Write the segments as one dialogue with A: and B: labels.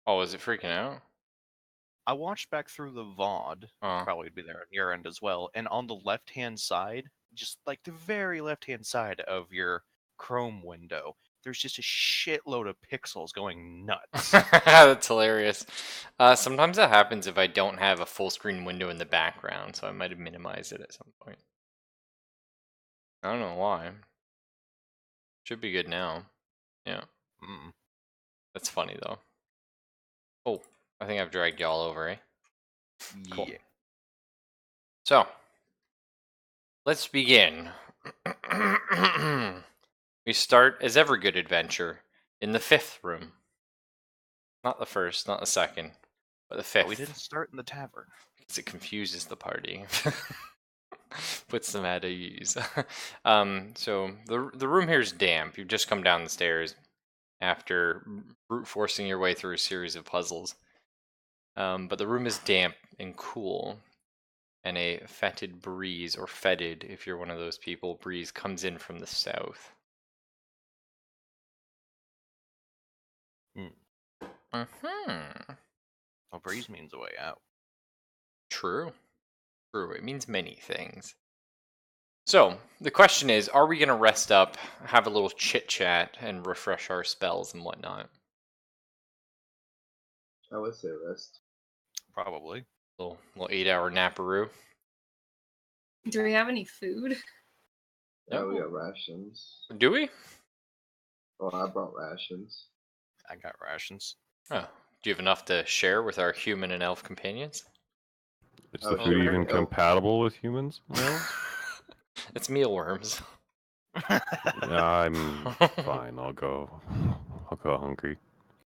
A: Oh, is it freaking out?
B: I watched back through the VOD,
A: Oh.
B: probably be there on your end as well, and on the left-hand side, just like the very left-hand side of your Chrome window, there's just a shitload of pixels going nuts.
A: That's hilarious. Sometimes that happens if I don't have a full screen window in the background, so I might have minimized it at some point. I don't know why. Should be good now. Yeah,
B: Mm.
A: that's funny though. Oh, I think I've dragged y'all over, eh? Cool.
B: Yeah.
A: So, let's begin. We start, as every good adventure, in the 5th room. Not the first, not the second, but the
B: But we didn't
A: 5th.
B: start in the tavern.
A: Because it confuses the party. Puts them at ease. So the room here is damp. You've just come down the stairs after brute forcing your way through a series of puzzles. But the room is damp and cool, and a fetid breeze, or fetid if you're one of those people, breeze comes in from the south. Mm-hmm.
B: A breeze means a way out.
A: True. True. It means many things. So, the question is, are we going to rest up, have a little chit-chat, and refresh our spells and whatnot?
C: I would say rest.
B: Probably.
A: Little 8-hour naparoo.
D: Do we have any food?
C: Yeah, we got rations.
A: Do we?
C: Oh, I brought rations.
B: I got rations.
A: Oh, do you have enough to share with our human and elf companions?
E: Is
C: Oh,
E: the food
C: sure.
E: even
C: Oh.
E: compatible with humans? No?
A: It's mealworms.
E: I'm fine. I'll go hungry.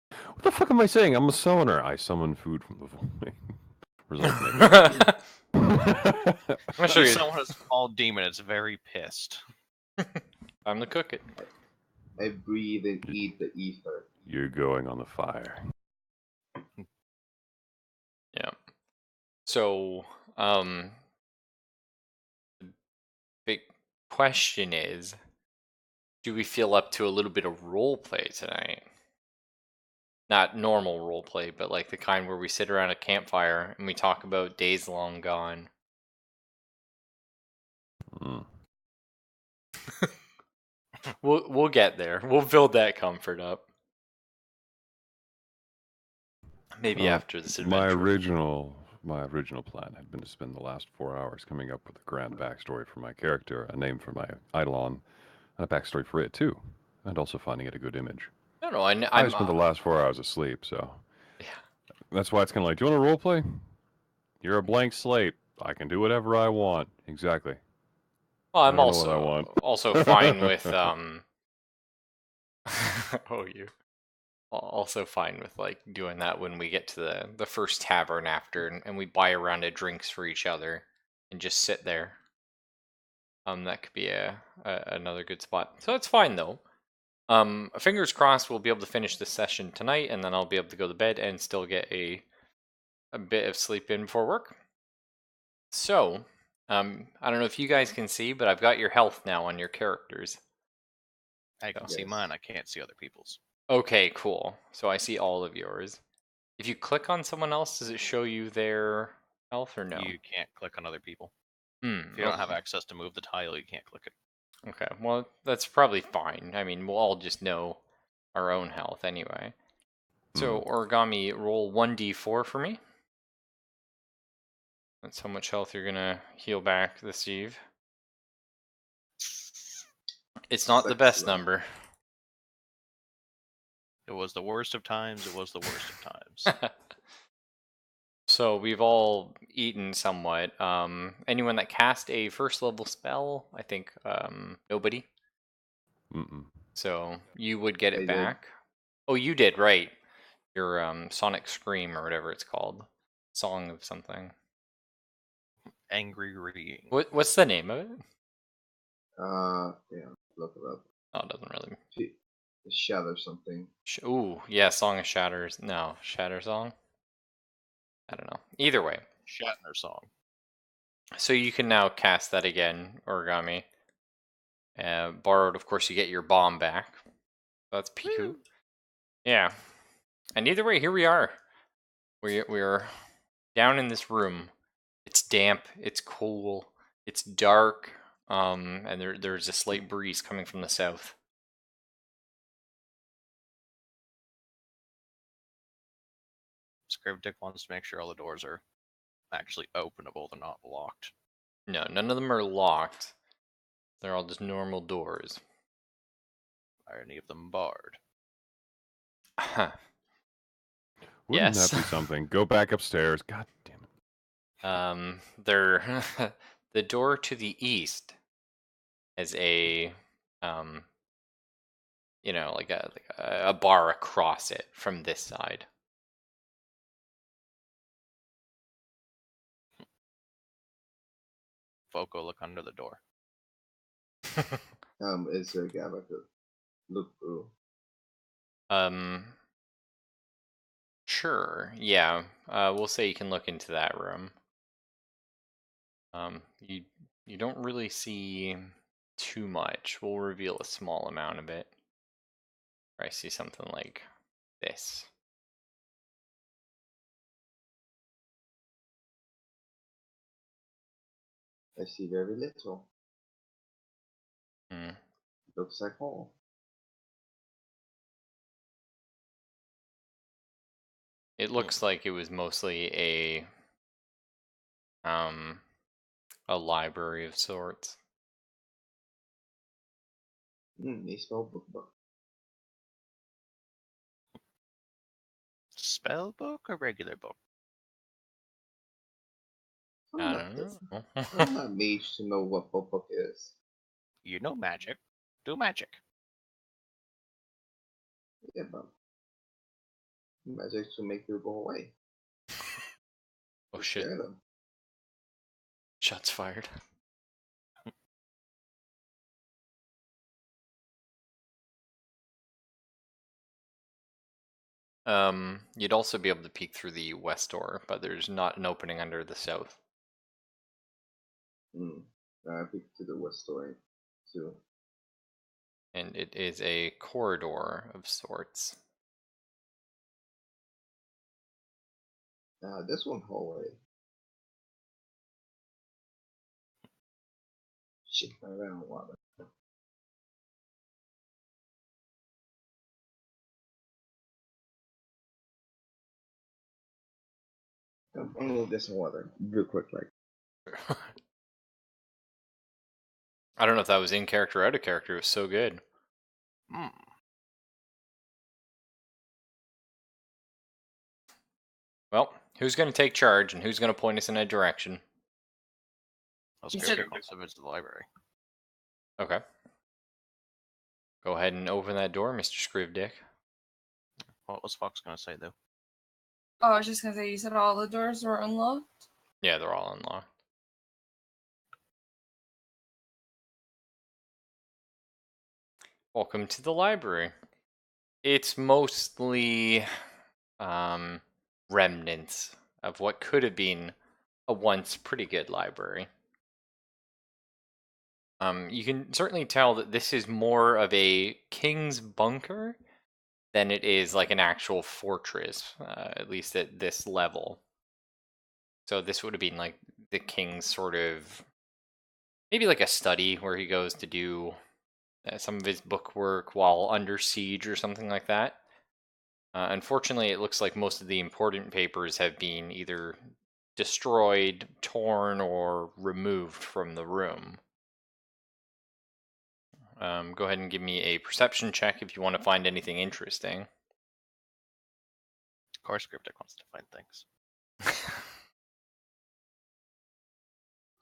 E: What the fuck am I saying? I'm a summoner. I summon food from the void.
A: I'm sure
B: If
A: you.
B: someone has a small demon, it's very pissed.
A: Time to cook it.
C: I breathe and eat the ether.
E: You're going on the fire.
A: Yeah. So, the big question is, do we feel up to a little bit of role play tonight? Not normal role play, but like the kind where we sit around a campfire and we talk about days long gone.
E: Mm.
A: We'll get there. We'll build that comfort up. Maybe after this adventure.
E: My original plan had been to spend the last 4 hours coming up with a grand backstory for my character, a name for my Eidolon, and a backstory for it too, and also finding it a good image.
A: No,
E: I spent the last 4 hours asleep, so
A: yeah.
E: That's why it's kind of like, do you want to roleplay? You're a blank slate. I can do whatever I want. Exactly.
A: Well, I'm
E: I don't know what I want.
A: also fine with also fine with like doing that when we get to the first tavern after, and we buy a round of drinks for each other and just sit there. That could be another good spot. So it's fine though. Fingers crossed we'll be able to finish this session tonight, and then I'll be able to go to bed and still get a bit of sleep in before work. So, I don't know if you guys can see, but I've got your health now on your characters.
B: I can see mine, I can't see other people's.
A: Okay, cool. So I see all of yours. If you click on someone else, does it show you their health or no?
B: You can't click on other people.
A: If
B: If you don't have access to move the tile, you can't click it.
A: Okay, well, that's probably fine. I mean, we'll all just know our own health anyway. So, Origami, roll 1d4 for me. That's how much health you're gonna heal back this eve. It's not the best number.
B: It was the worst of times, it was the worst of times.
A: So we've all eaten somewhat. Anyone that cast a first level spell? I think nobody.
E: Mm-mm.
A: So you would get it
C: I
A: back. Oh, you did, right? Your Sonic Scream or whatever it's called, Song of something.
B: Angry reading.
A: What's the name of it?
C: Yeah, look it up.
A: Oh, it doesn't really.
C: Shadow something.
A: Ooh, yeah, Song of Shatters. No, Shatter Song. I don't know. Either way.
B: Shatner song.
A: So you can now cast that again, Origami. Borrowed, of course, you get your bomb back. That's Piku. Yeah. And either way, here we are. We're down in this room. It's damp. It's cool. It's dark. And there's a slight breeze coming from the south.
B: Script Dick wants to make sure all the doors are actually openable. They're not locked.
A: No, none of them are locked. They're all just normal doors.
B: Are any of them barred?
A: Huh.
E: Wouldn't
A: Yes.
E: that be something? Go back upstairs. God damn it.
A: They're the door to the east has a like a bar across it from this side.
B: Foco, look under the door.
C: Is there a gap I could look through?
A: Sure. Yeah. We'll say you can look into that room. You don't really see too much. We'll reveal a small amount of it. Or I see something like this.
C: I see very little.
A: Hmm.
C: Looks like hall.
A: It looks like it was mostly a library of sorts.
C: They spell book.
B: Spell book or regular book?
A: I don't know.
C: I'm not mage to know what book is.
B: You know magic. Do magic.
C: Yeah, but magic to make you go away.
A: Oh
C: To
A: shit!
C: scare them.
A: Shots fired. You'd also be able to peek through the west door, but there's not an opening under the south.
C: I picked to the west story too.
A: And it is a corridor of sorts.
C: This one hallway. Shit, I ran out of water. I need this water real quick, like.
A: I don't know if that was in character or out of character. It was so good.
B: Hmm.
A: Well, who's going to take charge and who's going to point us in a direction?
B: Well,
D: You
B: Script
D: said-
B: Dick wants to visit the library.
A: Okay. Go ahead and open that door, Mr. Scrivedick.
B: What was Fox going to say, though?
D: Oh, I was just gonna say, you said all the doors were unlocked?
A: Yeah, they're all unlocked. Welcome to the library. It's mostly remnants of what could have been a once pretty good library. You can certainly tell that this is more of a king's bunker than it is like an actual fortress, at least at this level. So this would have been like the king's sort of, maybe like a study where he goes to do some of his book work while under siege or something like that. Unfortunately, it looks like most of the important papers have been either destroyed, torn, or removed from the room. Go ahead and give me a perception check if you want to find anything interesting.
B: Of course, Script Dick wants to find things.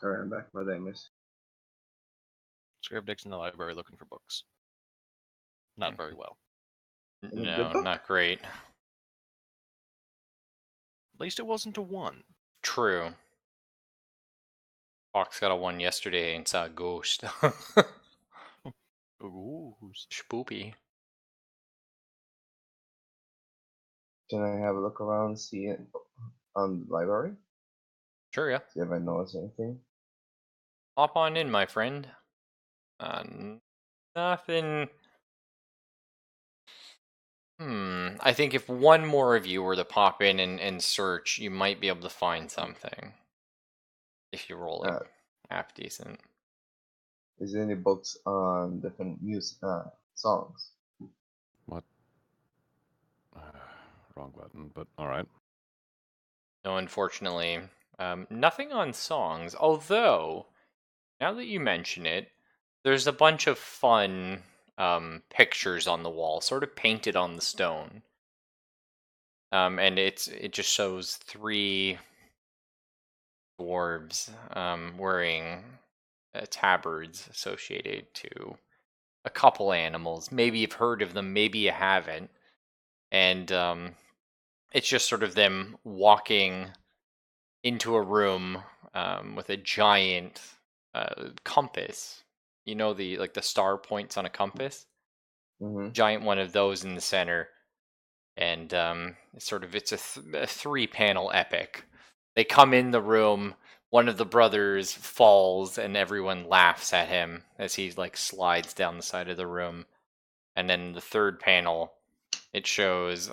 C: Alright, I'm back. My day, miss.
B: Script Dick's in the library looking for books. Not very well.
C: Any good
A: No,
C: book?
A: not great.
B: At least it wasn't a 1.
A: True. Fox got a 1 yesterday and saw a ghost.
B: Ooh.
A: Spoopy.
C: Can I have a look around and see it on the library?
A: Sure, yeah.
C: See if I notice anything.
A: Hop on in, my friend. Nothing I think if one more of you were to pop in and search, you might be able to find something. If you roll like
C: Uh,
A: half decent.
C: is there any books on different music songs?
E: What? Wrong button, but all right.
A: No, unfortunately, nothing on songs. Although, now that you mention it, there's a bunch of fun pictures on the wall, sort of painted on the stone. And it just shows 3 dwarves wearing tabards associated to a couple animals. Maybe you've heard of them, maybe you haven't. And it's just sort of them walking into a room with a giant compass. You know the star points on a compass.
C: Mm-hmm.
A: Giant one of those in the center, and it's a 3-panel epic. They come in the room. One of the brothers falls, and everyone laughs at him as he like slides down the side of the room. And then the third panel, it shows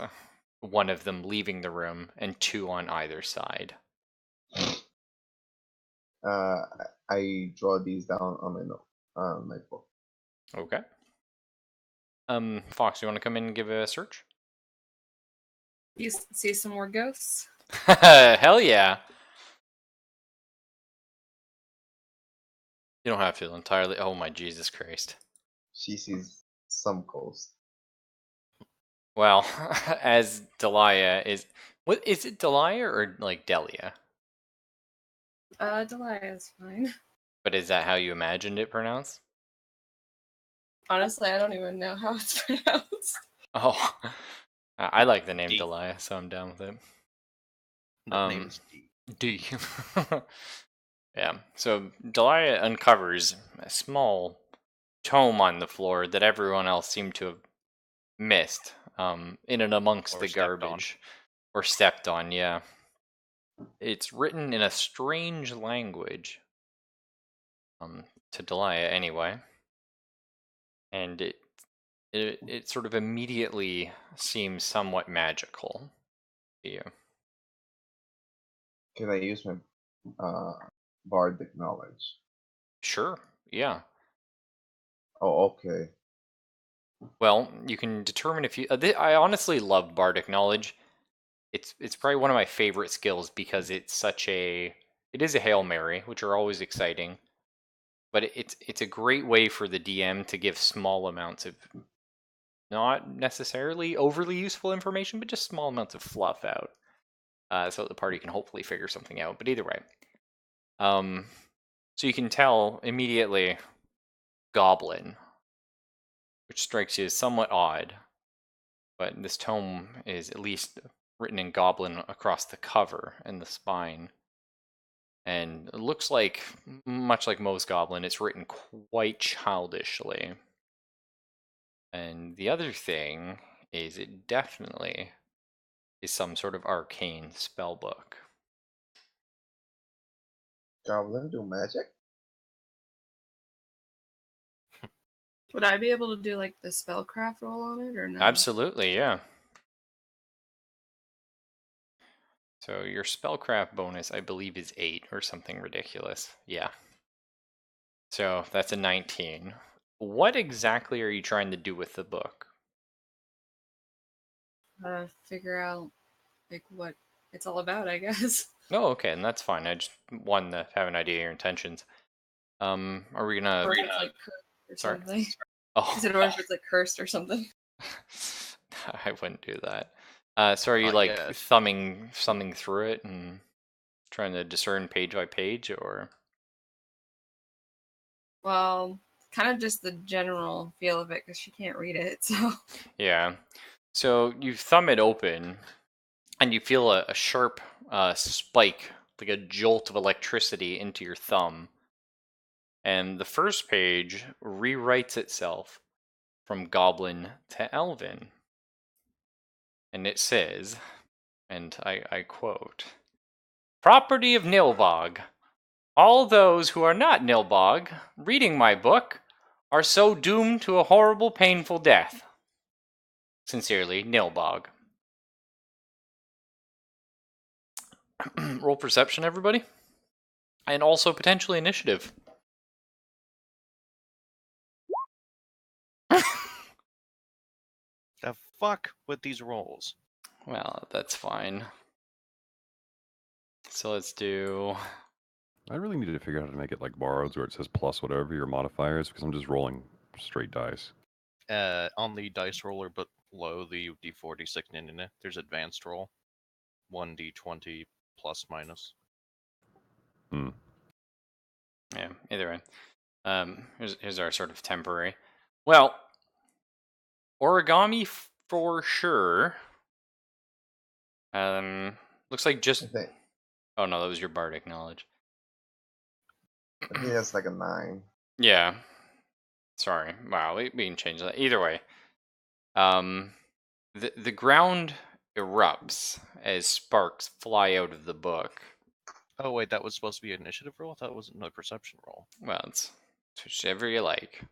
A: one of them leaving the room and 2 on either side.
C: I draw these down on my book.
A: Okay. Fox, you want to come in and give a search?
D: You see some more ghosts?
A: Hell yeah. You don't have to entirely. Oh my Jesus Christ.
C: She sees some ghosts.
A: Well, as Delia is. What is it, Delia or like Delia?
D: Delia is fine.
A: But is that how you imagined it pronounced?
D: Honestly, I don't even know how it's pronounced.
A: Oh. I like the name
B: D.
A: Delia, so I'm down with it.
B: The name is D.
A: D. Yeah. So Delia uncovers a small tome on the floor that everyone else seemed to have missed, in and amongst
B: Or
A: the
B: stepped on.
A: garbage. Or stepped on, yeah. It's written in a strange language. To Delia anyway. And it sort of immediately seems somewhat magical to you.
C: Can I use my bardic knowledge?
A: Sure, yeah.
C: Oh, okay.
A: Well, you can determine if you. I honestly love bardic knowledge. It's probably one of my favorite skills because it's such a. It is a Hail Mary, which are always exciting, but it's a great way for the DM to give small amounts of, not necessarily overly useful information, but just small amounts of fluff out, so that the party can hopefully figure something out. But either way, so you can tell immediately, goblin, which strikes you as somewhat odd, but this tome is at least written in goblin across the cover and the spine. And it looks like, much like most goblin, it's written quite childishly. And the other thing is it definitely is some sort of arcane spell book.
C: Goblin do magic?
D: Would I be able to do like the spellcraft roll on it or no?
A: Absolutely, yeah. So your spellcraft bonus, I believe, is 8 or something ridiculous. Yeah. So that's a 19. What exactly are you trying to do with the book?
D: Figure out like what it's all about, I guess.
A: Oh, okay, and that's fine. I just wanted to have an idea of your intentions. Are we gonna?
D: Or if it's like cursed or
A: Sorry.
D: something.
A: Oh,
D: Is it or if it's like cursed or something?
A: I wouldn't do that. So are you
B: Not
A: like
B: yet.
A: thumbing something through it and trying to discern page by page, or?
D: Well, kind of just the general feel of it because she can't read it. So
A: Yeah. So you thumb it open, and you feel a sharp spike, like a jolt of electricity into your thumb. And the first page rewrites itself from Goblin to Elven. And it says, and I quote, "Property of Nilbog. All those who are not Nilbog, reading my book, are so doomed to a horrible, painful death." Sincerely, Nilbog. Roll perception, everybody. And also potentially initiative.
B: The fuck with these rolls?
A: Well, that's fine. So let's do...
E: I really needed to figure out how to make it like borrowed, where it says plus whatever your modifier is, because I'm just rolling straight dice.
B: On the dice roller, but below the D4, D6, there's advanced roll. 1d20 plus minus.
E: Hmm.
A: Yeah, either way. Here's our sort of temporary. Well, origami for sure. Looks like
C: I
A: just...
C: think
A: Oh no, that was your bardic knowledge.
C: that's like a 9.
A: Yeah. Sorry. Wow, we can change that. Either way. The ground erupts as sparks fly out of the book.
B: Oh wait, that was supposed to be an initiative roll? I thought it was a perception roll.
A: Well, it's whichever you like.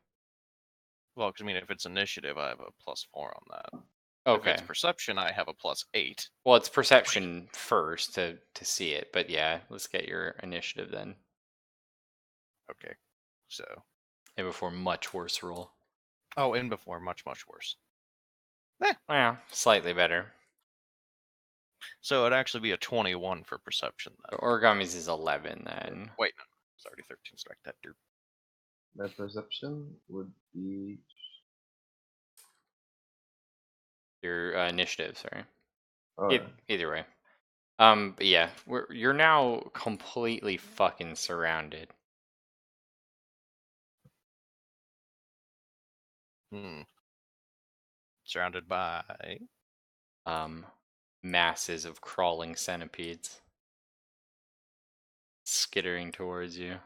B: Well, 'cause, I mean, if it's initiative, I have a +4 on that. If
A: Okay.
B: it's perception, I have a +8.
A: Well, it's perception first to see it, but yeah, let's get your initiative then.
B: Okay, so.
A: And before much worse roll.
B: Oh, and before, much, much worse.
A: Well, slightly better.
B: So it'd actually be a 21 for perception
A: So
B: then.
A: origami's is 11 then.
B: Wait, no, it's already 13, strike that derp.
C: My perception would be
A: Your initiative, sorry.
C: oh,
A: Either way. But yeah, you're now completely fucking surrounded.
B: Surrounded by.
A: Masses of crawling centipedes skittering towards you.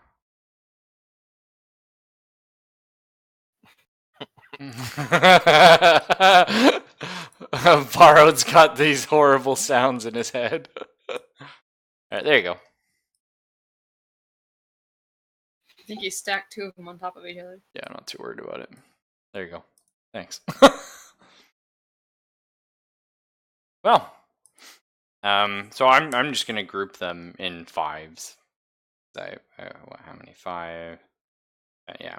A: Borrowed's got these horrible sounds in his head. Alright, there you go.
D: I think you stacked 2 of them on top of each other.
A: Yeah, I'm not too worried about it. There you go. Thanks. Well, so I'm just gonna group them in 5s. How many? 5? Yeah.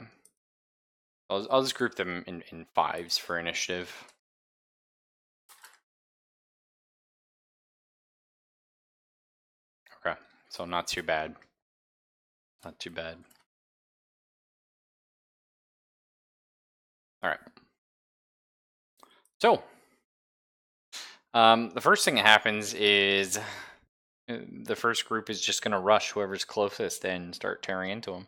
A: I'll just group them in 5s for initiative. Okay, so not too bad. Not too bad. All right. So, the first thing that happens is the first group is just going to rush whoever's closest and start tearing into them.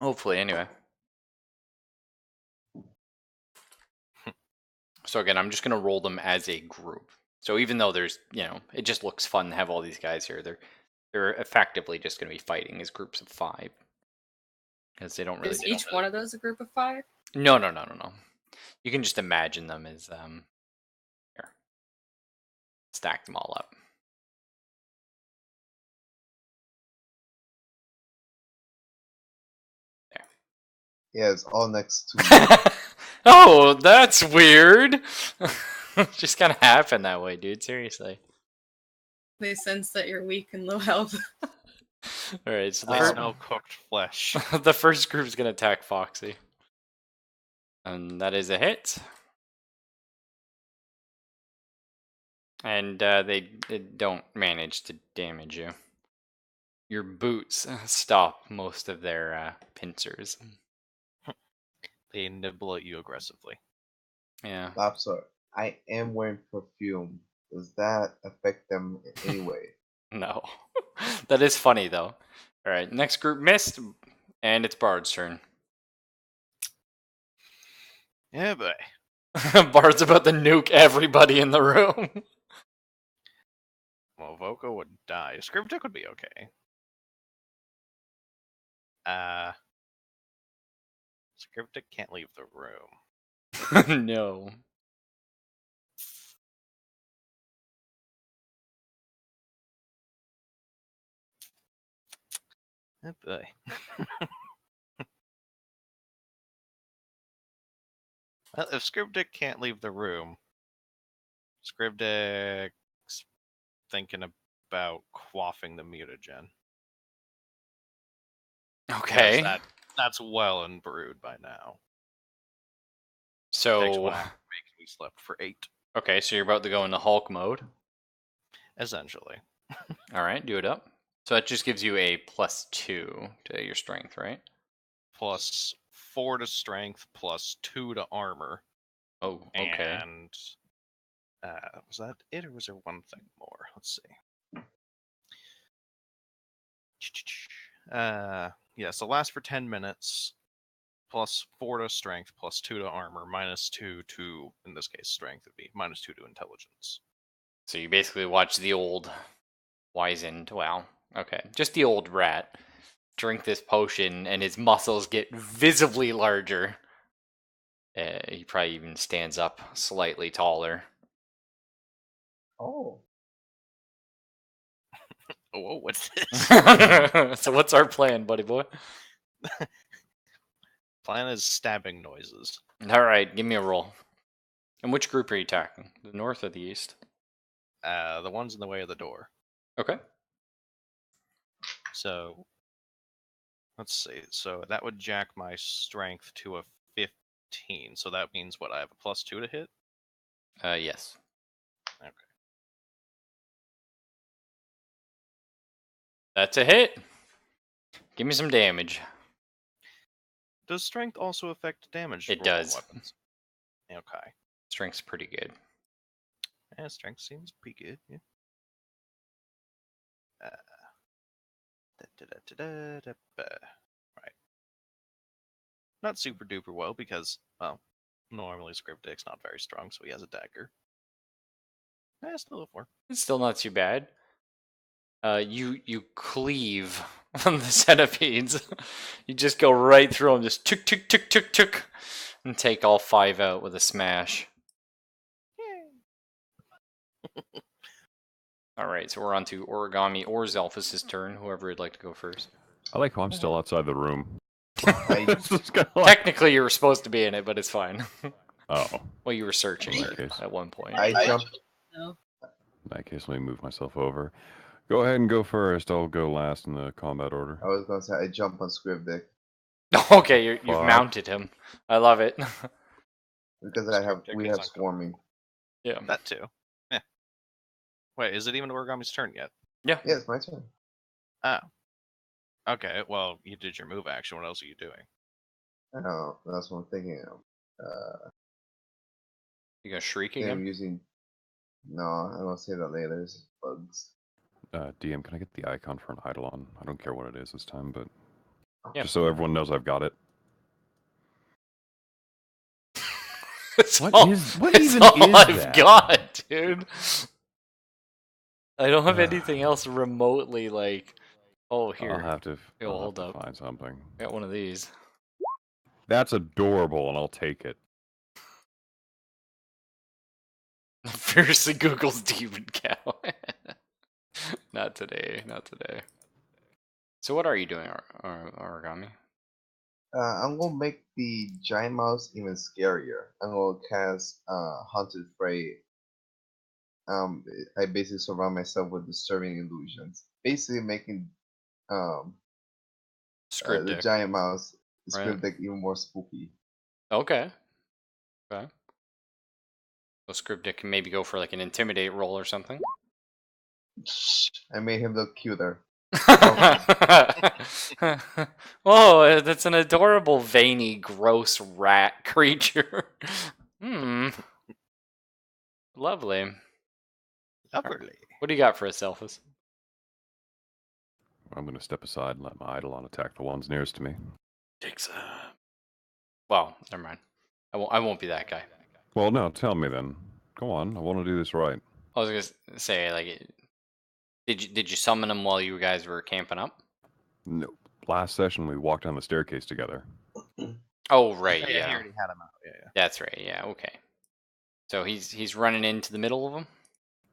A: Hopefully, anyway. So again, I'm just going to roll them as a group. So even though there's, it just looks fun to have all these guys here, they're effectively just going to be fighting as groups of 5. Because they don't really...
D: Is each one of those a group of 5?
A: No. You can just imagine them as, here. Stack them all up. There.
C: yeah, it's all next to
A: Oh, that's weird. Just kind of happened that way, dude. Seriously.
D: They sense that you're weak and low health.
A: All right, so
B: They
A: the,
B: smell cooked flesh.
A: the first group is going to attack Foxy. And that is a hit. And they don't manage to damage you. Your boots stop most of their pincers.
B: They nibble at you aggressively.
A: Yeah.
C: Lobster. I am wearing perfume. Does that affect them in any way?
A: No. That is funny, though. All right, next group missed, and it's Bard's turn.
B: Yeah, boy.
A: Bard's about to nuke everybody in the room.
B: Well, Voko would die. Scriptic would be okay. Scriptic can't leave the room.
A: No.
B: Oh boy. Well, if Scribdick can't leave the room, Scribdick's thinking about quaffing the mutagen.
A: Okay.
B: That's well and brewed by now. Takes
A: So,
B: one act to make me slept for 8,
A: okay, so you're about to go into Hulk mode.
B: essentially.
A: All right, do it up. So that just gives you a +2 to your strength, right?
B: Plus 4 to strength, plus 2 to armor.
A: Oh, okay.
B: And was that it, or was there one thing more? Let's see. Yeah, so last for 10 minutes, plus 4 to strength, plus 2 to armor, minus 2 to, in this case, strength would be minus 2 to intelligence.
A: So you basically watch the old wizened, wow, okay, just the old rat drink this potion and his muscles get visibly larger. He probably even stands up slightly taller.
C: Oh.
B: Oh, what's this?
A: So what's our plan, buddy boy?
B: Plan is stabbing noises.
A: All right, give me a roll. And which group are you attacking? The north or the east?
B: The ones in the way of the door.
A: Okay.
B: So, let's see. So that would jack my strength to a 15. So that means what? I have a plus 2 to hit?
A: Yes.
B: Okay.
A: That's a hit. Give me some damage.
B: Does strength also affect damage?
A: It
B: roll on
A: does.
B: Weapons? Okay.
A: Strength's pretty good.
B: Yeah, strength seems pretty good. Yeah. Right. Not super duper well because, well, normally Scriptdick's not very strong, so he has a dagger. Still a 4.
A: It's still not too bad. You cleave on the centipedes. You just go right through them, just tuk tuk tuk tuk tuk, and take all 5 out with a smash. All right, so we're on to Origami or Zelphus' turn. Whoever would like to go first.
E: I like how I'm still outside the room.
C: I,
E: It's just kinda like-
A: Technically, you were supposed to be in it, but it's fine.
E: Oh,
A: Well, you were searching
E: In that case.
A: at one point.
C: I jumped.
D: No.
E: in that case, let me move myself over. Go ahead and go first. I'll go last in the combat order.
C: I was gonna say I jump on Scribdick
A: Okay, you've
E: Fuck.
A: mounted him. I love it.
C: because
B: Scribdick
C: we
B: is
C: have
B: uncomfortable.
C: swarming.
A: Yeah.
B: That too. Yeah. Wait, is it even Origami's turn yet?
C: Yeah, it's my turn.
B: Oh. Okay, well, you did your move action. What else are you doing?
C: I know that's what I'm thinking of.
A: You gonna shriek
C: I think I'm
A: again?
C: using. No, I'm gonna say that later. It's bugs.
E: DM, can I get the icon for an Eidolon? I don't care what it is this time, but
A: Yeah.
E: just so everyone knows I've got it.
A: It's
E: What
A: all-
E: is- what
A: it's
E: even
A: all
E: is
A: I've
E: that?
A: got, dude. I don't have anything else remotely like. Oh, here.
E: I'll have to,
A: Yo,
E: I'll have
A: hold
E: to
A: up.
E: find something.
A: I got one of these.
E: That's adorable, and I'll take it.
A: Fiercely Google's demon cow. Not today. Not today. So what are you doing, Origami?
C: I'm gonna make the giant mouse even scarier. I'm gonna cast Haunted Fray. I basically surround myself with disturbing illusions, basically making the
A: Script
C: giant mouse
A: Right.
C: script deck even more spooky.
A: Okay. Okay. So Script can maybe go for like an intimidate roll or something.
C: I made him look cuter.
A: Whoa, that's an adorable, veiny, gross rat creature. Hmm. Lovely.
B: Lovely.
A: What do you got for us, Elphus?
E: I'm going to step aside and let my Eidolon attack the ones nearest to me.
A: Takes Well, never mind. I won't be that guy.
E: Well, no, tell me then. Go on, I want to do this right.
A: I was gonna say, like, did you summon him while you guys were camping up?
E: No, last session we walked down the staircase together.
A: Oh, right,
B: He
A: yeah.
B: already had him out. Yeah.
A: That's right, yeah, okay. So he's running into the middle of them?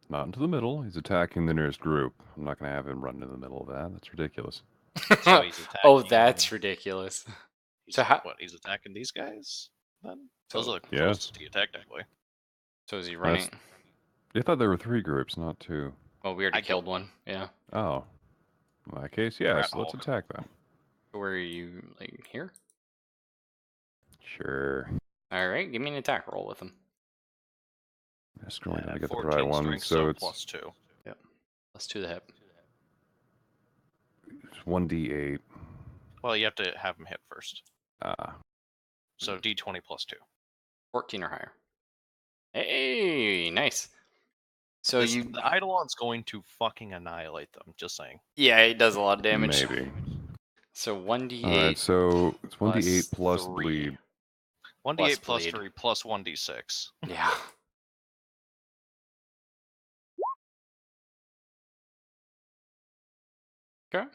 E: Not into the middle. He's attacking the nearest group. I'm not going to have him run into the middle of that. That's ridiculous.
B: So he's
A: Oh,
B: attacking-
A: that's ridiculous.
B: He's,
A: So how-
B: what? He's attacking these guys? Then Those
A: So,
B: are the
E: Yes.
B: closest to you, technically.
A: so is he running?
E: That's- I thought there were 3 groups, not 2.
A: Oh, we already
B: I
A: killed
B: killed
A: one. Yeah.
E: Oh. In that case, yes.
B: Rat
E: Let's
B: Hulk.
E: attack then.
A: Where are you? Like here?
E: Sure.
A: All right. Give me an attack roll with him.
E: Scrolling down to get the
B: 14
E: right one.
B: strength,
E: So it's
B: plus 2.
A: Let's do the hip.
E: 1d8.
B: Well, you have to have him hit first.
E: Ah.
B: So d20 plus 2.
A: 14 or higher. Hey, nice. So
B: The Eidolon's going to fucking annihilate them, just saying.
A: yeah, it does a lot of damage.
E: Maybe.
A: So 1d8.
E: Alright, so it's 1d8
A: plus
E: plus
A: 3.
E: bleed.
B: 1d8 plus
A: bleed.
B: 3 plus 1d6.
A: Yeah. Okay.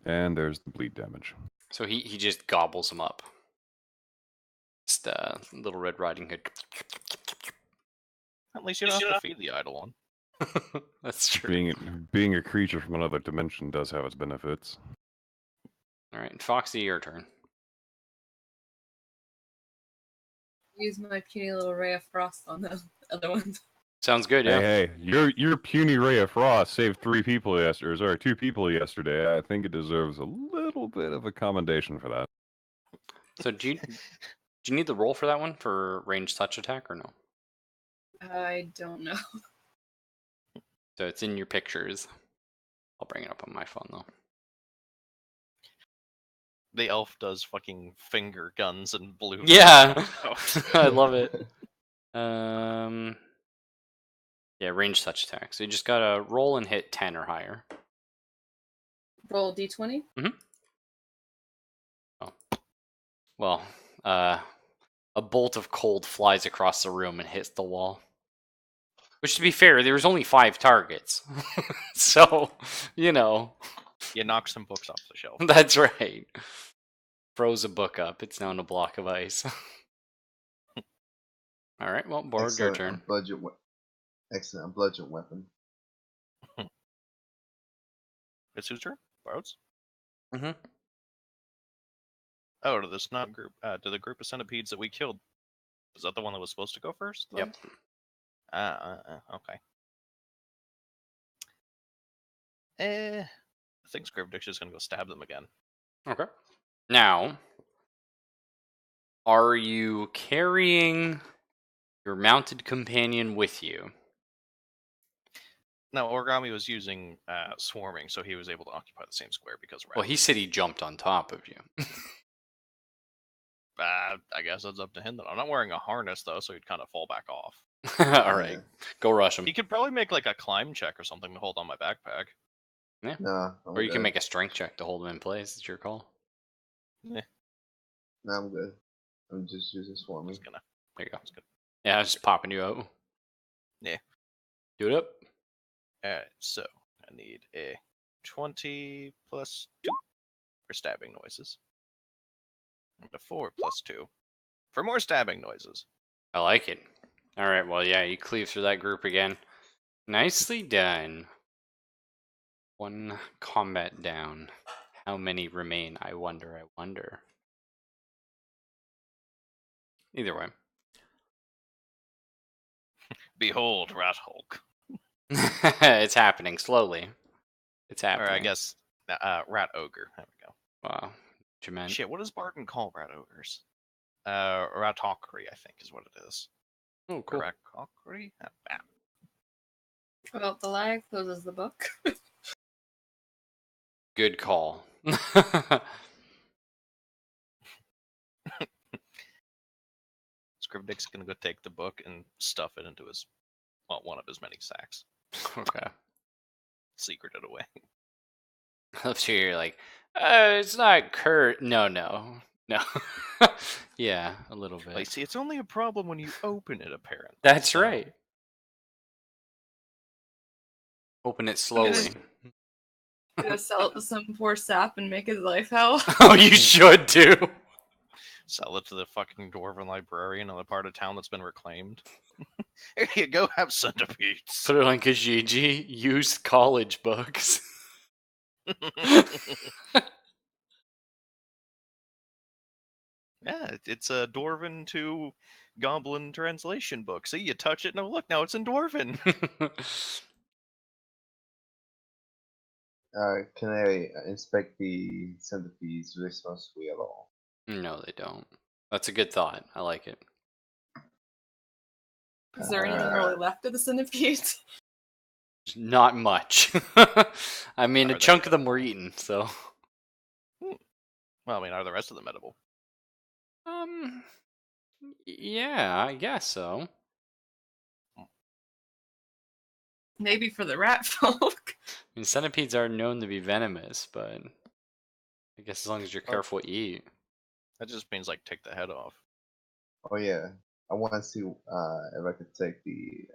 E: And there's the bleed damage.
A: So he just gobbles him up. Just Little Red Riding Hood.
B: At least you don't have to feed the Eidolon.
A: That's true.
E: Being a creature from another dimension does have its benefits.
A: All right, Foxy, your turn.
D: Use my puny little ray of frost on the other ones.
A: Sounds good, yeah.
E: Hey, your puny ray of frost saved 3 people yesterday, or sorry, 2 people yesterday. I think it deserves a little bit of a commendation for that.
A: So do you need the roll for that one for ranged touch attack or no?
D: I don't know.
A: So it's in your pictures. I'll bring it up on my phone though.
B: The elf does fucking finger guns and blue.
A: Yeah,
B: Oh.
A: I love it. Yeah, ranged touch attack. So you just gotta roll and hit 10 or higher.
D: Roll d20.
A: Well, a bolt of cold flies across the room and hits the wall. Which, to be fair, there was only 5 targets. So, you know.
B: You knock some books off the shelf.
A: That's right. Froze a book up. It's now in a block of ice. Alright, well, Borg, your turn.
C: Excellent bludgeon weapon.
B: It's whose turn? Borrowed's?
A: Mm-hmm.
B: Oh, to the snot group. To the group of centipedes that we killed. Was that the one that was supposed to go first?
A: Yep.
B: Okay. I think Scrivdick's just gonna go stab them again.
A: Okay. Now, are you carrying your mounted companion with you?
B: No, Origami was using swarming, so he was able to occupy the same square because
A: Well, he said he jumped on top of you.
B: I guess that's up to him. Then I'm not wearing a harness though, so he'd kind of fall back off.
A: Alright, go rush him.
B: He could probably make like a climb check or something to hold on my backpack.
C: Nah,
A: Or you can make a strength check to hold him in place. It's your call.
C: Nah, I'm good. I'm just using swarming.
B: Just gonna.
A: There you go.
B: That's good.
A: Yeah, I was just popping you out.
B: Yeah.
A: Do it up.
B: Alright, so I need a 20 plus 2 for stabbing noises. And a 4 plus 2 for more stabbing noises.
A: I like it. Alright, well, yeah, you cleave through that group again. Nicely done. 1 combat down. How many remain? I wonder. Either way.
B: Behold, Rat Hulk.
A: It's happening slowly. It's happening.
B: Or I guess Rat Ogre. There we go.
A: Wow. What you meant?
B: Shit, what does Barton call Rat Ogres? Ratockery, I think, is what it is.
A: Oh, cool.
B: Ratockery?
D: Well, the lag closes the book.
A: Good call.
B: Scrivdick's gonna go take the book and stuff it into his, well, one of his many sacks.
A: Okay.
B: Secret it away.
A: I'm sure you're like, it's not Kurt. No. Yeah, a little bit.
B: Like, see, it's only a problem when you open it, apparently.
A: That's
B: so-
A: right. Open it slowly.
D: Gonna sell it to some poor sap and make his life hell.
A: Oh, you should too.
B: Sell it to the fucking dwarven librarian in the part of town that's been reclaimed. Here you go, have centipedes.
A: Put it on Kijiji. Used college books.
B: Yeah, it's a Dwarven to Goblin translation book. See, you touch it, no, look, now it's in Dwarven.
C: Can I inspect the centipedes responsibly at all?
A: No, they don't. That's a good thought. I like it.
D: Is there anything really left of the centipedes?
A: Not much. I mean, a
B: Are they
A: chunk of them were eaten, so.
B: Well, I mean, are the rest of them edible?
A: Yeah, I guess so.
D: Maybe for the rat folk.
A: I mean, centipedes are known to be venomous, but I guess as long as you're careful what you eat.
B: That just means, like, take the head off.
C: Oh yeah, I want to see if I could take the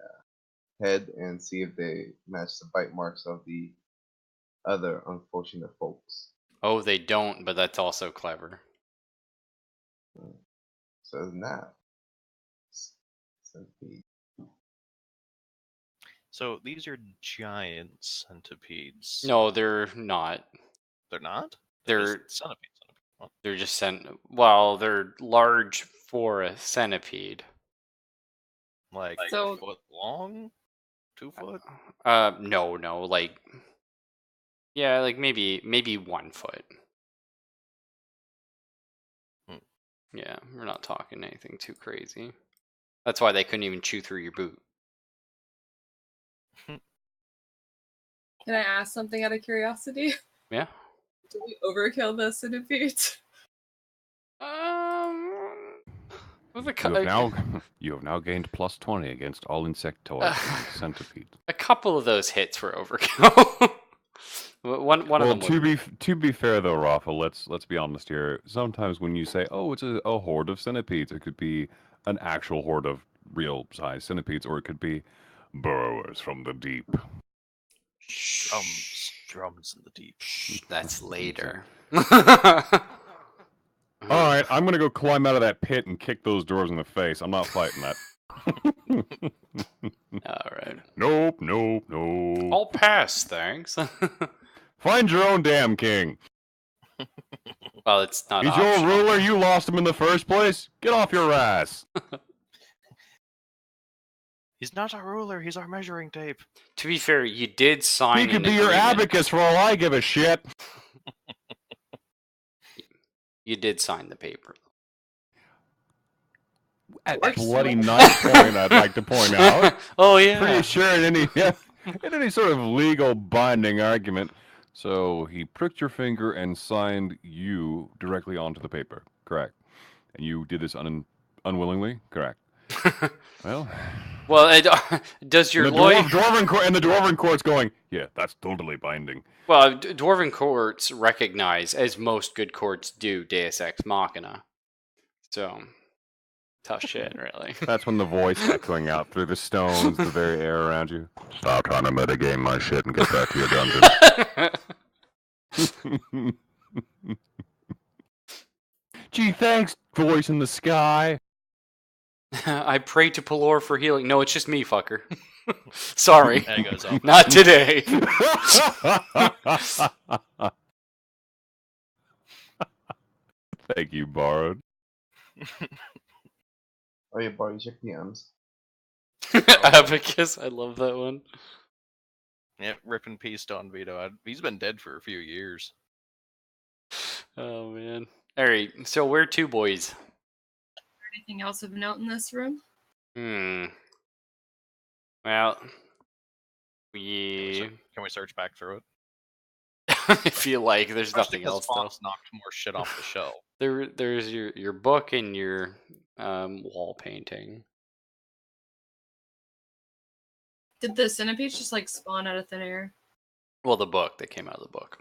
C: head and see if they match the bite marks of the other unfortunate folks.
A: Oh, they don't, but that's also clever.
C: So now, centipede.
B: So these are giant centipedes.
A: No, they're not.
B: They're not?
A: They're
B: just centipedes. Oh,
A: they're just well, they're large for a centipede.
B: like
D: So-
B: a foot long? 2 foot?
A: No, like yeah, like maybe 1 foot.
B: Hmm.
A: Yeah, we're not talking anything too crazy. That's why they couldn't even chew through your boot.
D: Can I ask something out of curiosity?
A: Yeah.
D: Did we overkill the centipedes?
A: With a
E: You have now gained +20 against all insectoids and centipedes.
A: a couple of those hits were overkill. one of
E: Well,
A: them.
E: to be fair though, Rafa, let's be honest here. Sometimes when you say, "Oh, it's a horde of centipedes," it could be an actual horde of real size centipedes, or it could be burrowers from the deep.
B: Drums in the deep.
A: That's later.
E: All right, I'm gonna go climb out of that pit and kick those doors in the face. I'm not fighting that.
A: All right.
E: Nope.
A: I'll pass, thanks.
E: Find your own damn king.
A: Well, it's not
E: He's your
A: optional.
E: ruler. You lost him in the first place. Get off your ass.
B: He's not our ruler, he's our measuring tape.
A: To be fair, you did sign.
E: He could
A: an
E: be your
A: agreement.
E: abacus for all I give a shit.
A: You did sign the paper.
E: At bloody knife point, I'd like to point out.
A: Oh yeah.
E: Pretty sure in any sort of legal binding argument. So he pricked your finger and signed you directly onto the paper. Correct. And you did this unwillingly. Correct. Well,
A: does your
E: the
A: lawyer?
E: the dwarven court's going, yeah, that's totally binding.
A: Well, dwarven courts recognize, as most good courts do, Deus Ex Machina. So tough shit, really.
E: That's when the voice echoing out through the stones, the very air around you. Stop trying to metagame my shit and get back to your dungeon. Gee, thanks, voice in the sky.
A: I pray to Pelor for healing. No, it's just me, fucker. Sorry.
B: There it goes up.
A: Not today.
E: Thank you, Borrowed.
C: Oh yeah, Barry, check the arms.
A: Abacus, I love that one.
B: Yeah, rip in peace, Don Vito. He's been dead for a few years.
A: Oh man. Alright, so where to, boys?
D: Anything else of note in this room?
A: Well,
B: Can we search back through it?
A: I feel like there's
B: Especially
A: nothing
B: 'cause
A: else though.
B: Fox knocked more shit off the shelf.
A: There's your book and your wall painting.
D: Did the centipedes just like spawn out of thin air?
A: Well, the book. They came out of the book.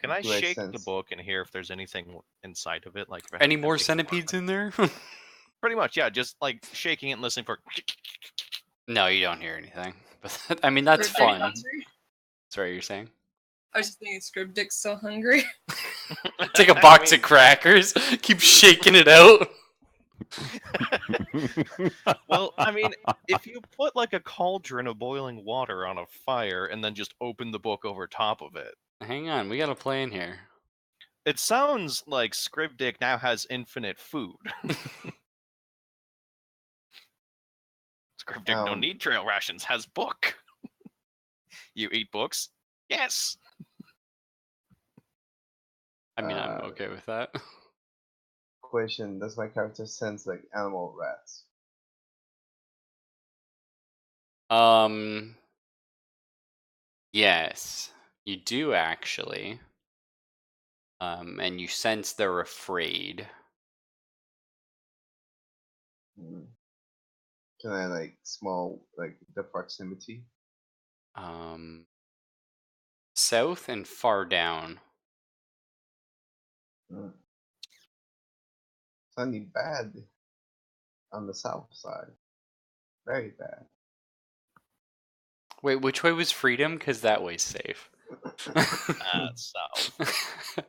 B: Can I
C: do I
B: shake the
C: sense-
B: book and hear if there's anything inside of it? Like if it
A: Any
B: has
A: more
B: anything
A: centipedes in there?
B: Pretty much, yeah. Just like shaking it and listening for.
A: No, you don't hear anything. But I mean, that's
D: Scrib Dick
A: fun.
D: hungry?
A: Sorry, you're saying?
D: I was just thinking Scrib Dick's so hungry.
A: Take a box of crackers, keep shaking it out.
B: Well, I mean, if you put like a cauldron of boiling water on a fire and then just open the book over top of it,
F: Hang on, we got a plan here.
B: It sounds like Scribdick now has infinite food. Scribdick don't need trail rations, has book. You eat books? Yes.
F: I mean, I'm okay with that.
C: Question: does my character sense like animal rats?
F: Yes, you do actually. And you sense they're afraid.
C: Can I like small like the proximity?
F: South and far down.
C: Sunny bad on the south side. Very bad.
F: Wait, which way was freedom? Because that way's safe.
B: South.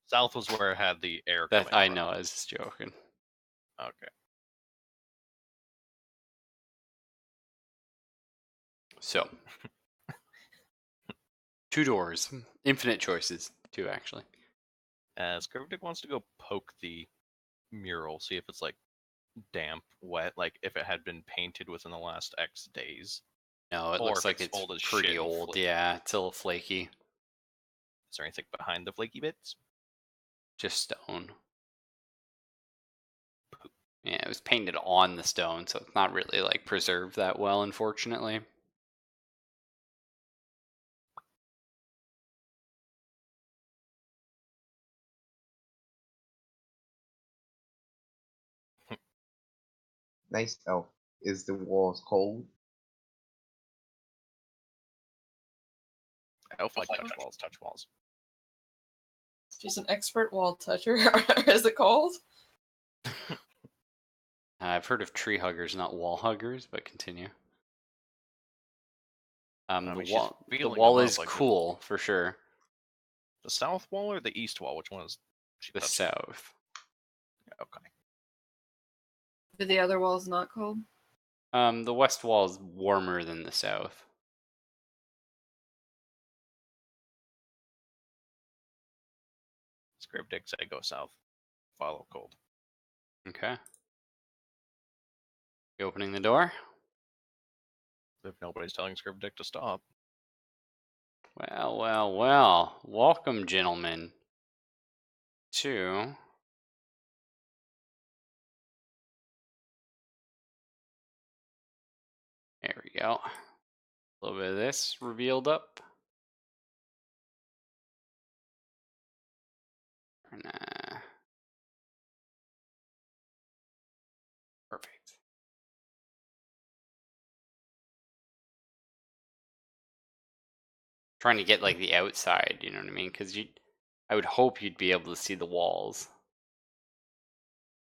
B: South was where it had the air
F: That
B: coming
F: I
B: from.
F: know, I was just joking.
B: Okay.
F: So, 2 doors, infinite choices, 2 actually.
B: Scribdick wants to go poke the mural, see if it's like damp, wet, like if it had been painted within the last X days.
F: No, it
B: Or
F: looks
B: if
F: like
B: it's
F: it's
B: old as
F: pretty
B: shit and
F: old.
B: flaky.
F: Yeah, it's a little flaky.
B: Is there anything behind the flaky bits?
F: Just stone. Yeah, it was painted on the stone, so it's not really like preserved that well, unfortunately.
C: Nice elf. Is the walls cold?
B: Elf like touch walls.
D: She's an expert wall toucher. Is it called?
F: I've heard of tree huggers, not wall huggers, but continue. The wall is
B: like
F: cool for sure.
B: The south wall or the east wall? Which one is she
F: The
B: touching?
F: south.
B: Okay.
D: But the other wall's not cold?
F: The west wall is warmer than the south.
B: Scribdick said go south. Follow cold.
F: Okay. You opening the door?
B: If nobody's telling Scribdick to stop.
F: Well, well, well. Welcome, gentlemen, to there we go. A little bit of this revealed up. And, perfect. Trying to get like the outside, you know what I mean? Because I would hope you'd be able to see the walls.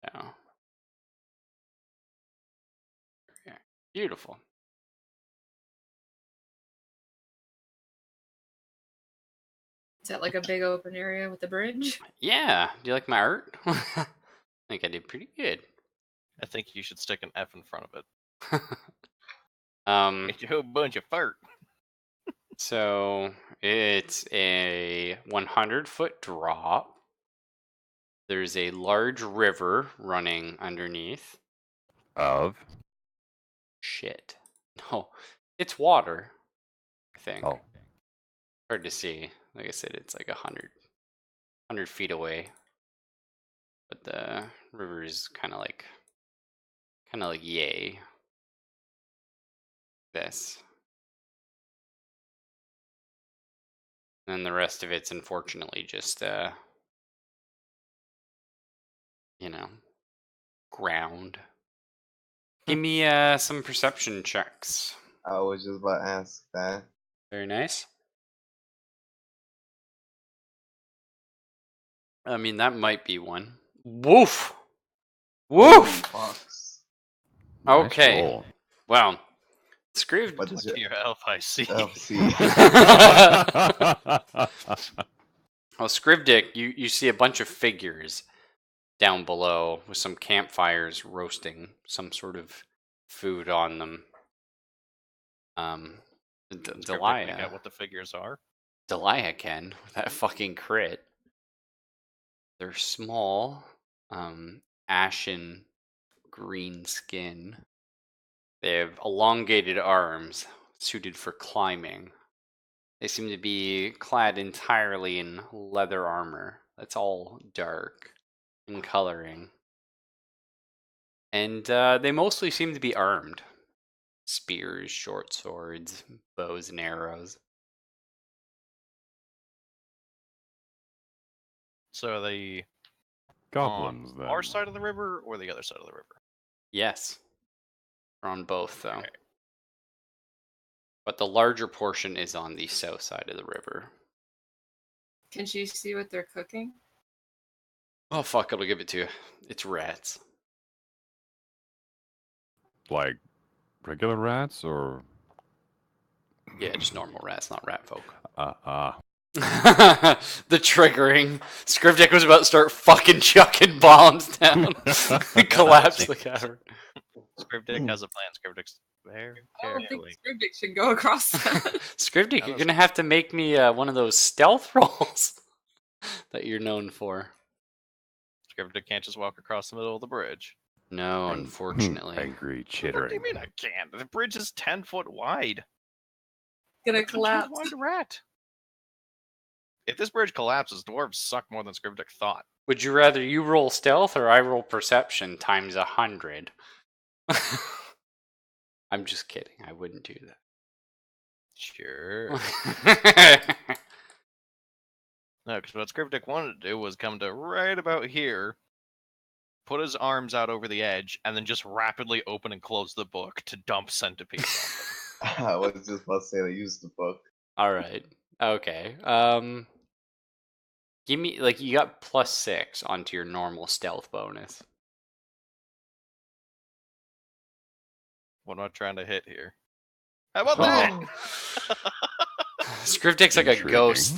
F: So, yeah. Beautiful.
D: Is that like a big open area with a bridge?
F: Yeah. Do you like my art? I think I did pretty good.
B: I think you should stick an F in front of it.
F: It's
B: a bunch of fart.
F: So it's a 100-foot drop. There's a large river running underneath.
E: Of?
F: Shit. No, it's water, I think.
E: Oh.
F: Hard to see. Like I said, it's like 100 feet away. But the river is kind of like yay. This. And then the rest of it's unfortunately just, ground. Give me some perception checks.
C: I was just about to ask that.
F: Very nice. I mean, that might be one. Woof! Woof!
C: Fox.
E: Nice
F: Okay.
E: roll.
F: Wow. Screwed.
C: What does
B: Your elf I see.
C: elf see?
F: Well, Scribdick, you see a bunch of figures down below with some campfires roasting some sort of food on them.
B: Scribdick make out what the figures are?
F: Delia can with that fucking crit. They're small, ashen green skin. They have elongated arms, suited for climbing. They seem to be clad entirely in leather armor. That's all dark in coloring. And they mostly seem to be armed. Spears, short swords, bows and arrows.
B: So are they
E: Goblins,
B: on
E: then.
B: our side of the river or the other side of the river?
F: Yes. They're on both, though.
B: Okay.
F: But the larger portion is on the south side of the river.
D: Can she see what they're cooking?
F: Oh, fuck, I'll give it to you. It's rats.
E: Like regular rats or
F: Yeah, just normal rats, not rat folk. The triggering. Scriptic was about to start fucking chucking bombs down. Collapse the cavern.
B: Scriptic has a plan. Scriptic's very
D: I don't think
B: carefully.
D: Scriptic should go across that.
F: Scriptic, you're gonna have to make me one of those stealth rolls that you're known for.
B: Scriptic can't just walk across the middle of the bridge.
F: No, unfortunately.
E: Angry
B: What do
E: chittering.
B: you mean I can't? The bridge is 10 foot wide.
D: Gonna
B: It's a 10
D: collapse.
B: foot wide rat. If this bridge collapses, dwarves suck more than Scriptic thought.
F: Would you rather you roll stealth or I roll perception times 100? I'm just kidding. I wouldn't do
B: Sure.
F: that.
B: No, because what Scriptic wanted to do was come to right about here, put his arms out over the edge, and then just rapidly open and close the book to dump centipedes on them.
C: I was just about to say to use the book.
F: All right. Okay. Give me like you got +6 onto your normal stealth bonus.
B: What am I trying to hit here? How about that?
F: Scriptic's like a
E: Intriguing.
F: ghost.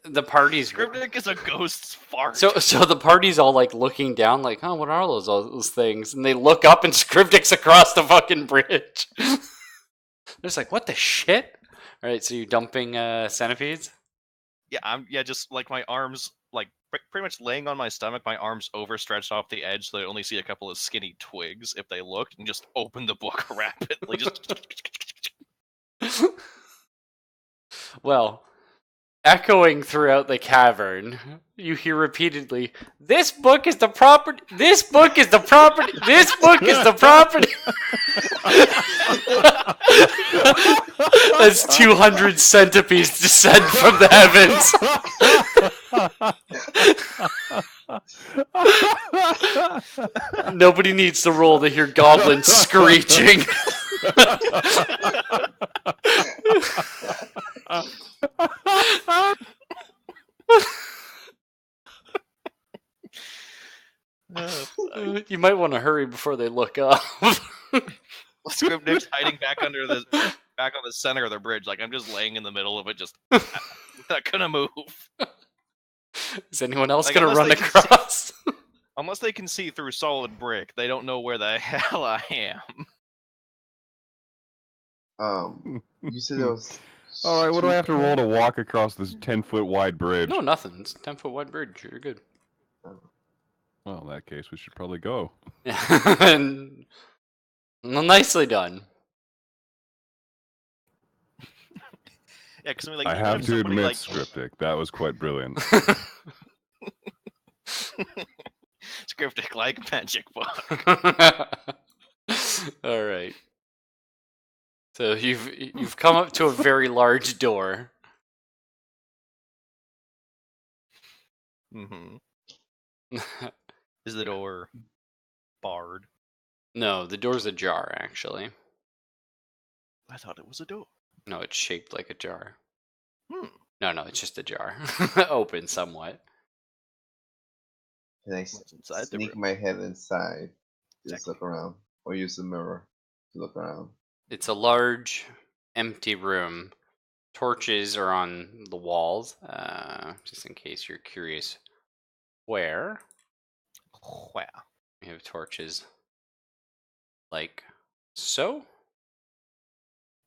F: The party's
B: Scriptic is a ghost's fart.
F: so the party's all like looking down, like, oh, what are those things? And they look up, and Scriptic's across the fucking bridge. They're just like, what the shit? All right, so you're dumping centipedes.
B: Yeah, just like my arms, like pretty much laying on my stomach, my arms overstretched off the edge, so they only see a couple of skinny twigs if they look, and just open the book rapidly. Just
F: Well, echoing throughout the cavern, you hear repeatedly, "This book is the property. This book is the property. This book is the property." As 200 centipedes descend from the heavens. Nobody needs to roll to hear goblins screeching. You might want to hurry before they look up.
B: Scriptic's hiding back on the center of the bridge, like I'm just laying in the middle of it, just not gonna move.
F: Is anyone else
B: Like,
F: gonna
B: unless
F: run
B: they can see-
F: across?
B: Unless they can see through solid brick, they don't know where the hell I am.
C: You said there was.
E: All right, what do I have to roll to walk across this 10-foot wide bridge?
F: No, nothing. It's a 10-foot wide bridge. You're good.
E: Well, in that case, we should probably go.
F: And, well, nicely done.
B: Yeah, because like
E: I
B: even
E: have
B: if
E: to
B: somebody,
E: admit,
B: like,
E: Scriptic, that was quite brilliant.
B: Scriptic like magic book.
F: All right. So you've come up to a very large door.
B: Mm-hmm. Is the door barred?
F: No, the door's ajar, actually.
B: I thought it was a door.
F: No, it's shaped like a jar.
B: Hmm.
F: No, it's just a jar. Open somewhat.
C: Can I
B: What's inside the
C: sneak
B: room?
C: my head inside? Just
B: Exactly.
C: look around. Or use the mirror to look around.
F: It's a large, empty room. Torches are on the walls, just in case you're curious where.
B: Wow.
F: We have torches like so.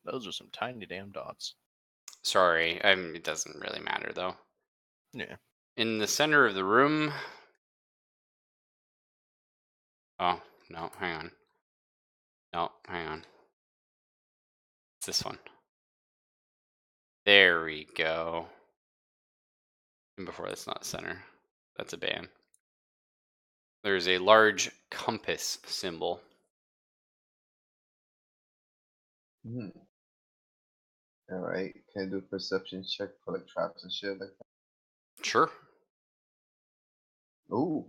B: Those are some tiny damn dots.
F: Sorry, it doesn't really matter though.
B: Yeah.
F: In the center of the room. Oh, no, hang on. No, hang on. It's this one. There we go. And before that's not center. That's a band. There's a large compass symbol.
C: Hmm. All right. Can I do a perception check for like traps and shit like that?
F: Sure.
C: Ooh.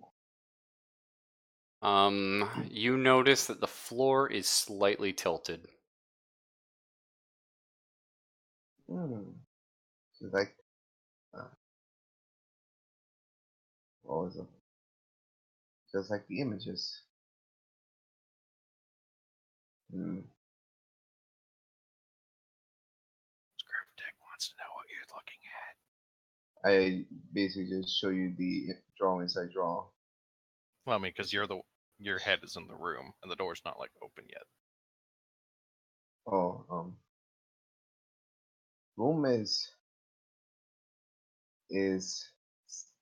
F: You notice that the floor is slightly tilted.
C: Hmm. So like, uh, what was it? Just like the images. Hmm.
B: Cryptic wants to know what you're looking at.
C: I basically just show you the drawings I draw.
B: Well, I mean, because your head is in the room and the door's not like open yet.
C: Oh, room is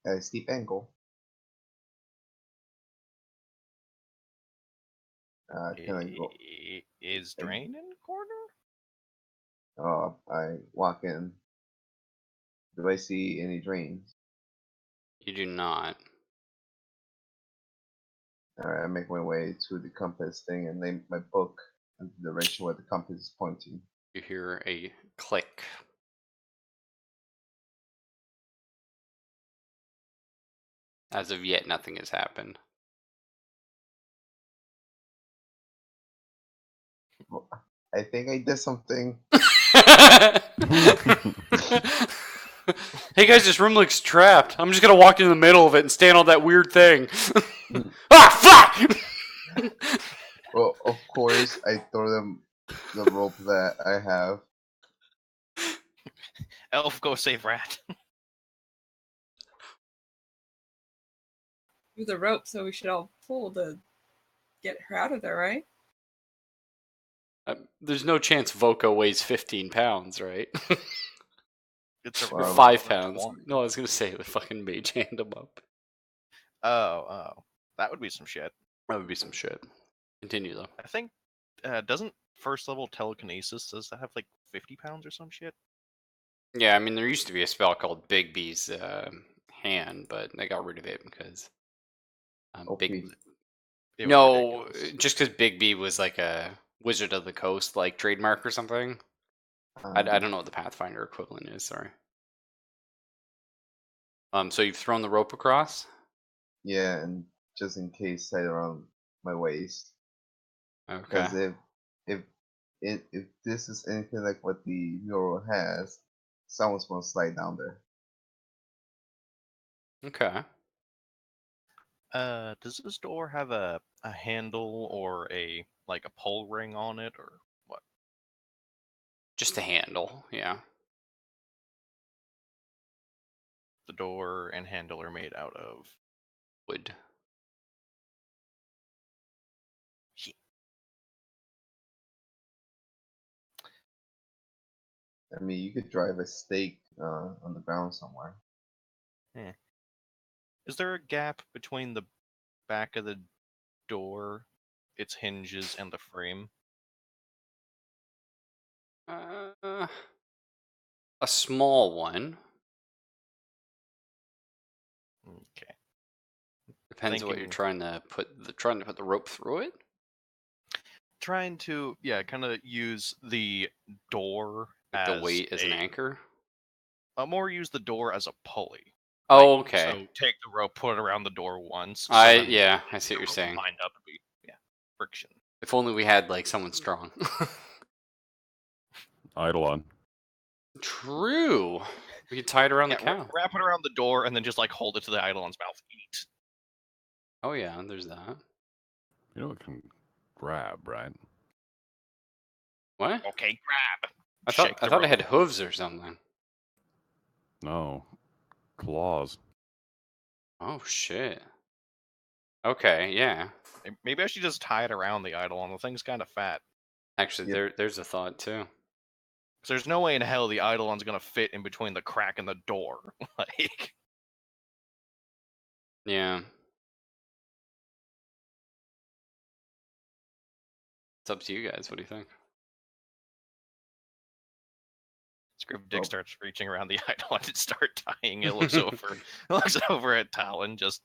C: a steep angle. Can I go?
B: Is drain in corner?
C: I walk in. Do I see any drains?
F: You do not.
C: Alright, I make my way to the compass thing and name my book in the direction where the compass is pointing.
F: You hear a click. As of yet, nothing has happened.
C: Well, I think I did something.
F: Hey guys, this room looks trapped. I'm just gonna walk into the middle of it and stand on that weird thing. Ah, fuck!
C: Well, of course, I throw them the rope that I have.
B: Elf, go save Rat.
D: With the rope, so we should all pull to get her out of there, right?
F: There's no chance Voco weighs 15 pounds, right?
B: It's a
F: Or
C: Wow.
F: 5
B: over
F: pounds.
B: 20.
F: No, I was gonna say the fucking mage hand him up.
B: Oh, that would be some shit.
F: That would be some shit. Continue though.
B: I think doesn't first level telekinesis does that have like 50 pounds or some shit?
F: Yeah, I mean there used to be a spell called Big B's hand, but they got rid of it because
C: OP.
F: Big.
B: It was
F: No,
B: ridiculous.
F: just because Big B was like a Wizard of the Coast like trademark or something. I don't know what the Pathfinder equivalent is. Sorry. So you've thrown the rope across.
C: Yeah, and just in case, tied around my waist.
F: Okay.
C: Because if this is anything like what the mural has, someone's gonna slide down there.
F: Okay.
B: Does this door have a handle or a like a pull ring on it or what?
F: Just a handle. Yeah.
B: The door and handle are made out of
F: Wood.
C: I mean, you could drive a stake on the ground somewhere.
B: Is there a gap between the back of the door, its hinges, and the frame?
F: A small one.
B: Okay.
F: Depends on what you're trying to put the rope through it.
B: Trying to kind of use the door
F: Like
B: as
F: the weight as an anchor.
B: more use the door as a pulley.
F: Oh,
B: Like,
F: okay.
B: So take the rope, put it around the door once.
F: I
B: then
F: see what
B: the
F: you're
B: rope
F: saying.
B: Lined up and be friction.
F: If only we had like someone strong.
E: Eidolon.
F: True. We could tie it around the cow.
B: Wrap it around the door and then just like hold it to the Eidolon's mouth. Eat.
F: Oh yeah, there's that.
E: You know it can grab, right?
F: What?
B: Okay, grab.
F: I thought it had hooves or something.
E: No. Claws.
F: Oh shit. Okay, yeah.
B: Maybe I should just tie it around the Eidolon. The thing's kind of fat.
F: Actually,
C: Yep.
F: there's a thought too.
B: there's no way in hell the Eidolon's gonna fit in between the crack and the door. Like,
F: Yeah. It's up to you guys. What do you think?
B: Script
C: Well-
B: Dick starts reaching around the Eidolon and start tying it. Looks over at Talon, just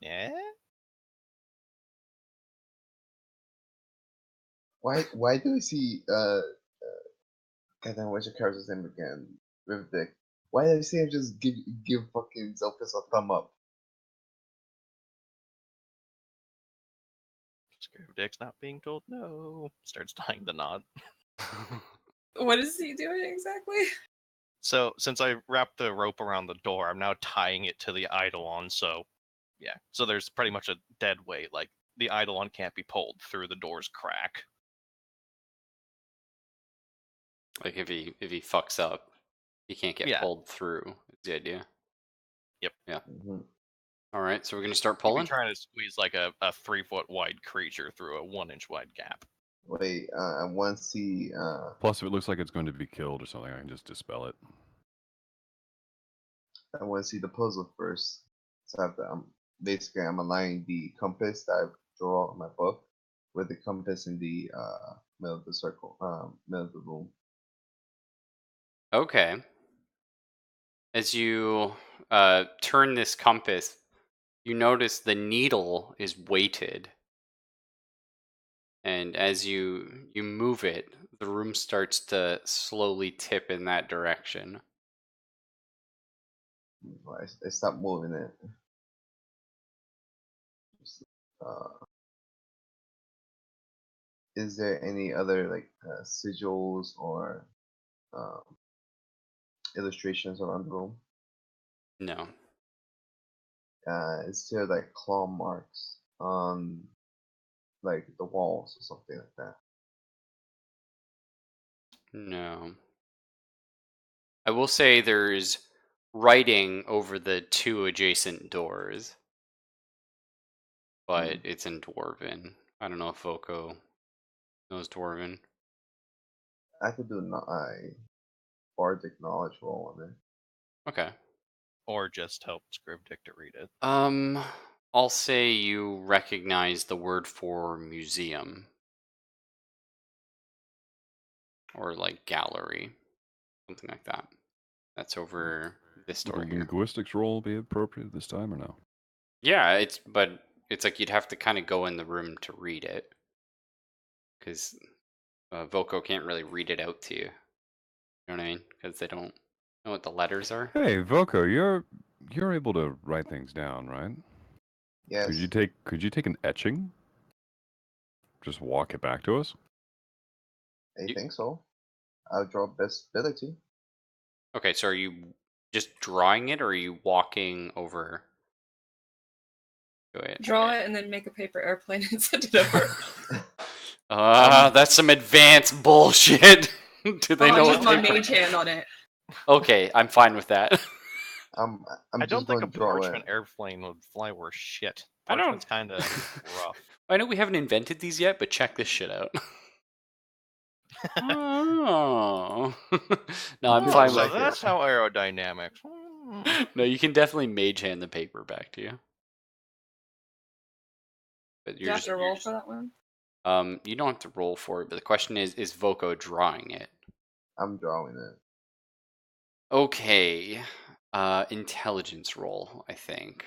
C: Why do we see goddamn, what's your character's name again? Rivdick. Why do we see him just give fucking Zelfus a thumb up?
B: Script Dick's not being told no. Starts tying the knot.
D: What is he doing exactly?
B: So since I wrapped the rope around the door, I'm now tying it to the Eidolon. So yeah, so there's pretty much a dead weight. Like the Eidolon can't be pulled through the door's crack.
F: Like if he fucks up, he can't get
B: Yeah.
F: pulled through. Is the idea.
C: Mm-hmm.
F: All right, so we're gonna start
B: You'd be
F: pulling.
B: trying to squeeze like a 3-foot wide creature through a 1-inch wide gap.
C: Wait, I want to see.
E: Plus, if it looks like it's going to be killed or something, I can just dispel it.
C: I want to see the puzzle first. So I have to, basically, I'm aligning the compass that I draw in my book with the compass in the middle of the circle, middle of the room.
F: Okay. As you turn this compass, you notice the needle is weighted, and as you move it, the room starts to slowly tip in that direction.
C: I stopped moving it. Is there any other like sigils or um, illustrations around the room?
F: No.
C: Is there like claw marks on like the walls or something like that?
F: No. I will say there's writing over the two adjacent doors, but it's in Dwarven. I don't know if Voco knows Dwarven.
C: I could do a bardic knowledge roll on it.
F: Okay.
B: Or just help Script Dick to read it.
F: I'll say you recognize the word for museum. Or like gallery. Something like that. That's over this
E: Would
F: door
E: a
F: here.
E: linguistics roll be appropriate this time or no?
F: Yeah, but it's like you'd have to kind of go in the room to read it. Because Voco can't really read it out to you. You know what I mean? Because they don't know what the letters are.
E: Hey, Voco, you're able to write things down, right?
C: Yes,
E: Could you take an etching? Just walk it back to us?
C: I
F: You-
C: think so. I'll draw best ability.
F: Okay, so are you just drawing it, or are you walking over to it?
D: Draw it and then make a paper airplane and send it over.
F: That's some advanced bullshit. Do they
D: I'll
F: know
D: use
F: what
D: my
F: paper?
D: mage hand on it.
F: Okay, I'm fine with that.
C: I'm
B: I don't
C: just
B: think
C: going
B: a
C: to draw
B: parchment
C: it.
B: airplane would fly worth shit.
F: I don't-
B: Parchment's kind of rough.
F: I know we haven't invented these yet, but check this shit out. Oh. No, I'm
C: Oh,
F: fine
B: So
F: with
C: like
B: that's how aerodynamics.
F: No, you can definitely mage hand the paper back to you. But
D: Do you
F: you're
D: have
F: just
D: to roll for that one?
F: you don't have to roll for it, but the question is Voco drawing it?
C: I'm drawing it.
F: Okay. Intelligence roll, I think.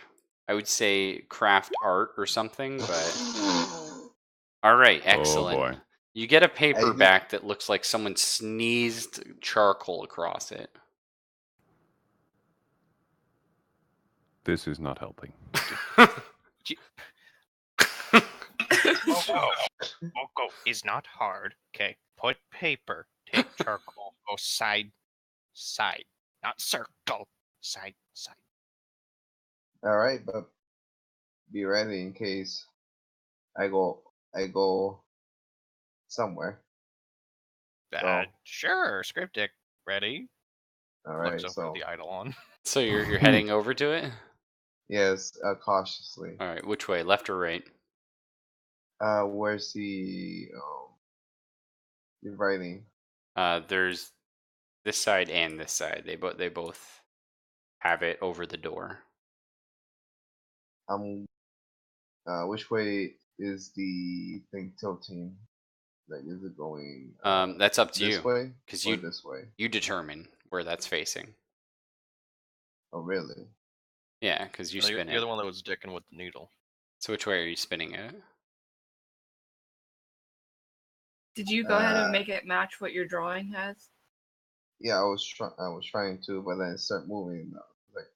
F: I would say craft art or something, but alright, excellent.
E: Oh boy.
F: You get a paper
C: I-
F: back that looks like someone sneezed charcoal across it.
E: This is not helping.
B: Voco is not hard. Okay, put paper, take charcoal, go side, side, not circle, side, side.
C: All right, but be ready in case I go somewhere. So-
B: Sure, Script Dick, ready?
C: All
B: Looks
C: right,
B: over
C: so
B: at the Eidolon.
F: So you're heading over to it?
C: yes, cautiously.
F: Alright, which way? Left or right?
C: Where's the writing?
F: There's This side and this side. They both have it over the door.
C: Which way is the thing tilting? Like, is it going
F: That's up to
C: this
F: you,
C: way
F: because
C: or this way?
F: you determine where that's facing.
C: Oh, really?
F: Yeah, because you spin
B: You're
F: it.
B: the one that was dicking with the needle.
F: So which way are you spinning it?
D: Did you go ahead and
C: Uh,
D: make it match what your drawing has?
C: Yeah, I was trying to, but then it started moving. I was like,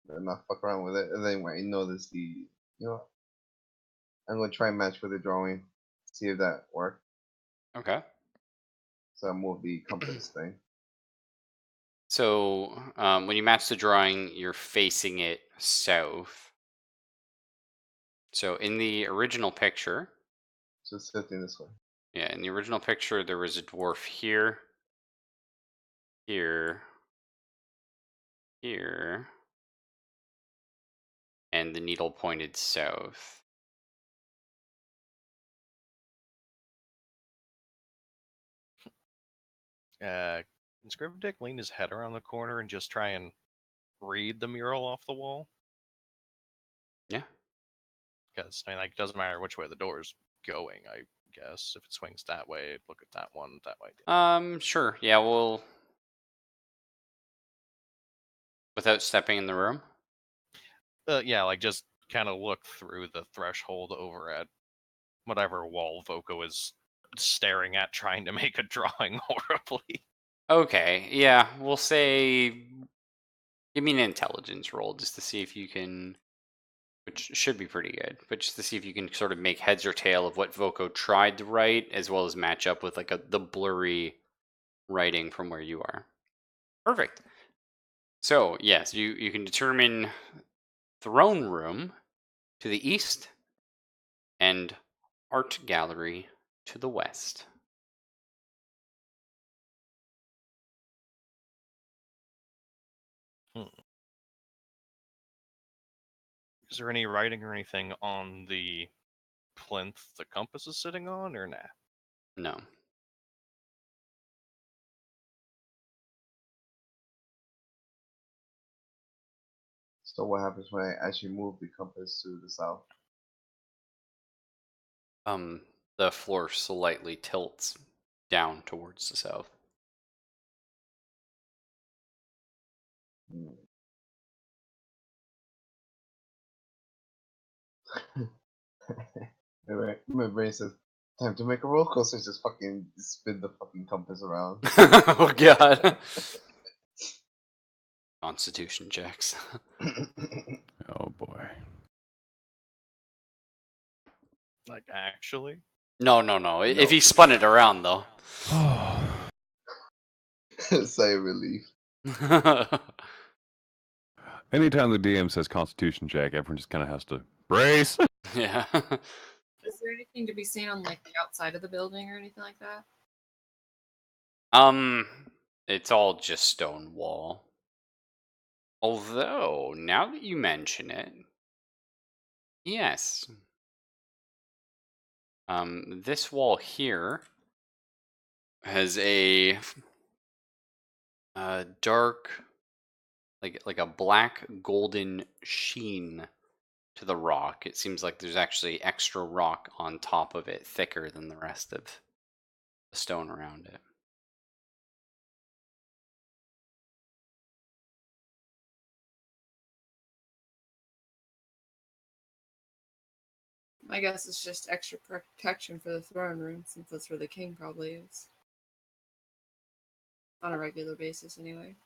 C: better not fuck around with it. And then when I noticed I'm gonna try and match with the drawing, see if that worked.
F: Okay.
C: So I moved the compass thing.
F: So when you match the drawing, you're facing it south. So in the original picture,
C: So it's tilting this way.
F: yeah, in the original picture, there was a dwarf here, here, here, and the needle pointed south.
B: Can Scrivener lean his head around the corner and just try and read the mural off the wall?
F: Yeah.
B: Because I mean, like, it doesn't matter which way the door's going. I guess if it swings that way, look at that one. That way.
F: Sure. Yeah, well, without stepping in the room.
B: Yeah, like just kind of look through the threshold over at whatever wall Voco is staring at, trying to make a drawing horribly.
F: Okay. Yeah, we'll say, give me an intelligence roll just to see if you can, which should be pretty good, but just to see if you can sort of make heads or tail of what Voco tried to write, as well as match up with like the blurry writing from where you are. Perfect. So yes, you can determine throne room to the east and art gallery to the west.
B: Is there any writing or anything on the plinth the compass is sitting on, or nah?
F: No.
C: So what happens when I actually move the compass to the south?
F: The floor slightly tilts down towards the south.
C: Hmm. My brain says, time to make a roll coaster. Just fucking spin the fucking compass around.
F: Oh god. Constitution checks.
E: Oh boy.
B: Like, actually?
F: No. If he spun it around though.
C: Sigh of relief.
E: Anytime the DM says Constitution check, everyone just kind of has to brace.
F: Yeah.
D: Is there anything to be seen on like the outside of the building or anything like that?
F: It's all just stone wall. Although, now that you mention it, yes. This wall here has a dark, like a black golden sheen to the rock. It seems like there's actually extra rock on top of it, thicker than the rest of the stone around it.
D: I guess it's just extra protection for the throne room, since that's where the king probably is. On a regular basis, anyway.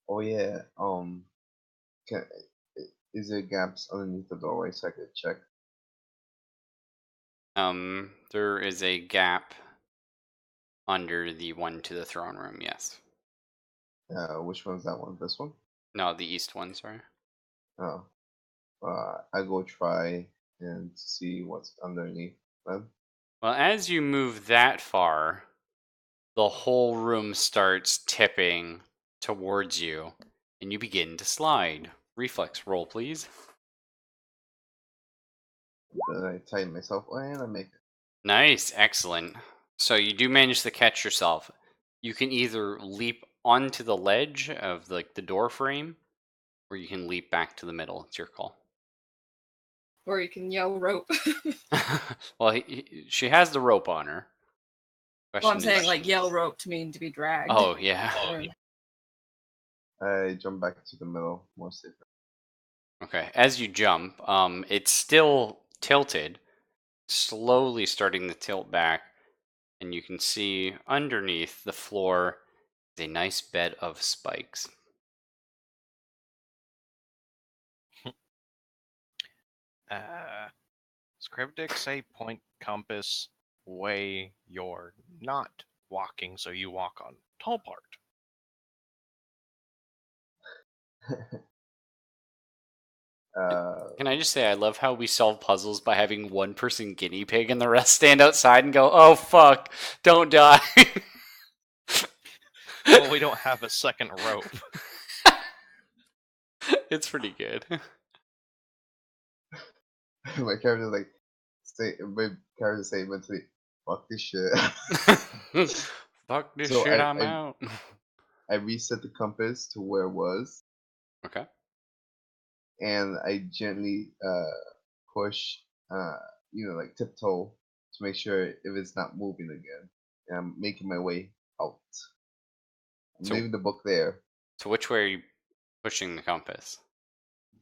C: Oh yeah. Can is there gaps underneath the doorway so I could check?
F: There is a gap under the one to the throne room, yes.
C: Which one's that one? This one?
F: No, the east one, sorry.
C: Oh. I go try and see what's underneath them.
F: Well, as you move that far, the whole room starts tipping towards you, and you begin to slide. Reflex roll, please.
C: Then I tighten myself and I make it.
F: Nice, excellent. So you do manage to catch yourself. You can either leap onto the ledge of like the door frame, or you can leap back to the middle. It's your call.
D: Or you can yell rope.
F: Well, she has the rope on her.
D: Well, I'm
F: Question
D: saying
F: is-
D: like yell rope to mean to be dragged.
F: Oh yeah.
D: Or-
C: I jump back to the middle, more safer.
F: Okay. As you jump, it's still tilted, slowly starting to tilt back, and you can see underneath the floor is a nice bed of spikes.
B: Scriptic say point compass way you're not walking, so you walk on tall part.
F: Can I just say I love how we solve puzzles by having one person guinea pig and the rest stand outside and go, "Oh fuck, don't die."
B: Well, we don't have a second rope.
F: It's pretty good.
C: My character's like, my character say mentally, fuck this shit.
F: Fuck this
C: So
F: shit, I'm out.
C: I reset the compass to where it was,
F: Okay.
C: and I gently push, like tiptoe to make sure if it's not moving again. And I'm making my way out. I'm
F: So-
C: leaving the book there
F: So which way are you pushing the compass?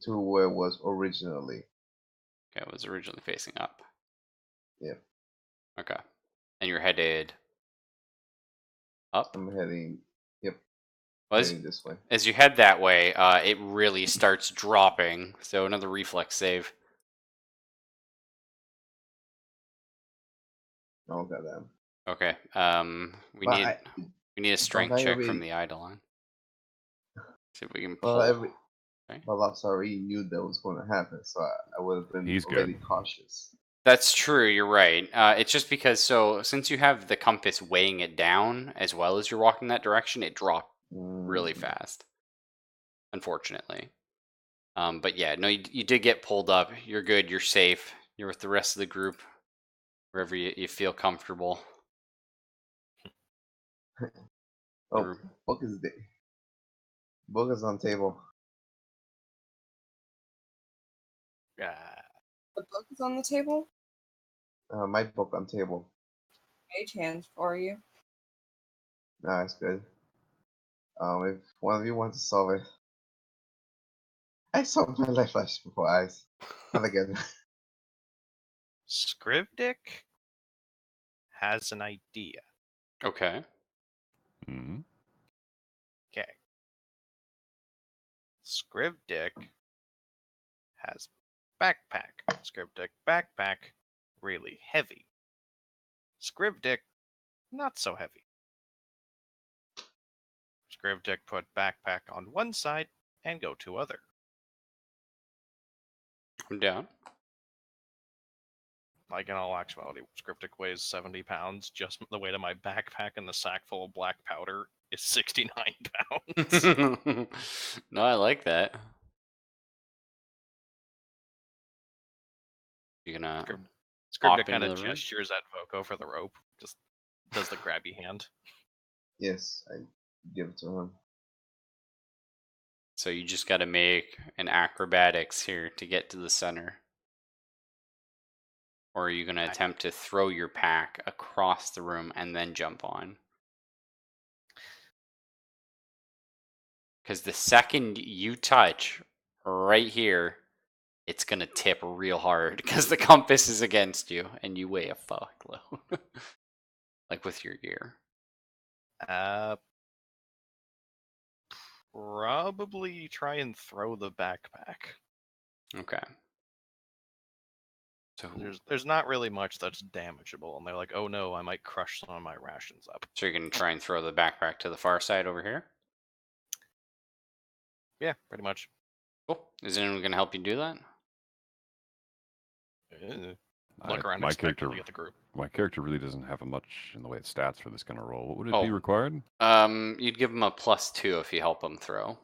C: to where it was originally.
F: Okay, it was originally facing up.
C: Yep.
F: Okay. And you're headed up?
C: I'm heading. Yep.
F: Well,
C: Heading this way.
F: as you head that way, it really starts dropping. So another reflex save.
C: Oh goddamn.
F: Okay. We
C: But
F: need we need a strength
C: I
F: check from
C: already-
F: the Eidolon. See if we can
C: Well,
F: pull.
C: Well, I already knew that was going to happen, so I would have been
E: He's
C: already
E: good.
C: cautious.
F: That's true. You're right. It's just because since you have the compass weighing it down as well as you're walking that direction, it dropped really
C: Mm.
F: fast. Unfortunately. But yeah, no, you did get pulled up. You're good. You're safe. You're with the rest of the group, wherever you feel comfortable.
C: Oh,
F: Or-
C: book is there. Book is on table.
D: The book is on the table.
C: My book on table.
D: Mage hands for you.
C: Nah, it's good. If one of you wants to solve it, I saw my life flash before eyes. Not again.
B: Scriptic has an idea.
F: Okay.
E: Hmm.
B: Okay. Scriptic has backpack. Scriptic backpack, really heavy. Scriptic, not so heavy. Scriptic put backpack on one side and go to other.
F: I'm down.
B: Like in all actuality, Scriptic weighs 70 pounds. Just the weight of my backpack and the sack full of black powder is 69 pounds.
F: No, I like that. You're gonna hop
B: Scriptic kind
F: into
B: of
F: the room?
B: gestures at Voco for the rope. Just does the grabby hand.
C: Yes, I give it to him.
F: So you just got to make an acrobatics here to get to the center. Or are you going to attempt to throw your pack across the room and then jump on? Because the second you touch right here, it's going to tip real hard because the compass is against you and you weigh a fuckload. Like with your gear.
B: Probably try and throw the backpack.
F: Okay. So
B: There's not really much that's damageable, and they're like, oh no, I might crush some of my rations up.
F: you're going to try and throw the backpack to the far side over here?
B: Yeah, pretty much.
F: Cool. Is anyone going to help you do that?
B: Look around
E: my
B: expectantly at the group.
E: My character really doesn't have much in the way of stats for this kind of role. What would it
F: Oh.
E: be required?
F: You'd give him a +2 if you help him throw.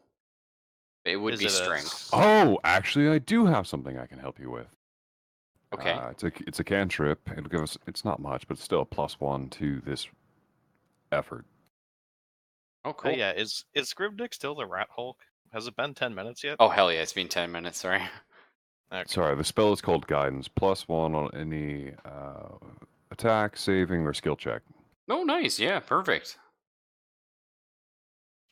F: It would
B: Is
F: be
B: it a-
F: strength.
E: Oh, actually, I do have something I can help you with.
A: Okay.
E: It's a cantrip. It'll give us. It's not much, but it's still a +1 to this effort.
A: Oh, cool.
B: Yeah, is Scribdick still the Rat Hulk? Has it been 10 minutes yet?
A: Oh, hell yeah. It's been 10 minutes. Sorry.
B: Okay.
E: Sorry, the spell is called Guidance. +1 on any attack, saving, or skill check.
A: Oh, nice. Yeah, perfect.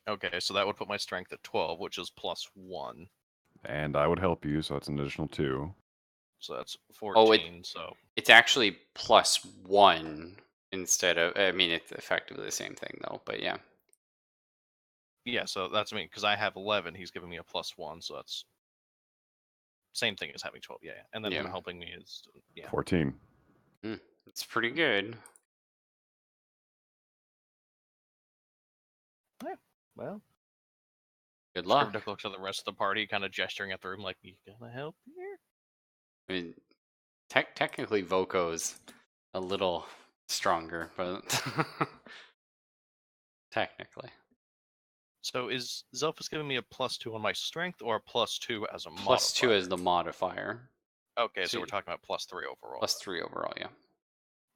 B: Okay, so that would put my strength at 12, which is +1.
E: And I would help you, so that's an additional 2.
B: So that's
A: Oh,
B: 14. So
A: it's actually +1 instead of. I mean, it's effectively the same thing, though. But yeah.
B: yeah, so that's me because I have 11. He's giving me a +1, so that's same thing as having 12. Yeah, and then him
A: Yeah.
B: helping me is
E: 14.
A: It's pretty good.
B: Well.
A: Good luck.
B: Scribdick looks at the rest of the party, kind of gesturing at the room, like, "You gonna help here?"
A: I mean, technically, Voko's a little stronger, but technically.
B: So is Zelphus giving me a +2 on my strength or a +2 as a
A: +2
B: modifier?
A: as the modifier.
B: Okay,
A: So
B: so we're talking about +3 overall.
A: +3 overall, yeah.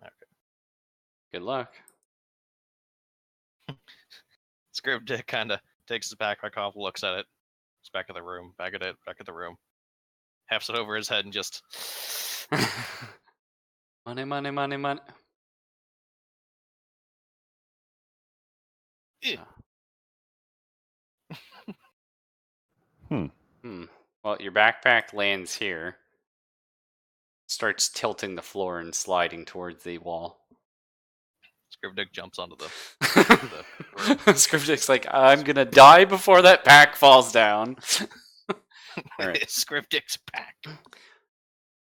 B: Okay.
A: Good luck.
B: Scribdick kind of takes his backpack off, looks at it. It's back of the room, back at the room. Hefts it over his head and just.
A: Money, money, money, money.
B: Eh.
A: Well, your backpack lands here. Starts tilting the floor and sliding towards the wall.
B: Scribdick jumps onto the.
A: Scriptic's like, I'm gonna die before that pack falls down. All right.
B: Scribdick's pack.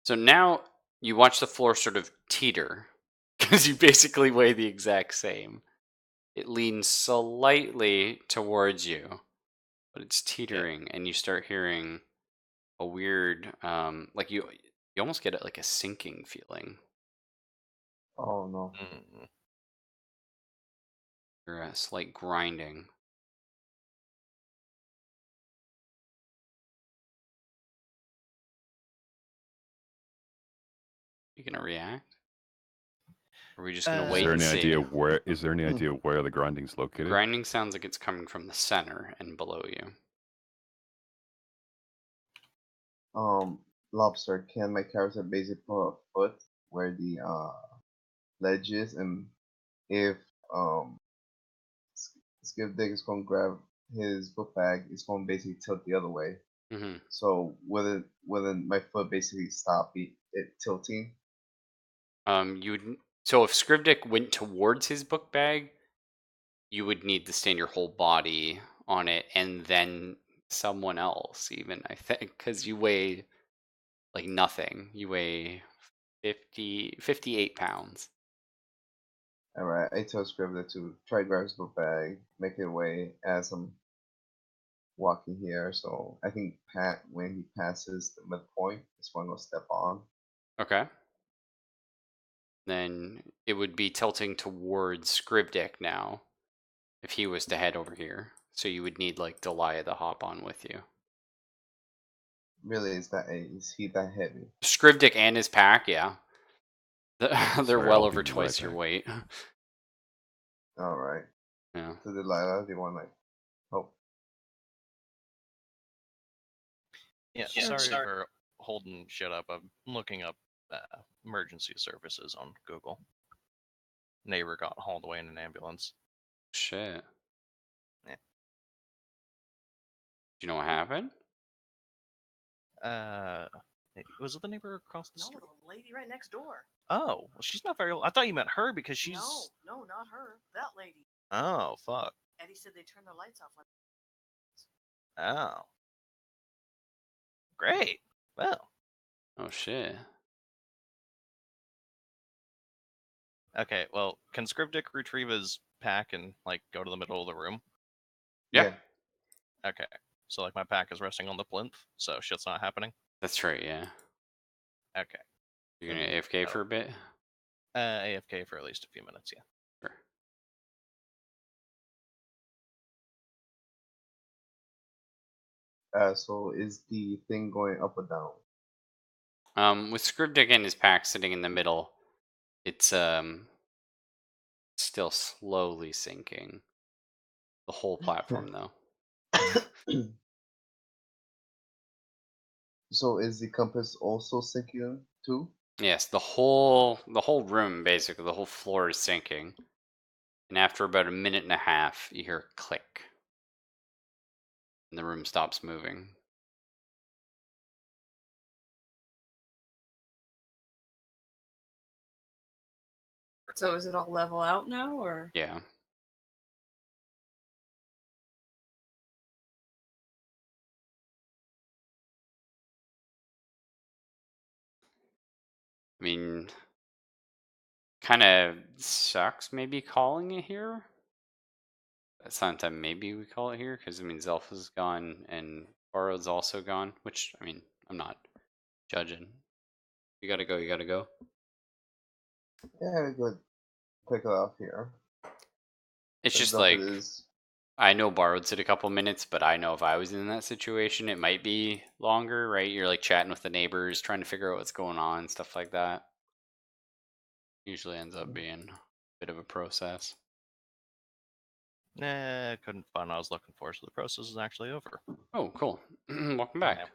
A: So now you watch the floor sort of teeter because you basically weigh the exact same. It leans slightly towards you, but it's teetering, and you start hearing a weird, like you almost get like a sinking feeling,
C: Oh no.
A: or a slight grinding. You gonna react? Or are we just gonna
E: Is
A: wait
E: there
A: and
E: any
A: see?
E: idea where? Is there any idea where the grinding's
A: The
E: located?
A: grinding sounds like it's coming from the center and below you.
C: Lobster, can my character basically put a foot where the ledge is, and if Skip Dick is gonna grab his book bag, it's gonna basically tilt the other way.
A: hmm
C: So wouldn't my foot basically stop it tilting?
A: You would. So if Scribdick went towards his book bag, you would need to stand your whole body on it, and then someone else, even I think, because you weigh like nothing. You weigh 58 pounds.
C: Alright, I tell Scribbler to try grab his book bag, make it away as I'm walking here. So I think Pat, when he passes the midpoint, is one will step on.
A: Okay. Then it would be tilting towards Scribdick now if he was to head over here. So you would need like Delia to hop on with you.
C: Really, is he that heavy?
A: Scribdick and his pack, yeah. They're
E: Sorry,
A: well
E: I'll
A: over
E: be right
A: twice your
E: back.
A: weight.
C: Alright.
A: Yeah.
C: So Delilah, do you want like help?
B: Yeah,
D: Sure.
B: sorry for holding shit up. I'm looking up emergency services on Google. Neighbor got hauled away in an ambulance.
A: Shit.
B: Yeah.
A: Do you know what happened?
B: Was it the neighbor across the
G: No,
B: street?
G: the lady right next door.
B: Oh, well, she's not very old. I thought you meant her because she's.
G: No, not her. That lady.
B: Oh, fuck.
G: Eddie said they turned their lights off.
B: Oh. Great. Well.
A: Oh shit.
B: Okay, well, can Scribdick retrieve his pack and, like, go to the middle of the room?
A: Yeah.
B: Okay. So, like, my pack is resting on the plinth, so shit's not happening?
A: That's right, yeah.
B: Okay.
A: You're gonna AFK for a bit?
B: AFK for at least a few minutes, yeah.
A: Sure.
C: So is the thing going up or down?
F: With Scribdick and his pack sitting in the middle, it's still slowly sinking. The whole platform, though.
C: So is the compass also sinking too?
F: Yes, the whole room, basically, the whole floor is sinking. And after about a minute and a half, you hear a click. And the room stops moving.
D: So is it all level out now, or?
F: Yeah. I mean, kind of sucks maybe calling it here. At some time, maybe we call it here, because I mean, Zelfa's gone and Borrowed's also gone, which, I mean, I'm not judging. You gotta go, you gotta go.
C: Yeah, good. Pick it off here.
F: It's
C: As
F: just
C: up it
F: like,
C: is.
F: I know Borrowed said a couple minutes, but I know if I was in that situation, it might be longer, right? You're like chatting with the neighbors, trying to figure out what's going on, stuff like that. Usually ends up being a bit of a process.
B: Nah, couldn't find what I was looking for, so the process is actually over.
F: Oh, cool. Welcome back.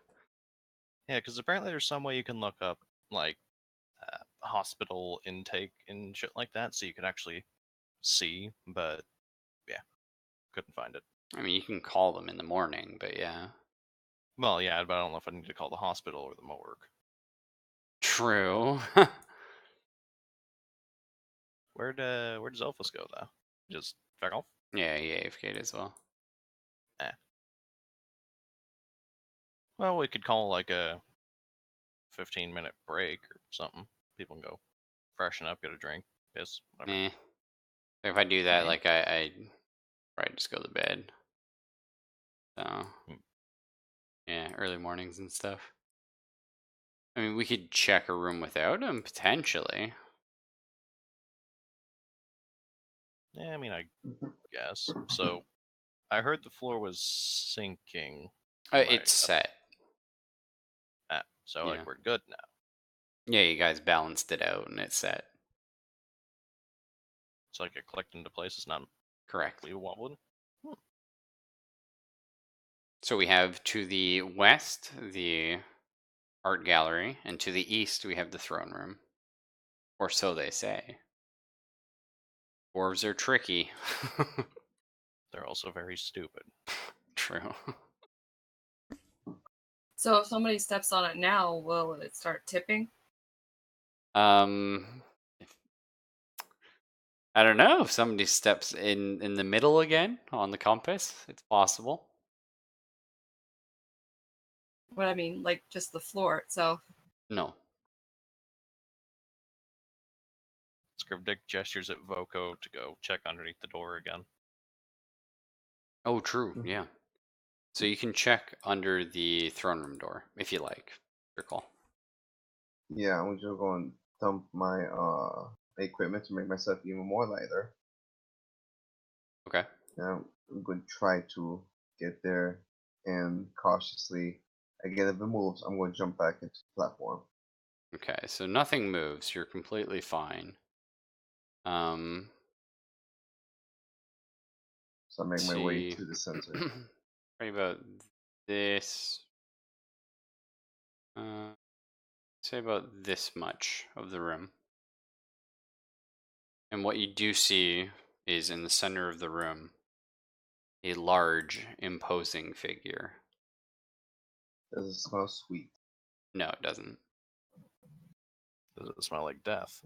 B: Yeah, because apparently there's some way you can look up, like, hospital intake and shit like that, so you can actually see, but yeah, couldn't find it.
F: I mean, you can call them in the morning, but yeah.
B: Well, yeah, but I don't know if I need to call the hospital or the morgue.
F: True.
B: Where does Elphus go though? Just fuck off.
F: Yeah, he AFK'd as well.
B: Well, we could call like a 15-minute break or something. People can go freshen up, get a drink, piss, whatever.
F: Eh. If I do that,
B: Eh.
F: like I probably just go to bed. So yeah, early mornings and stuff. I mean, we could check a room without him potentially.
B: Yeah, I mean, I guess. So, I heard the floor was sinking.
F: It's set.
B: So
F: Yeah.
B: like we're good now.
F: Yeah, you guys balanced it out and it's set.
B: It's like it clicked into place. It's not
F: Correct.
B: wobbling.
F: So we have to the west the art gallery, and to the east we have the throne room. Or so they say. Dwarves are tricky.
B: They're also very stupid.
F: True.
D: So if somebody steps on it now, will it start tipping?
F: I don't know if somebody steps in the middle again on the compass. It's possible.
D: What I mean, like just the floor itself.
F: No.
B: Scribdick gestures at Voko to go check underneath the door again.
F: Oh, true. Yeah. So you can check under the throne room door if you like. Your call.
C: Yeah, I'm just going to dump my equipment to make myself even more lighter.
F: Okay.
C: Now I'm going to try to get there, and cautiously, again, if it moves, I'm going to jump back into the platform.
F: Okay. So nothing moves. You're completely fine.
C: So I make my way
F: see.
C: to the center.
F: Right about this. Say about this much of the room. And what you do see is in the center of the room a large, imposing figure.
C: Does it smell sweet?
F: No, it doesn't.
B: Does it smell like death?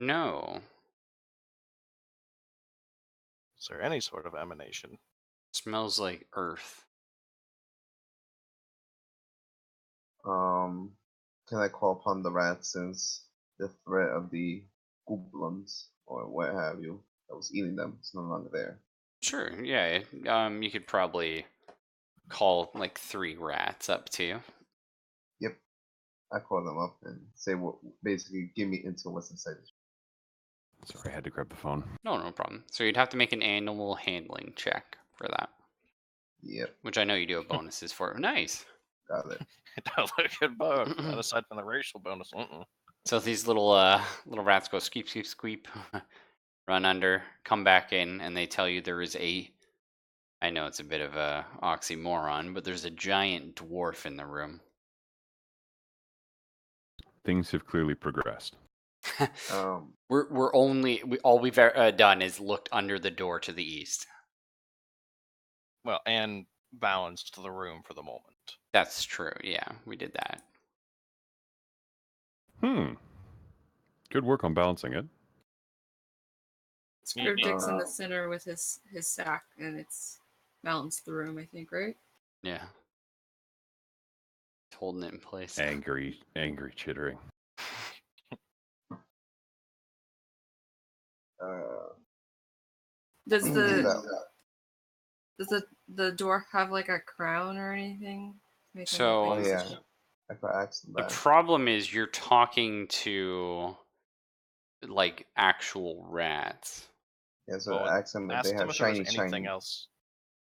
F: No.
B: Is there any sort of emanation?
F: Smells like earth.
C: Can I call upon the rat since the threat of the goblins or what have you that was eating them is no longer there?
F: Sure, yeah. You could probably call like 3 rats up to you.
C: Yep. I call them up and say what basically give me intel what's inside this.
E: Sorry, I had to grab the phone.
F: No problem. So you'd have to make an animal handling check for that.
C: Yep.
F: Which I know you do have bonuses for. Nice.
C: Got it.
B: It does look good bug. And aside from the racial bonus,
F: So these little little rats go squeep, squeep, squeep, run under, come back in, and they tell you there is a. I know it's a bit of a oxymoron, but there's a giant dwarf in the room.
E: Things have clearly progressed.
F: We're only all we've done is looked under the door to the east.
B: well, and balanced the room for the moment.
F: That's true. Yeah, we did that.
E: Good work on balancing it.
D: Screwdick's in the center with his sack, and it's balanced the room, I think, right?
F: Yeah. Holding it in place.
E: Angry chittering.
D: Does
C: is
D: the
C: that-
D: the dwarf have like a crown or anything? Make him
F: So-
D: look
C: Oh
D: like he's a
C: yeah,
D: sh-
C: I could ask them
F: The
C: that.
F: problem is you're talking to like actual rats.
C: Yeah, so
B: Well,
C: ask them if
B: Ask
C: they
B: them
C: have
B: if there was
C: shiny,
B: anything
C: shiny.
B: else.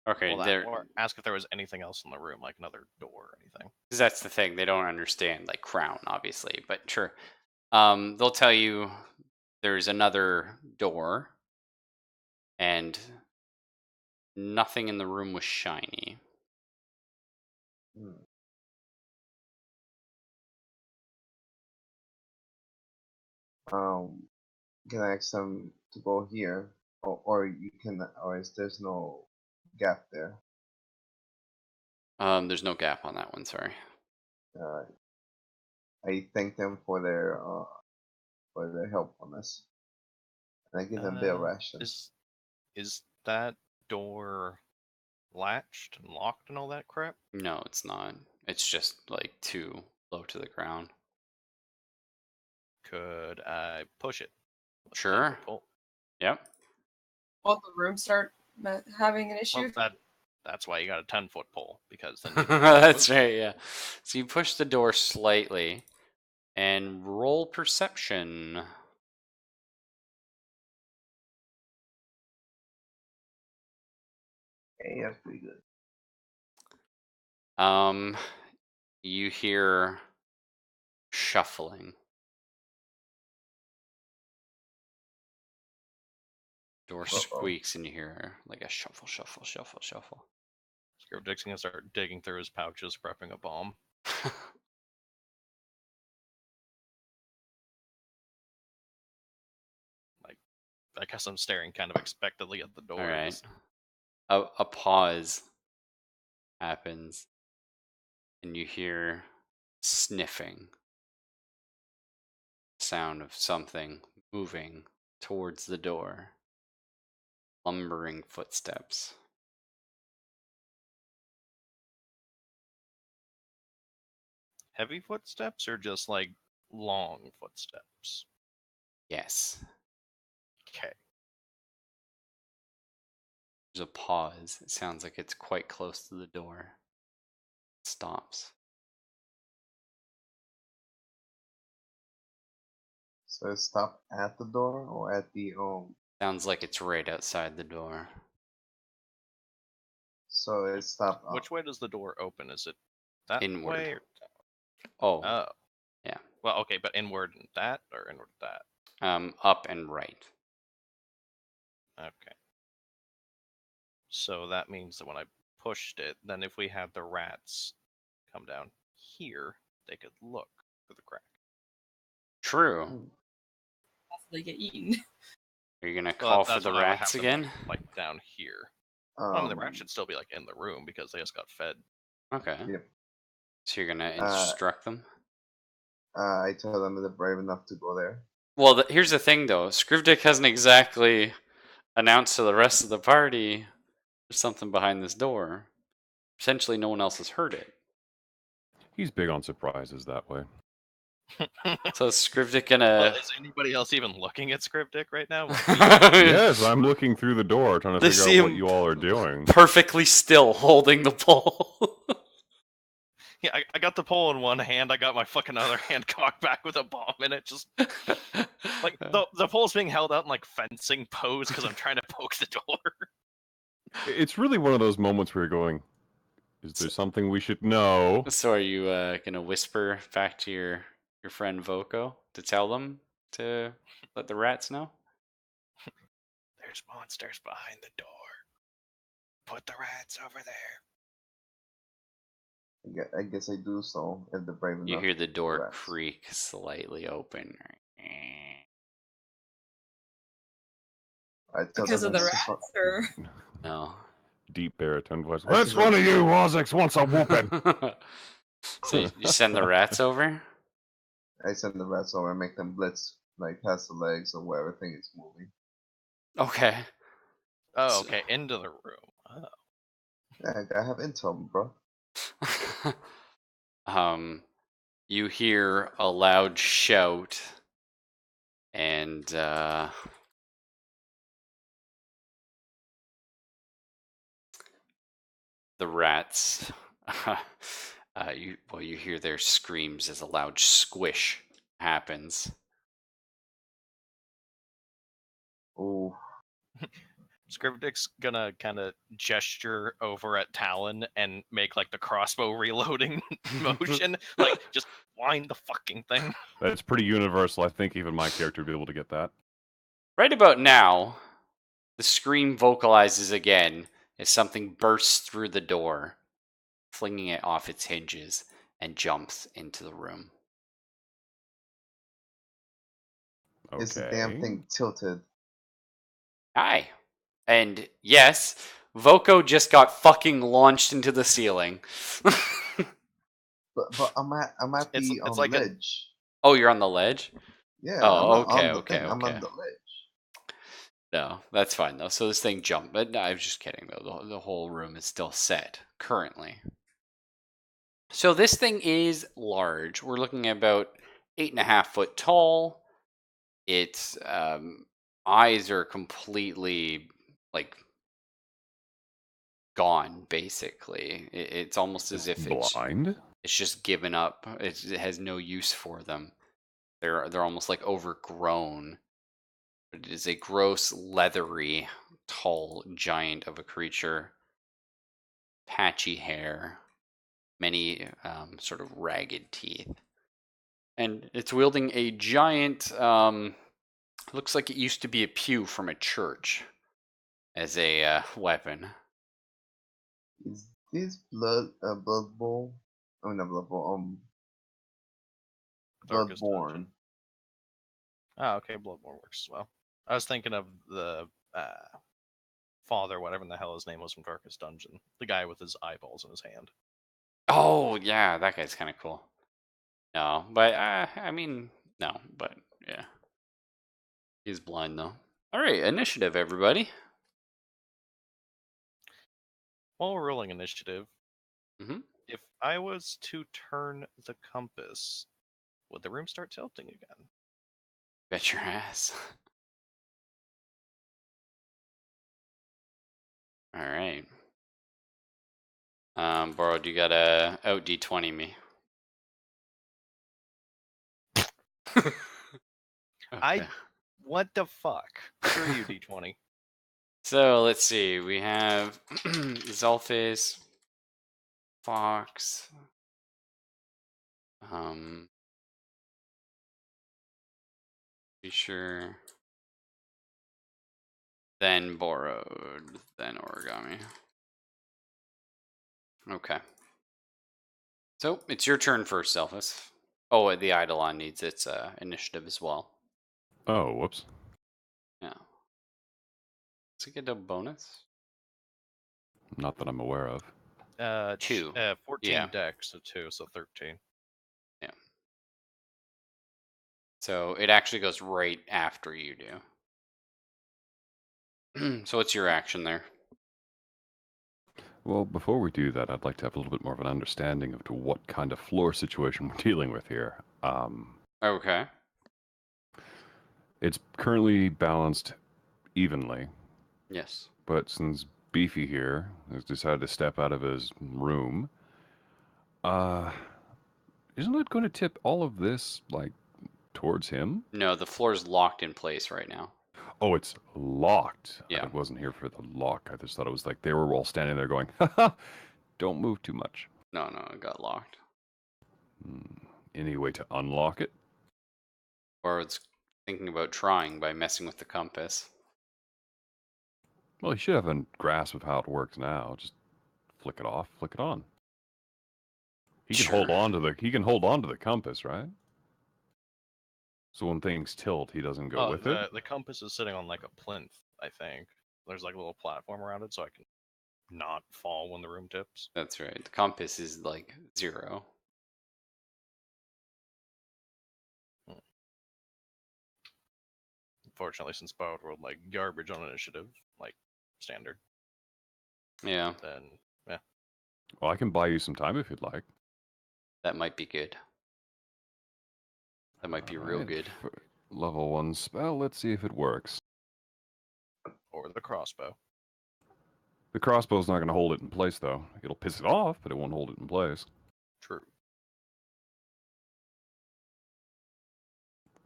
F: Okay,
B: Well,
F: there.
B: or ask if there was anything else in the room, like another door or anything.
F: Because that's the thing, they don't understand like crown, obviously, but sure. They'll tell you there's another door, and nothing in the room was shiny.
C: Hmm. Can I ask them to go here, or you can, or is there's no gap there?
F: There's no gap on that one, sorry.
C: I thank them for their help on this, and I give them a bit of rations.
B: Is that door latched and locked and all that crap?
F: No, it's not. It's just like too low to the ground.
B: Could I push it? with a
F: Sure.
B: 10-foot pole?
F: Yep.
D: Won't the room start having an issue?
B: Well, that's why you got a 10-foot pole, because then you can
F: That's
B: move.
F: right, yeah. So you push the door slightly and roll perception.
C: Hey, that's pretty good.
F: You hear shuffling. Door squeaks and you hear like a shuffle, shuffle, shuffle, shuffle.
B: Screwdick's gonna start digging through his pouches, prepping a bomb. I guess I'm staring kind of expectantly at the door.
F: All right.
B: just-
F: A pause happens and you hear sniffing. Sound of something moving towards the door. Lumbering footsteps.
B: Heavy footsteps or just like long footsteps?
F: Yes.
B: Okay.
F: There's a pause. It sounds like it's quite close to the door. Stops.
C: So it stopped at the door or at the
F: Sounds like it's right outside the door.
C: So it stopped.
B: Which way does the door open? Is it that
F: Inward.
B: way? Or...
F: Oh,
B: Oh.
F: yeah.
B: Well, okay, but inward and that, or inward that?
F: up and right.
B: Okay. So that means that when I pushed it, then if we had the rats come down here, they could look through the crack.
F: True.
D: Possibly get eaten.
F: Are you gonna
B: Well,
F: call for
B: that's
F: the
B: when I would
F: rats
B: have them,
F: again?
B: like down here. Well, I mean, the rats
C: Um,
B: should still be like in the room because they just got fed.
F: Okay.
C: Yep.
F: So you're gonna instruct them?
C: I told them they're brave enough to go there.
F: Well, here's the thing though. Scrivdick hasn't exactly announced to the rest of the party there's something behind this door. Essentially, no one else has heard it.
E: He's big on surprises that way.
F: So is Scrivdick
B: Well,
F: gonna...
B: is anybody else even looking at Scriptic right now?
E: Yes, I'm looking through the door trying to
F: They
E: figure
F: see
E: out what
F: him
E: you all are doing.
F: perfectly still holding the pole.
B: Yeah, I got the pole in one hand. I got my fucking other hand cocked back with a bomb in it. Just like the pole's being held out in like fencing pose because I'm trying to poke the door.
E: It's really one of those moments where you're going, Is there something we should know?
F: So are you gonna whisper back to your friend Voco to tell them to let the rats know?
B: There's monsters behind the door. Put the rats over there.
C: I guess I do so if they're brave
F: You
C: enough.
F: hear the door
C: rats.
F: creak slightly open.
C: I tell
D: Because
C: them
D: of the
C: it's
D: rats, or
F: No.
E: Deep baritone voice.
C: I
E: Which
C: think
E: one
C: I-
E: of you Woziks wants a whooping?
F: So you send the rats over?
C: I send the rats over and make them blitz like past the legs or where everything is moving.
F: Okay.
B: Oh,
F: So-
B: okay, into the room. Oh.
C: Yeah, I have intel, bro.
F: You hear a loud shout, and the rats. You hear their screams as a loud squish happens.
C: Oh,
B: Scrivdick's gonna kind of gesture over at Talon and make like the crossbow reloading motion, like just wind the fucking thing.
E: That's pretty universal. I think even my character would be able to get that.
F: Right about now, the scream vocalizes again as something bursts through the door, flinging it off its hinges, and jumps into the room.
E: Okay.
C: Is the damn thing tilted?
F: Hi. And yes, Voco just got fucking launched into the ceiling.
C: But I'm at
B: It's
C: the
B: like a-
C: ledge.
F: Oh, you're on the ledge?
C: Yeah.
F: Oh,
C: I'm not
F: okay,
C: on the
F: okay,
C: thing. I'm
F: okay.
C: on the ledge.
F: No, that's fine though. So this thing jumped, but no, I was just kidding though. The whole room is still set currently. So this thing is large. We're looking at about 8.5 foot tall. Its eyes are completely like gone. Basically, it's almost as if
E: blind.
F: it's just given up. It has no use for them. They're almost like overgrown. It is a gross, leathery, tall giant of a creature. Patchy hair, many sort of ragged teeth. And it's wielding a giant, looks like it used to be a pew from a church as a weapon.
C: Is this blood bowl? I mean, not blood bowl.
B: Darkest
C: Bloodborne.
B: Dungeon. Oh, okay, Bloodborne works as well. I was thinking of the father, whatever the hell his name was from Darkest Dungeon, the guy with his eyeballs in his hand.
F: Oh, yeah, that guy's kind of cool. No, but, I mean, no, but, yeah. He's blind, though. Alright, initiative, everybody.
B: While we're rolling initiative,
F: Mhm.
B: if I was to turn the compass, would the room start tilting again?
F: Bet your ass. Alright. Borrowed, you gotta out D20 me. Okay.
B: What the fuck? Screw you, D20.
F: So let's see. We have Zolfis, Fox, be sure. Then borrowed, then origami. Okay. So it's your turn first, Zelfis. Oh, the Eidolon needs its initiative as well.
E: Oh, whoops.
F: Yeah. Does it get a bonus?
E: Not that I'm aware of.
F: 2.
B: 14
F: Yeah.
B: dex, so 2, so 13.
F: So it actually goes right after you do. So what's your action there?
E: Well, before we do that, I'd like to have a little bit more of an understanding of to what kind of floor situation we're dealing with here.
F: Okay.
E: It's currently balanced evenly,
F: Yes.
E: but since Beefy here has decided to step out of his room, isn't it going to tip all of this, like, towards him?
F: No, the floor is locked in place right now.
E: Oh, it's locked.
F: Yeah.
E: I wasn't here for the lock. I just thought it was like they were all standing there going, ha ha, don't move too much.
F: No, it got locked.
E: Any way to unlock it?
F: Or it's thinking about trying by messing with the compass.
E: Well, you should have a grasp of how it works now. Just flick it off, flick it on. He can hold
F: Sure.
E: on to the compass, right? So when things tilt, he doesn't go with it.
B: The compass is sitting on like a plinth, I think. There's like a little platform around it, so I can not fall when the room tips.
F: That's right. The compass is like 0.
B: Unfortunately, since Borrowed rolled like garbage on initiative, like standard,
F: Yeah,
B: then yeah.
E: Well, I can buy you some time if you'd like.
F: that might be good. That might be real
E: Alright,
F: good.
E: for level 1 spell, let's see if it works.
B: Or the crossbow.
E: The crossbow's not going to hold it in place, though. It'll piss it off, but it won't hold it in place.
B: True.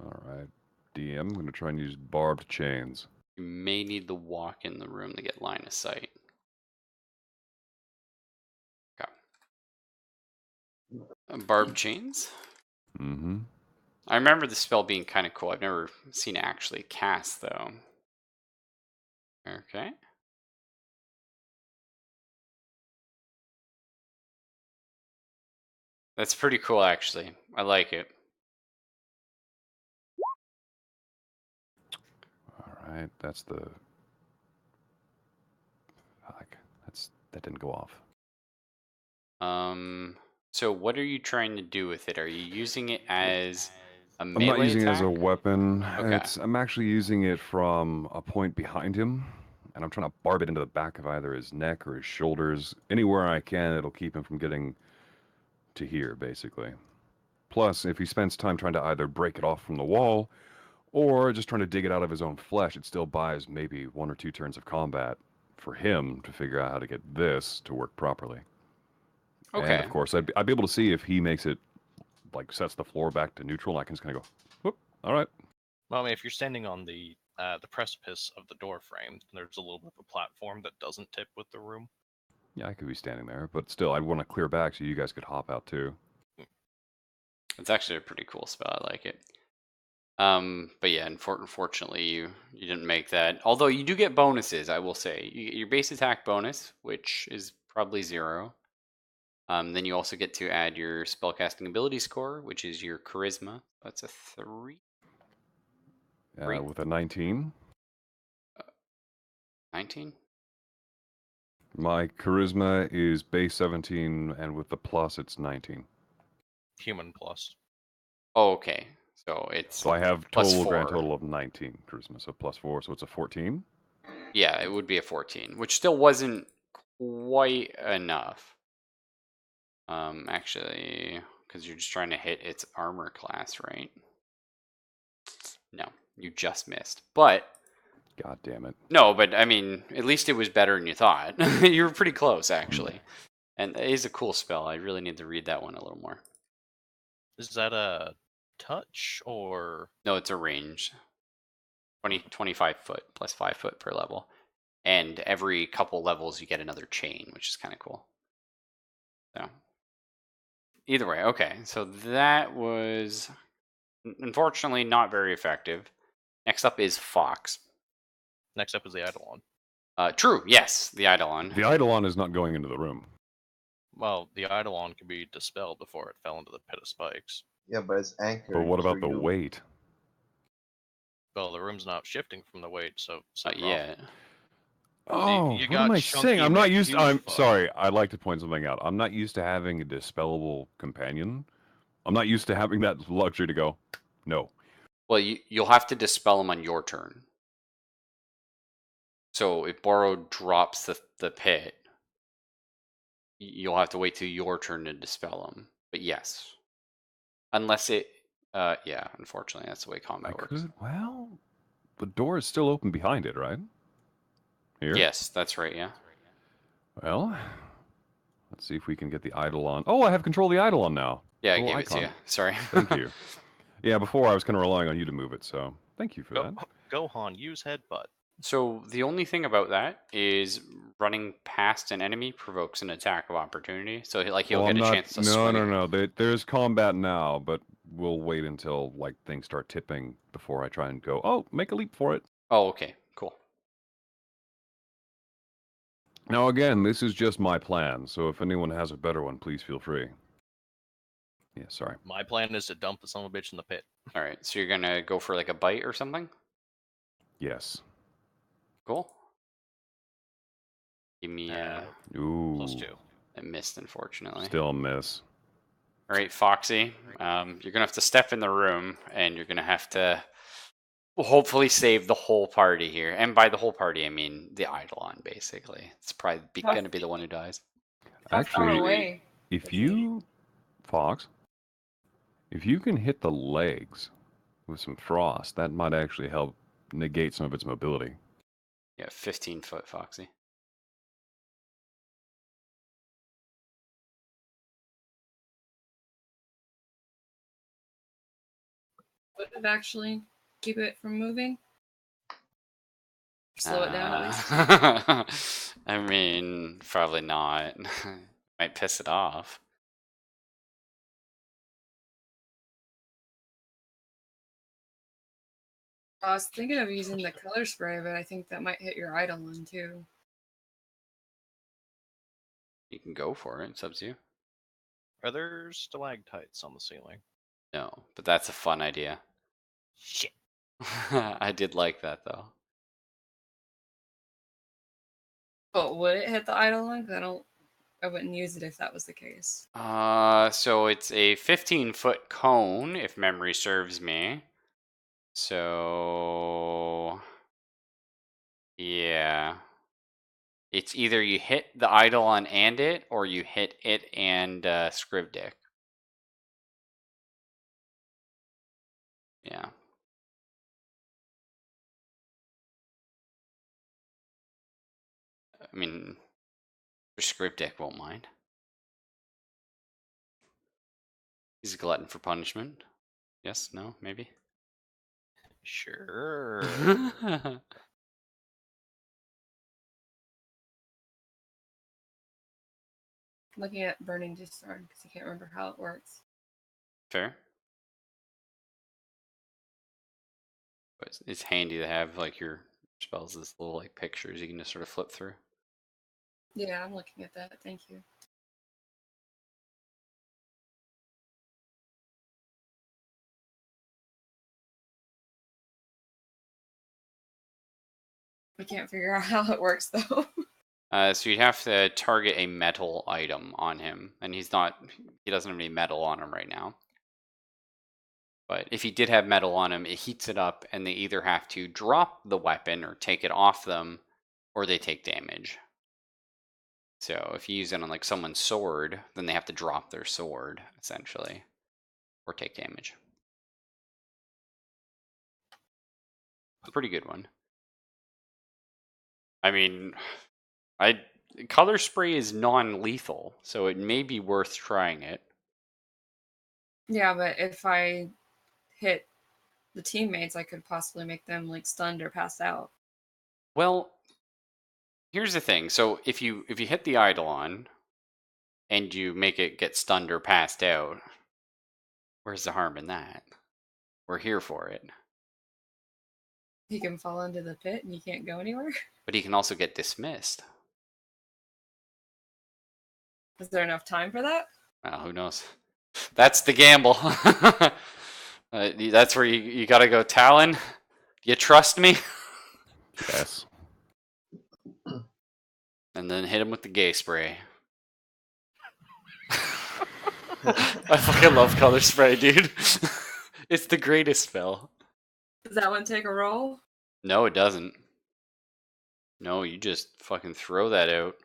E: Alright, DM, I'm going to try and use barbed chains.
F: You may need to walk in the room to get line of sight. Okay. Barbed chains?
E: Mm-hmm.
F: I remember the spell being kind of cool. I've never seen it actually cast, though. Okay. That's pretty cool, actually. I like it.
E: Alright, that's the... Fuck, that didn't go off.
F: So what are you trying to do with it? Are you using it as a
E: I'm
F: melee
E: not using
F: attack?
E: it as a weapon.
F: Okay.
E: I'm actually using it from a point behind him, and I'm trying to barb it into the back of either his neck or his shoulders. Anywhere I can, it'll keep him from getting to here, basically. Plus, if he spends time trying to either break it off from the wall, or just trying to dig it out of his own flesh, it still buys maybe 1 or 2 turns of combat for him to figure out how to get this to work properly. And
F: Okay.
E: of course, I'd be able to see if he makes it, like, sets the floor back to neutral, and I can just kind of go, whoop, all right.
B: Well, I mean, if you're standing on the precipice of the door frame, there's a little bit of a platform that doesn't tip with the room.
E: Yeah, I could be standing there, but still, I'd want to clear back so you guys could hop out too.
F: It's actually a pretty cool spell. I like it. But yeah, unfortunately, you didn't make that. Although you do get bonuses, I will say. You get your base attack bonus, which is probably 0. Then you also get to add your spellcasting ability score, which is your charisma. That's a 3. Great.
E: With a 19,
F: 19?
E: my charisma is base 17, and with the plus, it's 19.
B: Human plus.
F: Oh, okay. So it's
E: So I have
F: plus
E: grand
F: 4.
E: total of 19 charisma, so plus 4, so it's a 14.
F: Yeah, it would be a 14, which still wasn't quite enough. Actually, because you're just trying to hit its armor class, right? No, you just missed. But
E: God damn it.
F: no, but I mean, at least it was better than you thought. You were pretty close, actually. And it is a cool spell. I really need to read that one a little more.
B: Is that a touch or?
F: No, it's a range. 25 foot plus 5 foot per level. And every couple levels you get another chain, which is kind of cool. So either way, okay. So that was unfortunately not very effective. Next up is Fox.
B: Next up is the Eidolon.
F: True, yes, the Eidolon.
E: The Eidolon is not going into the room.
B: Well, the Eidolon can be dispelled before it fell into the pit of spikes.
C: Yeah, but it's anchored.
E: But what about
C: for
E: the
C: you.
E: weight?
B: Well, the room's not shifting from the weight, so
F: Not yet.
E: Oh,
B: you
E: what am
B: got
E: I saying? I'm not used.
B: chunky
E: I'm
B: McHugh
E: sorry. I'd like to point something out. I'm not used to having a dispellable companion. I'm not used to having that luxury to go, no.
F: Well, you'll have to dispel them on your turn. So if Borrowed drops the pit, you'll have to wait till your turn to dispel them. But yes, unless it, yeah, unfortunately, that's the way combat works.
E: Well, the door is still open behind it, right? Here?
F: Yes, that's right, yeah.
E: Well, let's see if we can get the Eidolon. Oh, I have control of the Eidolon now.
F: Yeah, I
E: Little
F: gave it to
E: icon.
F: you. Sorry.
E: Thank you. Yeah, before I was kind of relying on you to move it, so thank you for that.
B: Gohan, use headbutt.
F: So the only thing about that is running past an enemy provokes an attack of opportunity. So like he'll
E: Well,
F: get
E: I'm
F: a
E: not.
F: chance to
E: No,
F: swing.
E: no, no. There's combat now, but we'll wait until like things start tipping before I try and go. Oh, make a leap for it.
F: Oh, okay, cool.
E: Now, again, this is just my plan, so if anyone has a better one, please feel free. Yeah, sorry.
B: My plan is to dump the son of a bitch in the pit.
F: All right, so you're gonna go for like a bite or something.
E: Yes.
F: Cool. Give me
E: Ooh.
B: +2.
F: a missed, unfortunately.
E: Still a miss.
F: All right, Foxy. You're gonna have to step in the room, and you're gonna have to hopefully save the whole party here. And by the whole party, I mean the Eidolon, basically. It's probably gonna be the one who dies.
D: How far
E: Actually,
D: away?
E: if
D: is he?
E: you, Fox, if you can hit the legs with some frost, that might actually help negate some of its mobility.
F: Yeah, 15-foot Foxy.
D: Would it actually keep it from moving? Slow it down at least.
F: I mean, probably not. Might piss it off.
D: I was thinking of using the color spray, but I think that might hit your Eidolon too.
F: You can go for it. It's up to you.
B: Are there stalactites on the ceiling?
F: No, but that's a fun idea.
B: Shit.
F: I did like that though.
D: But would it hit the Eidolon? 'Cause I wouldn't use it if that was the case.
F: So it's a 15-foot cone, if memory serves me. So yeah, it's either you hit the Eidolon and it, or you hit it and Scrivdick. Yeah. I mean, Scrivdick won't mind. He's a glutton for punishment. Yes, no, maybe.
B: Sure.
D: Looking at burning discard because I can't remember how it works.
F: Fair. But it's handy to have like your spells as little like pictures you can just sort of flip through.
D: Yeah, I'm looking at that. Thank you. I can't figure out how it works though.
F: So you'd have to target a metal item on him, and he doesn't have any metal on him right now. But if he did have metal on him, it heats it up, and they either have to drop the weapon or take it off them, or they take damage. So if you use it on like someone's sword, then they have to drop their sword, essentially, or take damage. A pretty good one. I mean, color spray is non-lethal, so it may be worth trying it.
D: Yeah, but if I hit the teammates, I could possibly make them like stunned or pass out.
F: Well, here's the thing. So if you hit the Eidolon and you make it get stunned or passed out, where's the harm in that? We're here for it.
D: He can fall into the pit and you can't go anywhere.
F: But he can also get dismissed.
D: Is there enough time for that?
F: Well, who knows? That's the gamble. That's where you gotta go. Talon, you trust me?
E: Yes.
F: And then hit him with the gay spray. I fucking love color spray, dude. It's the greatest spell.
D: Does that one take a roll?
F: No, it doesn't. No, you just fucking throw that out.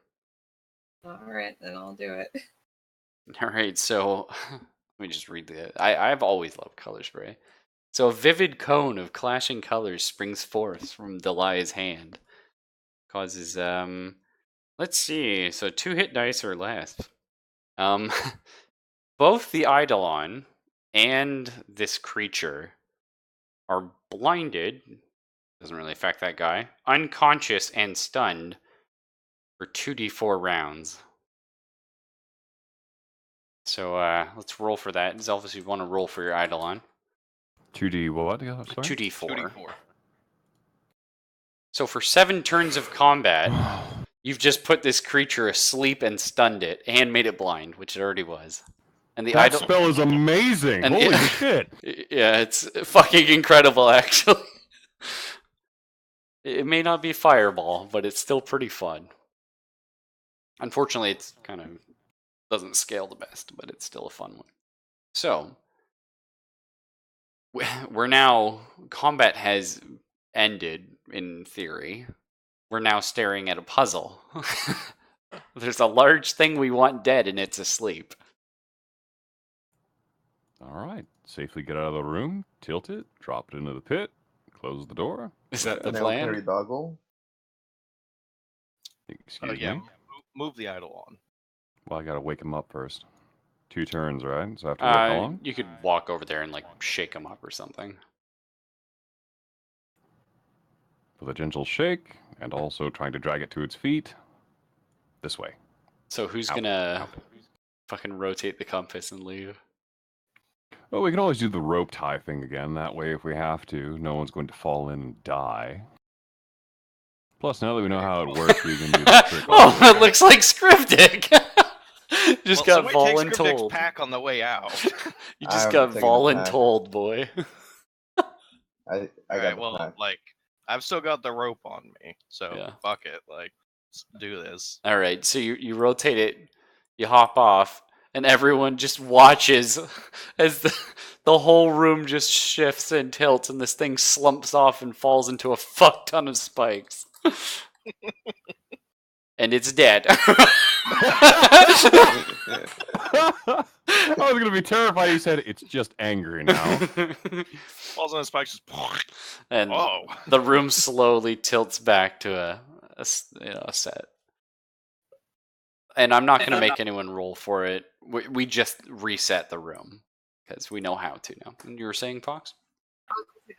D: Alright, then I'll do it.
F: Alright, so let me just read I've always loved color spray. So a vivid cone of clashing colors springs forth from Delia's hand. Causes let's see, so 2 hit dice or less. Both the Eidolon and this creature are blinded Doesn't really affect that guy. Unconscious and stunned for 2d4 rounds. So let's roll for that. Zelphus, you want to roll for your Eidolon.
E: 2D what? Yeah, sorry?
F: 2d4.
B: 2d4.
F: So for 7 turns of combat, you've just put this creature asleep and stunned it, and made it blind, which it already was. And the
E: That spell is amazing.
F: And
E: Holy
F: yeah.
E: shit.
F: Yeah, it's fucking incredible, actually. It may not be Fireball, but it's still pretty fun. Unfortunately, it's kind of doesn't scale the best, but it's still a fun one. So, we're now, combat has ended, in theory. We're now staring at a puzzle. There's a large thing we want dead, and it's asleep.
E: All right. Safely get out of the room, tilt it, drop it into the pit, close the door.
F: Is that the
C: Now
F: plan?
C: Perry Doggle.
E: Excuse
B: Yeah,
E: me.
B: move the idol on.
E: Well, I gotta wake him up first. 2 turns, right? So I have to wait how long?
F: You could walk over there and like shake him up or something.
E: With a gentle shake, and also trying to drag it to its feet. This way.
F: So who's
E: Out.
F: gonna
E: Out.
F: fucking rotate the compass and leave?
E: Well, we can always do the rope tie thing again. That way, if we have to, no one's going to fall in and die. Plus, now that we know how it works, we can do the trick.
F: Oh, it looks like Scriptic! Just got
B: somebody take Scriptic's
F: voluntold.
B: pack on the way out.
F: You
C: I
F: just
C: haven't
F: got
C: taken the pack.
F: voluntold, boy.
C: I got
B: Alright,
C: the
B: well,
C: pack.
B: like, I've still got the rope on me, so
F: Yeah.
B: fuck it. Like, let's do this.
F: Alright, so you rotate it, you hop off, and everyone just watches as the whole room just shifts and tilts, and this thing slumps off and falls into a fuck ton of spikes. And it's dead.
E: I was gonna be terrified. He said it's just angry now.
B: Falls on the spikes, just
F: And
B: oh.
F: the room slowly tilts back to a set. And I'm not going to make anyone roll for it. We just reset the room because we know how to now. And you were saying, Fox?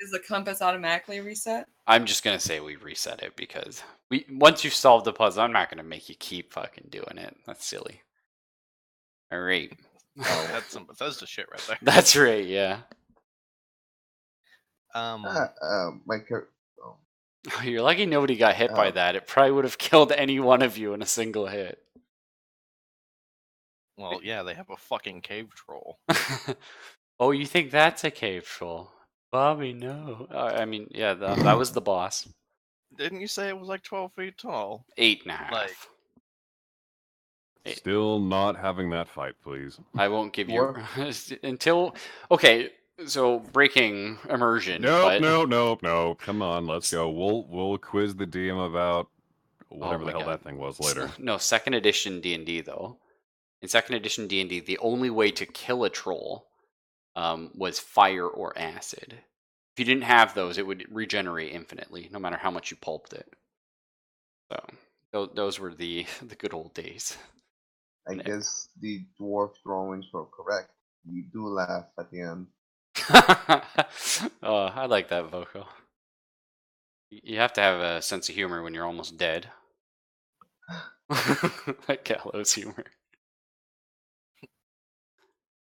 D: Does the compass automatically reset?
F: I'm just going to say we reset it because once you've solved the puzzle, I'm not going to make you keep fucking doing it. That's silly. All right.
B: That's some Bethesda shit right there.
F: That's right, yeah.
C: My character.
F: You're lucky nobody got hit by that. It probably would have killed any one of you in a single hit.
B: Well, yeah, they have a fucking cave troll.
F: Oh, you think that's a cave troll? Bobby, no. I mean, yeah, that was the boss.
B: Didn't you say it was like 12 feet tall?
F: 8.5.
B: Like-
E: Still not having that fight, please.
F: I won't give you until. Okay, so breaking immersion.
E: Nope, nope. Come on, let's go. We'll quiz the DM about whatever the hell that thing was later.
F: No, 2nd edition D&D though. In 2nd edition D&D, the only way to kill a troll was fire or acid. If you didn't have those, it would regenerate infinitely, no matter how much you pulped it. So those were the good old days.
C: I guess the dwarf drawings were correct. You do laugh at the end.
F: Oh, I like that vocal. You have to have a sense of humor when you're almost dead. That gallows humor.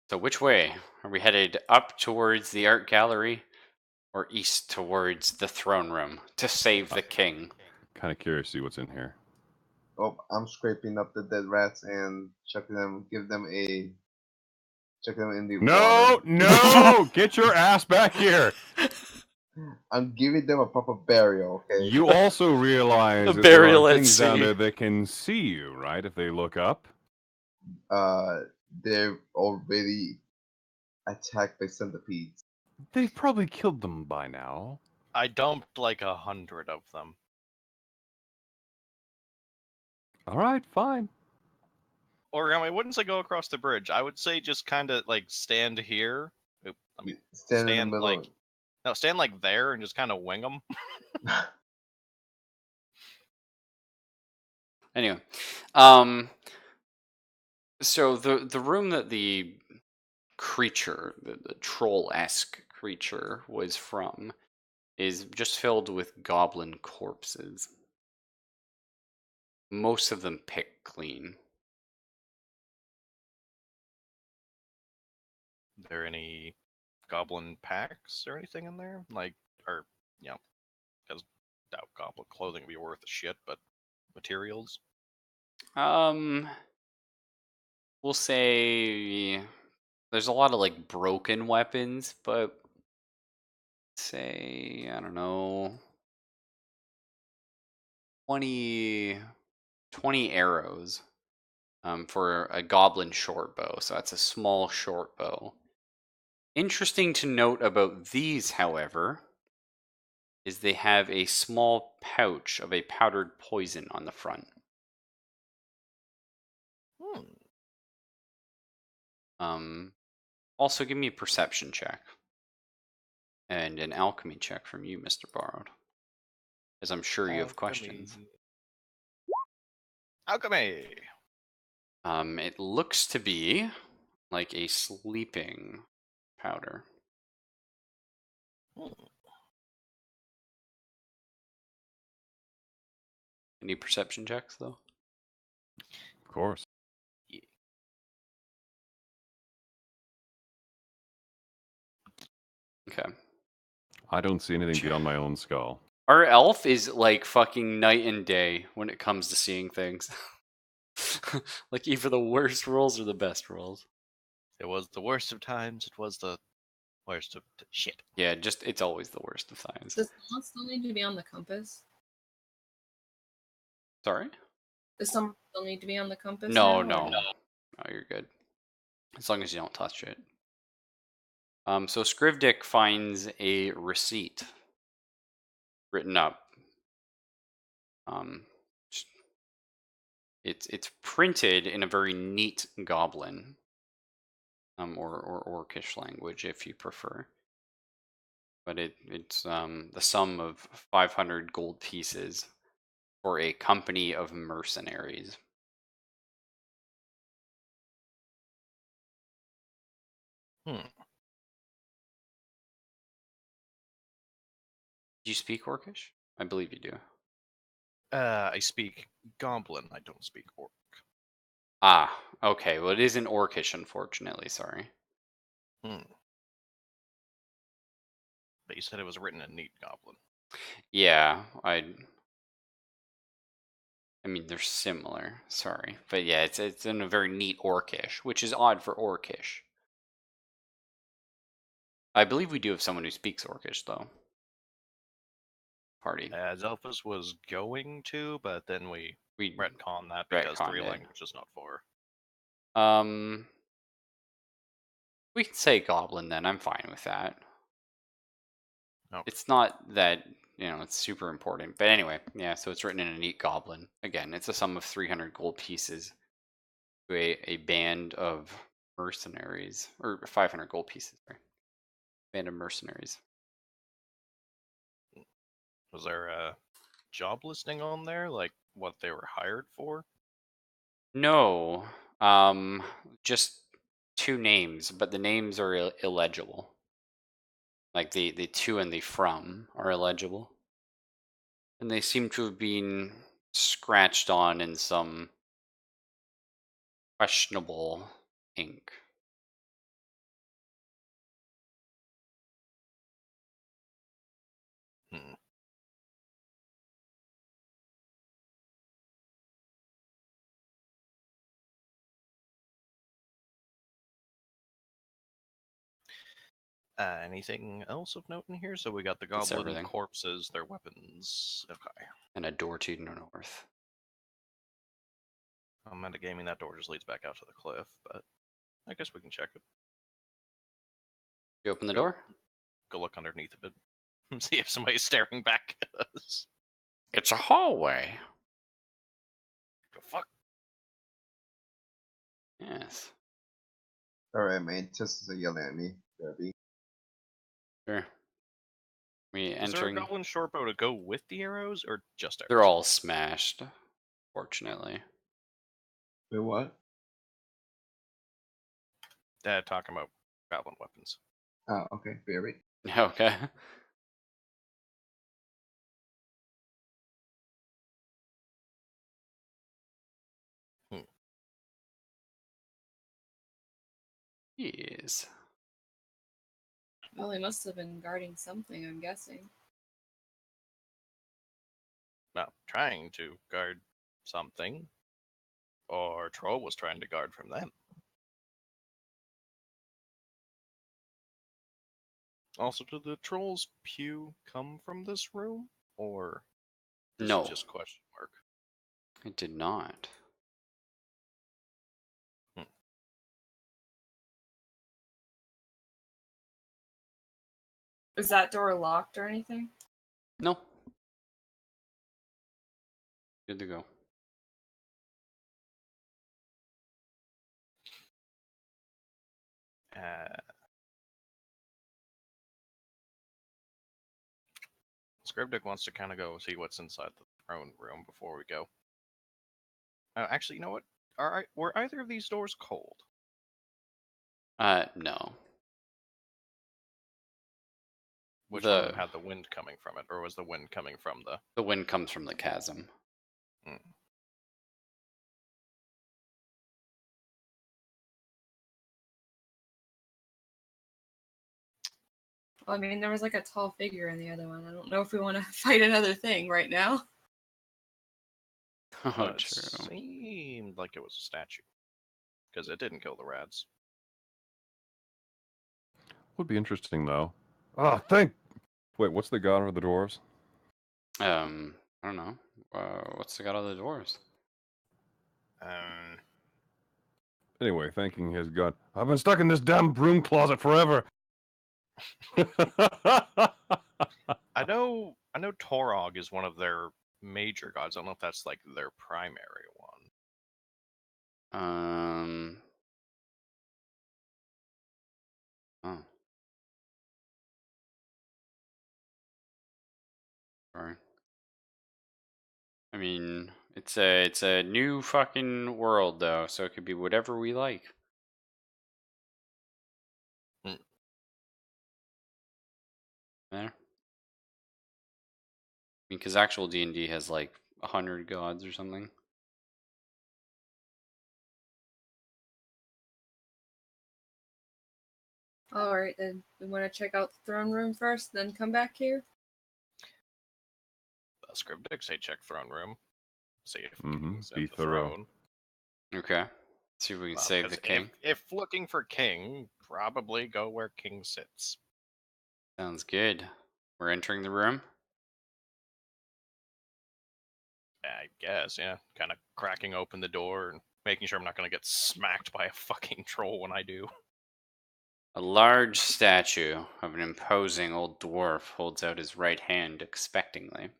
F: So which way? Are we headed up towards the art gallery or east towards the throne room to save the king?
E: Kind of curious to see what's in here.
C: Oh, I'm scraping up the dead rats and chucking them. Chuck them in the water.
E: No! Get your ass back here!
C: I'm giving them a proper burial. Okay.
E: You also realize
F: A
E: that there
F: burial
E: are
F: at
E: things down
F: sea.
E: there that can see you, right? If they look up.
C: They're already attacked by centipedes.
E: They've probably killed them by now.
B: I dumped like 100 of them.
E: All right, fine.
B: Or I wouldn't say go across the bridge. I would say just kind of like stand here.
C: Stand in the middle.
B: like no, stand like there and just kind of wing them.
F: Anyway, so the room that the creature, the troll-esque creature, was from is just filled with goblin corpses. Most of them picked clean.
B: There any goblin packs or anything in there? Like, or, because doubt goblin clothing would be worth a shit, but materials?
F: We'll say there's a lot of like broken weapons, but say, I don't know, 20 arrows for a goblin short bow. So that's a small short bow. Interesting to note about these, however, is they have a small pouch of a powdered poison on the front. Also give me a perception check. And an alchemy check from you, Mr. Borrowed. As I'm sure you have questions.
B: Alchemy!
F: It looks to be like a sleeping powder. Any perception checks, though?
E: Of course.
F: Okay.
E: I don't see anything beyond my own skull.
F: Our elf is like fucking night and day when it comes to seeing things. Like either the worst rolls or the best rolls.
B: It was the worst of times, it was the worst of shit.
F: Yeah, just it's always the worst of times.
D: Does someone still need to be on the compass?
F: Sorry?
D: Does someone still need to be on the compass?
F: No,
D: now,
F: no. No, you're good. As long as you don't touch it. So Scrivdick finds a receipt written up. It's printed in a very neat goblin, or orcish language if you prefer. But it's the sum of 500 gold pieces for a company of mercenaries. Do you speak Orcish? I believe you do.
B: I speak Goblin, I don't speak Orc.
F: Ah, okay. Well, it isn't Orcish, unfortunately. Sorry.
B: But you said it was written in neat Goblin.
F: Yeah, I mean, they're similar. Sorry, but yeah, it's in a very neat Orcish, which is odd for Orcish. I believe we do have someone who speaks Orcish, though. Party.
B: Zelphus was going to, but then we retconned that because
F: retconned
B: 3
F: it.
B: language is not 4.
F: We can say Goblin then. I'm fine with that.
B: Okay.
F: It's not that, it's super important. But anyway, yeah, so it's written in a neat Goblin. Again, it's a sum of 300 gold pieces to a band of mercenaries. Or 500 gold pieces, sorry. Band of mercenaries.
B: Was there a job listing on there? Like, what they were hired for?
F: No. Just 2 names, but the names are illegible. Like the to and the from are illegible. And they seem to have been scratched on in some questionable ink.
B: Anything else of note in here? So we got the
F: That's
B: goblin
F: everything.
B: corpses, their weapons. Okay.
F: And a door to the north.
B: I'm metagaming that door just leads back out to the cliff, but I guess we can check it.
F: You open the door?
B: Go look underneath of it and see if somebody's staring back at us.
F: It's a hallway.
B: Go fuck.
F: Yes.
C: Alright, my ancestors are yelling at me. Derby.
F: Sure. We
B: Is there a
F: entering.
B: goblin short bow to go with the arrows or just arrows?
F: They're all smashed, fortunately.
C: Wait, what?
B: Talking about goblin weapons.
C: Oh, okay, Barry.
F: Okay. Yes.
D: Well, he must have been guarding something, I'm guessing.
B: Well, trying to guard something. Or Troll was trying to guard from them. Also, did the Troll's pew come from this room? Or this
F: No,
B: is just question mark?
F: it did not.
D: Is that door locked or anything?
F: No. Good to go.
B: Scriptic wants to kind of go see what's inside the throne room before we go. Actually, you know what? Were either of these doors cold?
F: No.
B: Which one of them
F: The
B: had the wind coming from it, or was the wind coming from the?
F: the wind comes from the chasm.
B: Hmm.
D: Well, I mean, there was like a tall figure in the other one. I don't know if we want to fight another thing right now.
F: Oh,
B: It
F: true.
B: seemed like it was a statue, because it didn't kill the rats.
E: Would be interesting though. Oh, thank. Wait, what's the god of the dwarves?
F: I don't know. What's the god of the doors?
E: Anyway, thanking his god. I've been stuck in this damn broom closet forever.
B: I know Torog is one of their major gods. I don't know if that's like their primary one.
F: Oh. Sorry. I mean, it's a new fucking world though, so it could be whatever we like.
B: Hmm.
F: There. I mean, because actual D&D has like 100 gods or something.
D: Alright, then we want to check out the throne room first, then come back here?
B: Scriptic say check throne room, see if
E: Mhm,
B: King's
E: be
B: in the
E: thorough.
B: throne.
F: Okay. See if we can save the
B: 'Cause
F: king.
B: If looking for King, probably go where King sits.
F: Sounds good. We're entering the room.
B: I guess, yeah. Kind of cracking open the door and making sure I'm not going to get smacked by a fucking troll when I do.
F: A large statue of an imposing old dwarf holds out his right hand expectingly.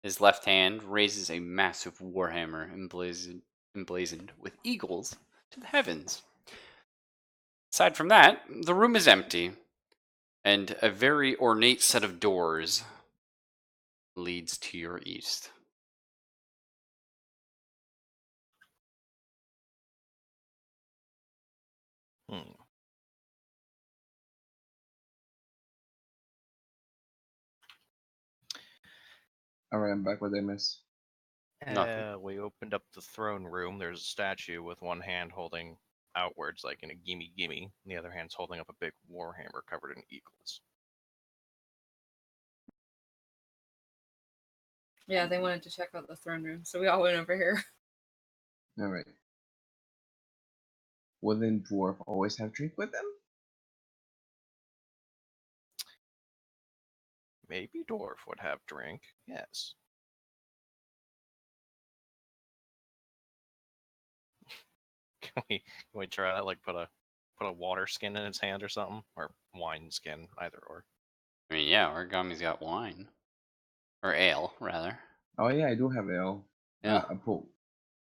F: His left hand raises a massive warhammer emblazoned with eagles to the heavens. Aside from that, the room is empty, and a very ornate set of doors leads to your east.
B: Hmm.
C: Alright, I'm back. What did I miss?
F: Nothing.
B: We opened up the throne room. There's a statue with one hand holding outwards, like in a gimme gimme, and the other hand's holding up a big warhammer covered in eagles.
D: Yeah, they wanted to check out the throne room, so we all went over here.
C: Alright. Wouldn't dwarf always have drink with them?
B: Maybe dwarf would have drink. Yes. Can we try that? Like put a water skin in his hand or something, or wine skin, either or.
F: I mean, yeah, Origami's got wine. Or ale, rather.
C: Oh yeah, I do have ale.
F: Yeah.
C: I put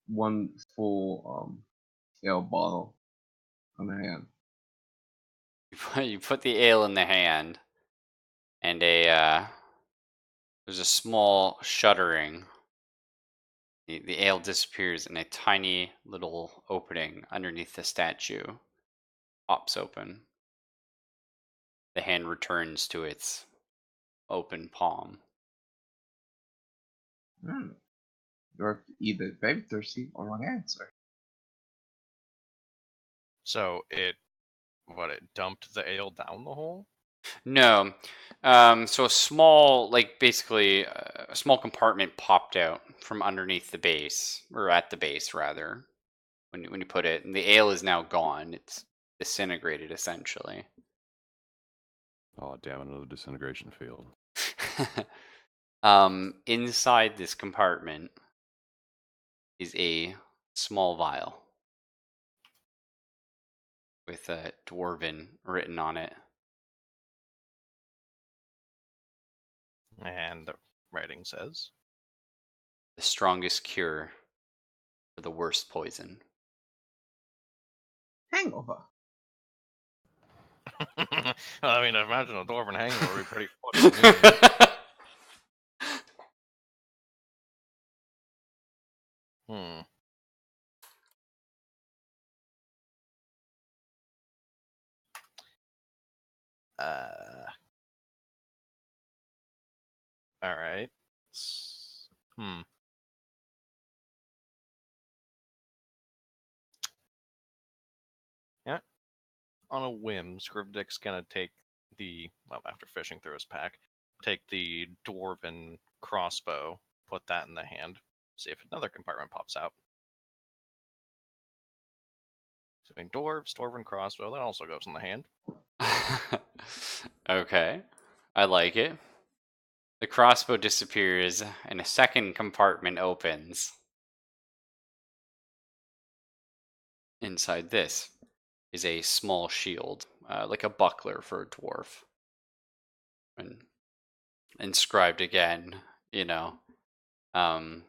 C: one full ale bottle on the hand.
F: You put the ale in the hand, and there's a small shuddering. The ale disappears, and a tiny little opening underneath the statue pops open. The hand returns to its open palm.
C: Dwarf either very thirsty or wrong answer.
B: So it What, it dumped the ale down the hole?
F: No. So a small, like basically a small compartment popped out from underneath the base, or at the base rather. When you put it, and the ale is now gone. It's disintegrated essentially.
E: Oh, damn, another disintegration field.
F: Inside this compartment is a small vial with a dwarven written on it.
B: And the writing says,
F: The strongest cure for the worst poison.
C: Hangover.
B: I mean, I imagine a dwarven hangover would be pretty fucking mean. All right. Hmm. Yeah. On a whim, Scrivdick's gonna take after fishing through his pack, take the dwarven crossbow, put that in the hand, see if another compartment pops out. So in dwarves, dwarven crossbow, that also goes in the hand.
F: Okay, I like it. The crossbow disappears, and a second compartment opens. Inside this is a small shield, like a buckler for a dwarf. And inscribed again, um,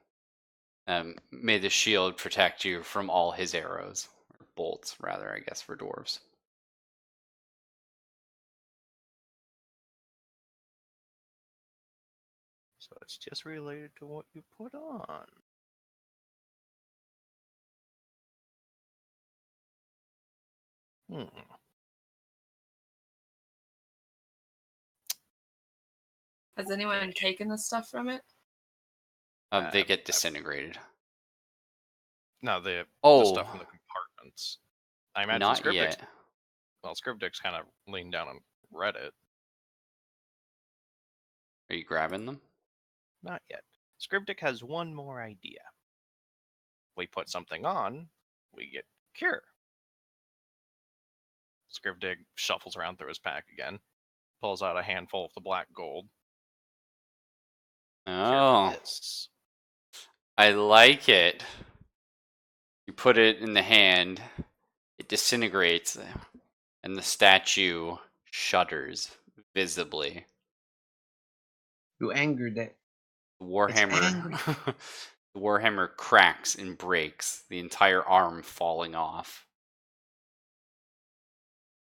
F: may the shield protect you from all his arrows. Or bolts, rather, I guess, for dwarves.
B: So it's just related to what you put on. Hmm.
D: Has anyone taken the stuff from it?
F: They get disintegrated.
B: No, the stuff from the
F: Oh,
B: compartments. I imagine
F: not
B: Scrivdick's
F: yet.
B: Scrivdick's kind of leaned down and read it.
F: Are you grabbing them?
B: Not yet. Scrivdick has one more idea. We put something on, we get cure. Scrivdick shuffles around through his pack again, pulls out a handful of the black gold. Cure
F: Oh,
B: this.
F: I like it. You put it in the hand, it disintegrates, and the statue shudders visibly.
C: You angered it.
F: The
C: It's angry.
F: Warhammer, the Warhammer cracks and breaks, the entire arm falling off.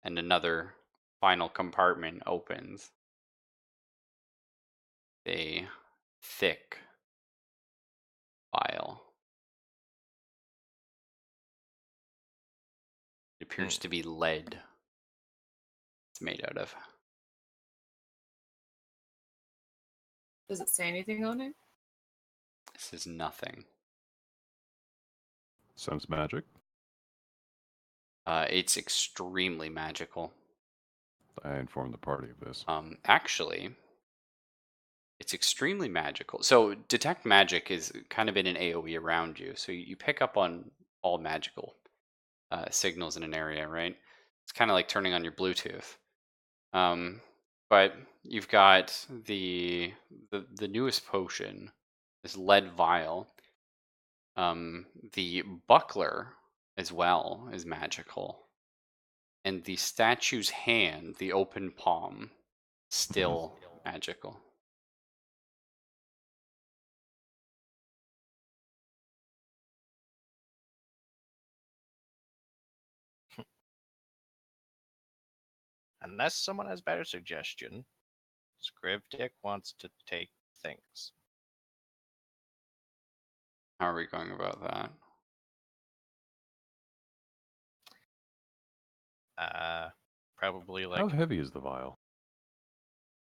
F: And another final compartment opens. A thick vial. It appears to be lead. It's made out of.
D: Does it say anything on it?
F: This is nothing.
E: Sense magic.
F: It's extremely magical.
E: I informed the party of this.
F: Actually, it's extremely magical. So detect magic is kind of in an AoE around you. So you pick up on all magical signals in an area, right? It's kind of like turning on your Bluetooth. But you've got the newest potion, this lead vial. The buckler as well is magical. And the statue's hand, the open palm, still magical.
B: Unless someone has better suggestion, Scrivdick wants to take things.
F: How are we going about that?
B: Probably
E: How
B: like
E: heavy is the vial?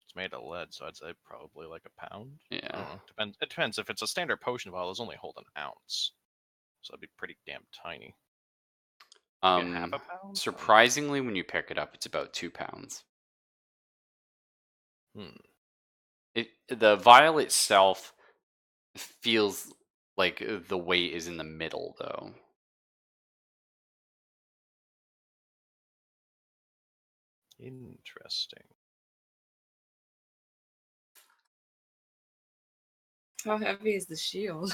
B: it's made of lead, so I'd say probably like a pound. I
F: Yeah.
B: don't know. Depends. It depends. If it's a standard potion vial, it's only hold an ounce, so it'd be pretty damn tiny. Like a half a pound?
F: Surprisingly, when you pick it up, it's about 2 pounds. The vial itself feels like the weight is in the middle, though.
B: Interesting.
D: How heavy is the shield?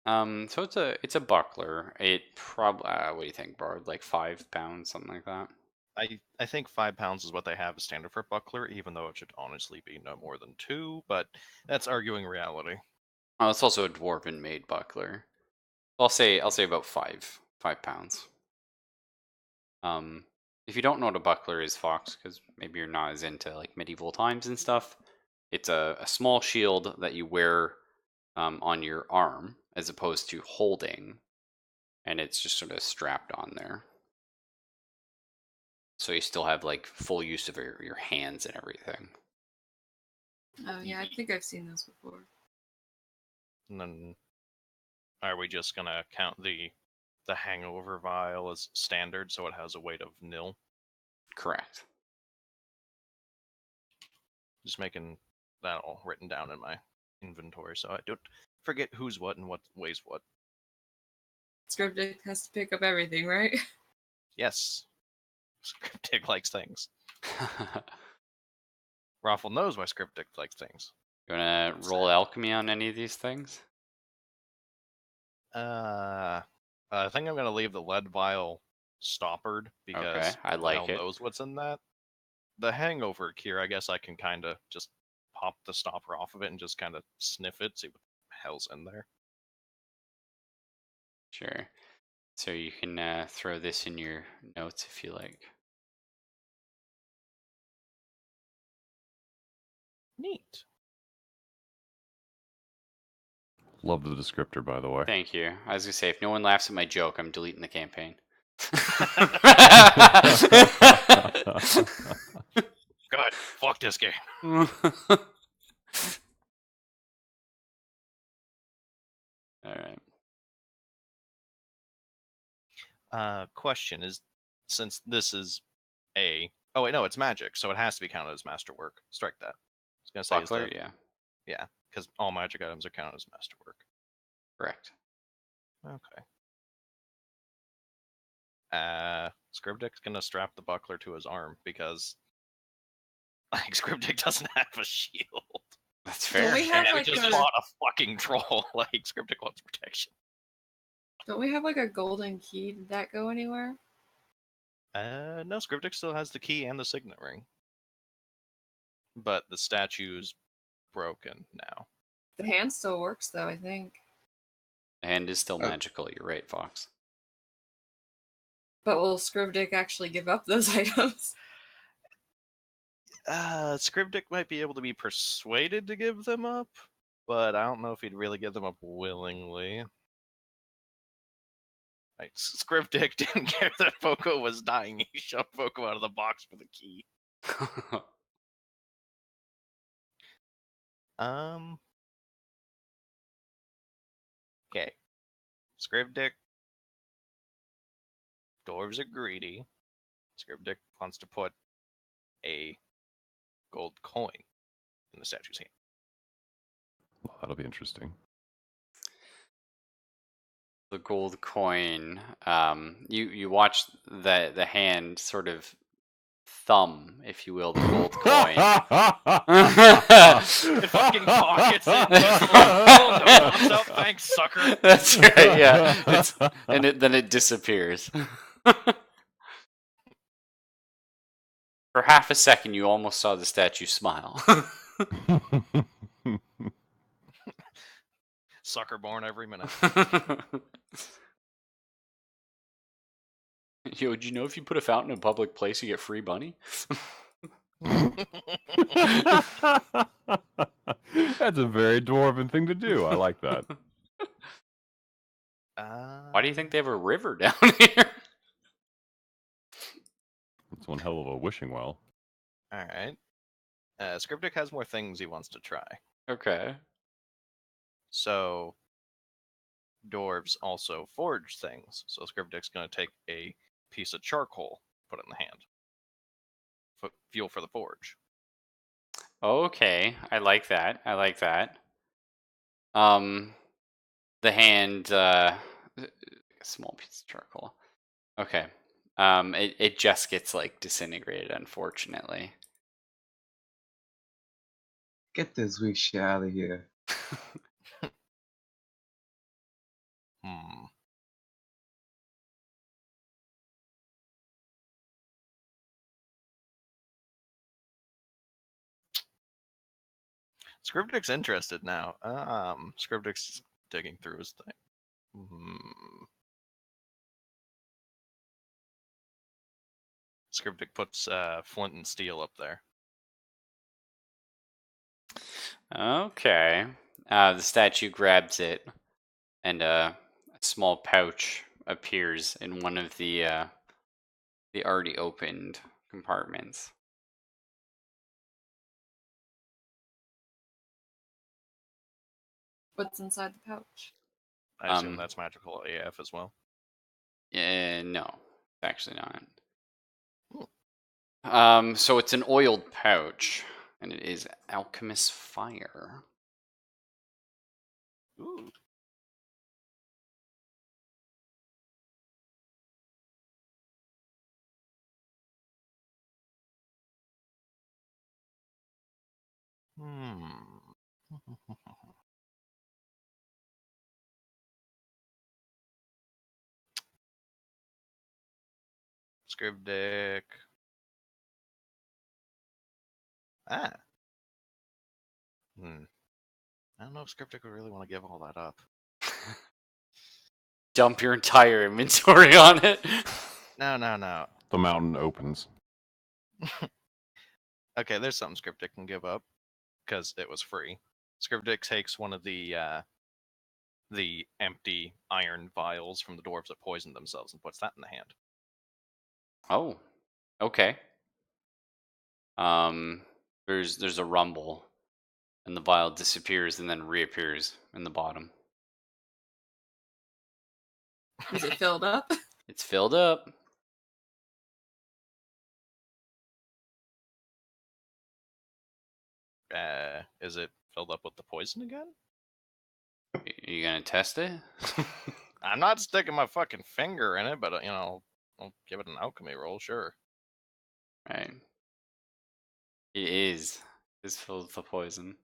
F: So it's a buckler. It probably what do you think, Bard? Like 5 pounds, something like that.
B: I think 5 pounds is what they have as standard for a buckler, even though it should honestly be no more than 2, but that's arguing reality.
F: Oh, it's also a dwarven made buckler. I'll say about 5 pounds. If you don't know what a buckler is, Fox, because maybe you're not as into like medieval times and stuff, it's a small shield that you wear on your arm as opposed to holding, and it's just sort of strapped on there. So you still have like full use of your hands and everything.
D: Oh yeah, I think I've seen those before.
B: And then, are we just gonna count the hangover vial as standard, so it has a weight of 0?
F: Correct.
B: Just making that all written down in my inventory, so I don't forget who's what and what weighs what.
D: Scriptic has to pick up everything, right?
B: Yes, Scriptic likes things. Raffle knows why Scriptic likes things.
F: You wanna roll alchemy on any of these things?
B: I think I'm gonna leave the lead vial stoppered because
F: Okay, I
B: who the
F: like
B: hell
F: it.
B: knows what's in that. The hangover cure, I guess I can kind of just pop the stopper off of it and just kind of sniff it, see what the hell's in there.
F: Sure. So you can throw this in your notes if you like.
B: Neat.
E: Love the descriptor, by the way.
F: Thank you. I was gonna say, if no one laughs at my joke, I'm deleting the campaign.
B: God, fuck this game.
F: All right.
B: Question is, since this is oh wait, no, it's magic, so it has to be counted as masterwork. Strike that. I was gonna say,
F: Buckler, yeah,
B: yeah, because all magic items are counted as masterwork.
F: correct.
B: Okay. Scriptic's gonna strap the buckler to his arm because like Scriptic doesn't have a shield.
F: That's
D: Don't
F: fair.
D: we have
B: And we
D: like
B: just
D: a
B: fought a fucking troll. Like Scriptic wants protection.
D: don't we have like a golden key? Did that go anywhere?
B: No, Scriptic still has the key and the signet ring. But the statue's broken now.
D: The hand still works though, I think.
F: The hand is still
C: Oh.
F: magical. You're right, Fox.
D: But will Scriptic actually give up those items?
B: Scriptic might be able to be persuaded to give them up, but I don't know if he'd really give them up willingly. Like, Scriptic didn't care that Poco was dying. He shoved Poco out of the box for the key. Okay. Scriptic. Dwarves are greedy. Scriptic wants to put a gold coin in the statue's hand.
E: Well, that'll be interesting.
F: The gold coin. You watch the hand sort of thumb, if you will, the gold coin.
B: It fucking pockets it. Oh, no, pops out. Thanks, sucker.
F: That's right. Yeah, then it disappears. For half a second, you almost saw the statue smile.
B: Sucker born every minute.
F: Yo, did you know if you put a fountain in a public place, you get free bunny?
E: That's a very dwarven thing to do. I like that.
F: Why do you think they have a river down here?
E: It's one hell of a wishing well.
B: Alright. Scriptic has more things he wants to try.
F: Okay.
B: So, dwarves also forge things. So Scriptic's going to take a piece of charcoal, put it in the hand. Fuel for the forge.
F: Okay, I like that. I like that. The hand, a small piece of charcoal. Okay. It just gets like disintegrated, unfortunately.
C: Get this weak shit out of here.
B: Hmm. Scriptic's interested now. Scriptic's digging through his thing. Scriptic puts flint and steel up there.
F: Okay. The statue grabs it, and a small pouch appears in one of the already opened compartments.
D: What's inside the pouch?
B: I assume that's magical AF as well.
F: Yeah, no, it's actually not.
B: Hmm.
F: So it's an oiled pouch, and it is alchemist fire.
B: Ooh. Scriptic. Ah. I don't know if Scriptic would really want to give all that up.
F: Dump your entire inventory on it.
B: No.
E: The mountain opens.
B: Okay, there's something Scriptic can give up because it was free. Scriptic takes one of the empty iron vials from the dwarves that poisoned themselves and puts that in the hand.
F: Oh, okay. There's a rumble, and the vial disappears and then reappears in the bottom.
D: Is it filled up?
F: It's filled up.
B: Is it filled up with the poison again?
F: You gonna test it?
B: I'm not sticking my fucking finger in it, but I'll give it an alchemy roll, sure.
F: Right. It is. It's filled with the poison.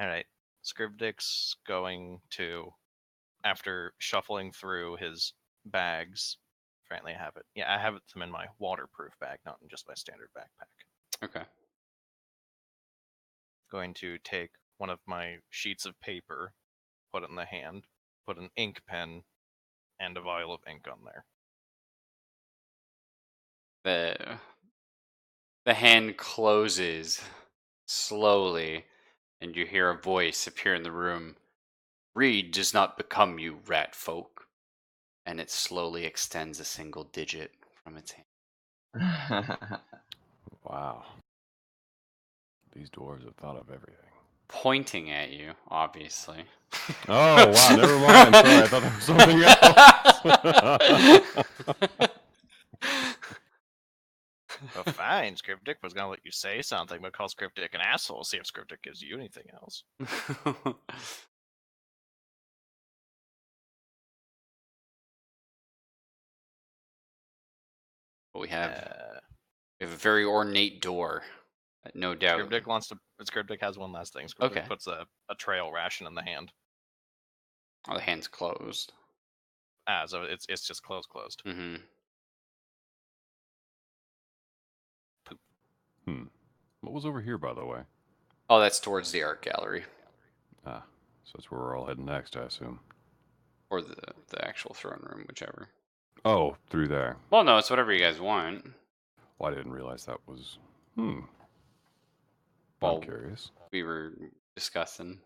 B: Alright. Scriptic's going to, after shuffling through his bags, apparently I have it. Yeah, I have them in my waterproof bag, not in just my standard backpack.
F: Okay.
B: Going to take one of my sheets of paper, put it in the hand, put an ink pen, and a vial of ink on there.
F: The hand closes slowly, and you hear a voice appear in the room. Read does not become you, rat folk. And it slowly extends a single digit from its hand.
E: Wow. These dwarves have thought of everything.
F: Pointing at you, obviously.
E: Oh, wow, never mind. Sorry, I thought that was something else.
B: Well, fine. Scriptic was gonna let you say something, but call Scriptic an asshole. See if Scriptic gives you anything else.
F: We have a very ornate door, no doubt.
B: Scriptic has one last thing. Scriptic puts a trail ration in the hand.
F: Oh, the hand's closed.
B: So it's just closed.
F: Mm-hmm.
B: Poop.
E: What was over here, by the way?
F: Oh, that's towards the art gallery.
E: Ah, so that's where we're all heading next, I assume.
F: Or the actual throne room, whichever.
E: Oh, through there.
F: Well, no, it's whatever you guys want.
E: Well, I didn't realize that was... I'm curious.
F: We were discussing.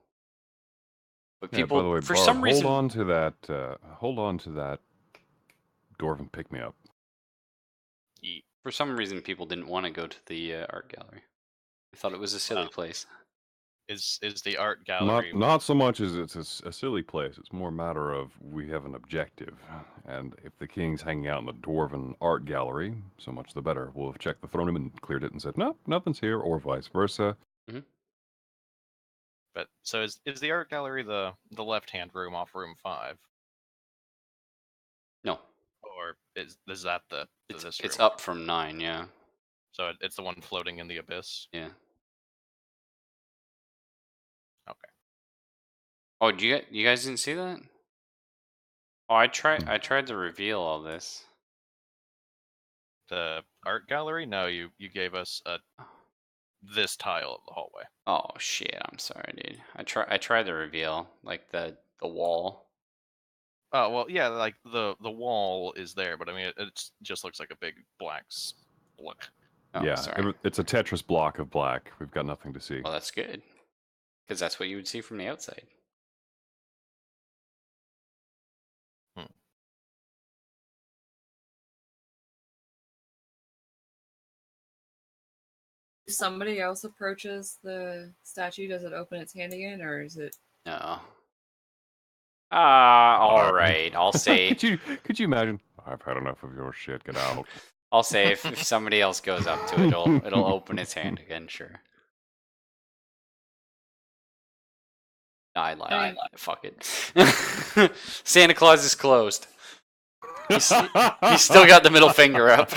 F: But
E: Yeah,
F: people,
E: by the way,
F: for
E: Barb,
F: some reason...
E: hold on to that dwarven pick me up.
F: For some reason, people didn't want to go to the art gallery. They thought it was a silly place.
B: Is the art gallery
E: Not so much as it's a silly place. It's more a matter of we have an objective, and if the king's hanging out in the dwarven art gallery, so much the better. We'll have checked the throne room and cleared it and said, no, nothing's here, or vice versa.
B: But so is the art gallery the left-hand room off room 5,
F: No,
B: or is that this
F: it's
B: room?
F: up from 9. Yeah,
B: So it's the one floating in the abyss.
F: yeah.
B: Okay.
F: Oh, you guys didn't see that? Oh, I tried to reveal all this.
B: The art gallery? No, you gave us this tile of the hallway.
F: Oh shit! I'm sorry, dude. I tried to reveal like the wall.
B: Oh well, yeah, like the wall is there, but I mean it just looks like a big black block.
F: Oh,
E: Yeah,
F: sorry.
E: it's a Tetris block of black. We've got nothing to see.
F: Well, that's good, because that's what you would see from the outside.
D: If somebody else approaches the statue, does it open its hand again, or is it?
F: No. All right. I'll say.
E: Could you imagine? I've had enough of your shit. Get out.
F: I'll say if somebody else goes up to it, it'll open its hand again. Sure. No, I lied. Fuck it. Santa Claus is closed. He's still got the middle finger up.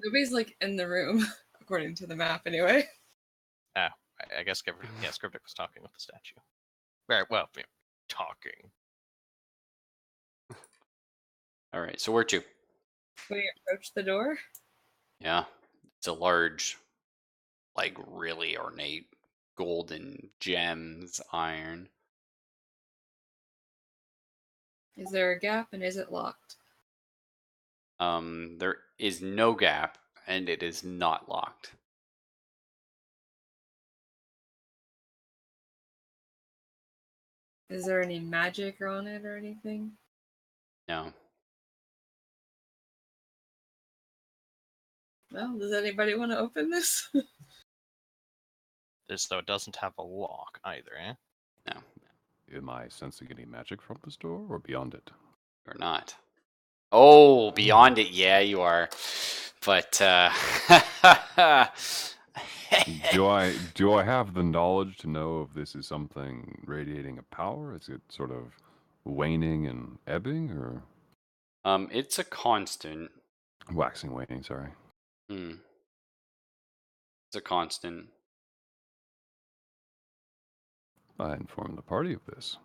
D: Nobody's like in the room, according to the map, anyway.
B: I guess Scriptic was talking with the statue. Right. Well, yeah, talking.
F: All right. So where to?
D: We approach the door.
F: Yeah, it's a large, like really ornate golden gems, iron.
D: Is there a gap, and is it locked?
F: There is no gap, and it is not locked.
D: Is there any magic on it or anything?
F: No.
D: Well, does anybody want to open this?
B: So it doesn't have a lock either, eh?
F: No.
E: Am I sensing any magic from this door or beyond it?
F: You're not. Oh, beyond it, yeah, you are. But
E: do I have the knowledge to know if this is something radiating a power? Is it sort of waning and ebbing, or
F: it's a constant.
E: waxing, waning? Sorry.
F: It's a constant.
E: I informed the party of this.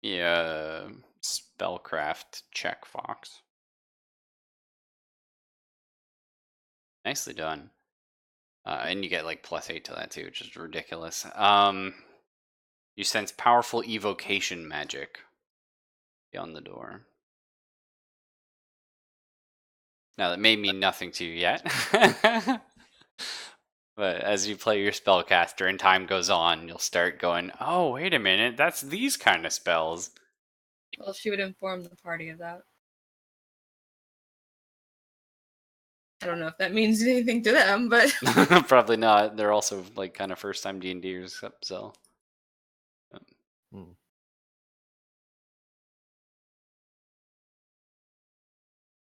F: Yeah, spellcraft check, Fox. Nicely done. And you get like +8 to that too, which is ridiculous. You sense powerful evocation magic beyond the door. Now that may mean nothing to you yet. But as you play your spellcaster and time goes on, you'll start going, oh, wait a minute, that's these kind of spells.
D: Well, she would inform the party of that. I don't know if that means anything to them, but
F: Probably not. They're also like kind of first time D&Ders, so.
B: All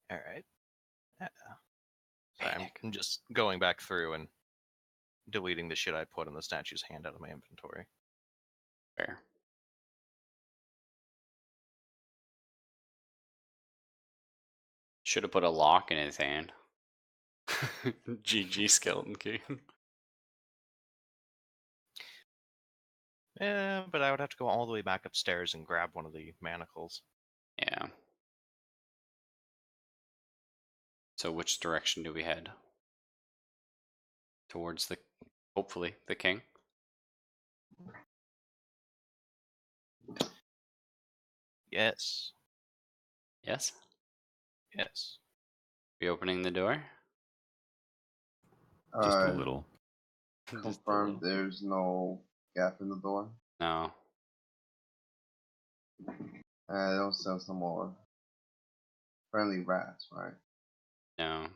B: right. Sorry, I'm just going back through and deleting the shit I put in the statue's hand out of my inventory.
F: Fair. Should have put a lock in his hand. GG Skeleton King.
B: Yeah, but I would have to go all the way back upstairs and grab one of the manacles.
F: Yeah. So which direction do we head? Towards hopefully, the king?
B: Yes.
F: Yes?
B: Yes.
F: We opening the door?
E: Just a
C: Uh,
E: little.
F: Just a
C: confirm
F: little.
C: there's no gap in the door.
F: No.
C: I don't send some more friendly rats, right?
F: No.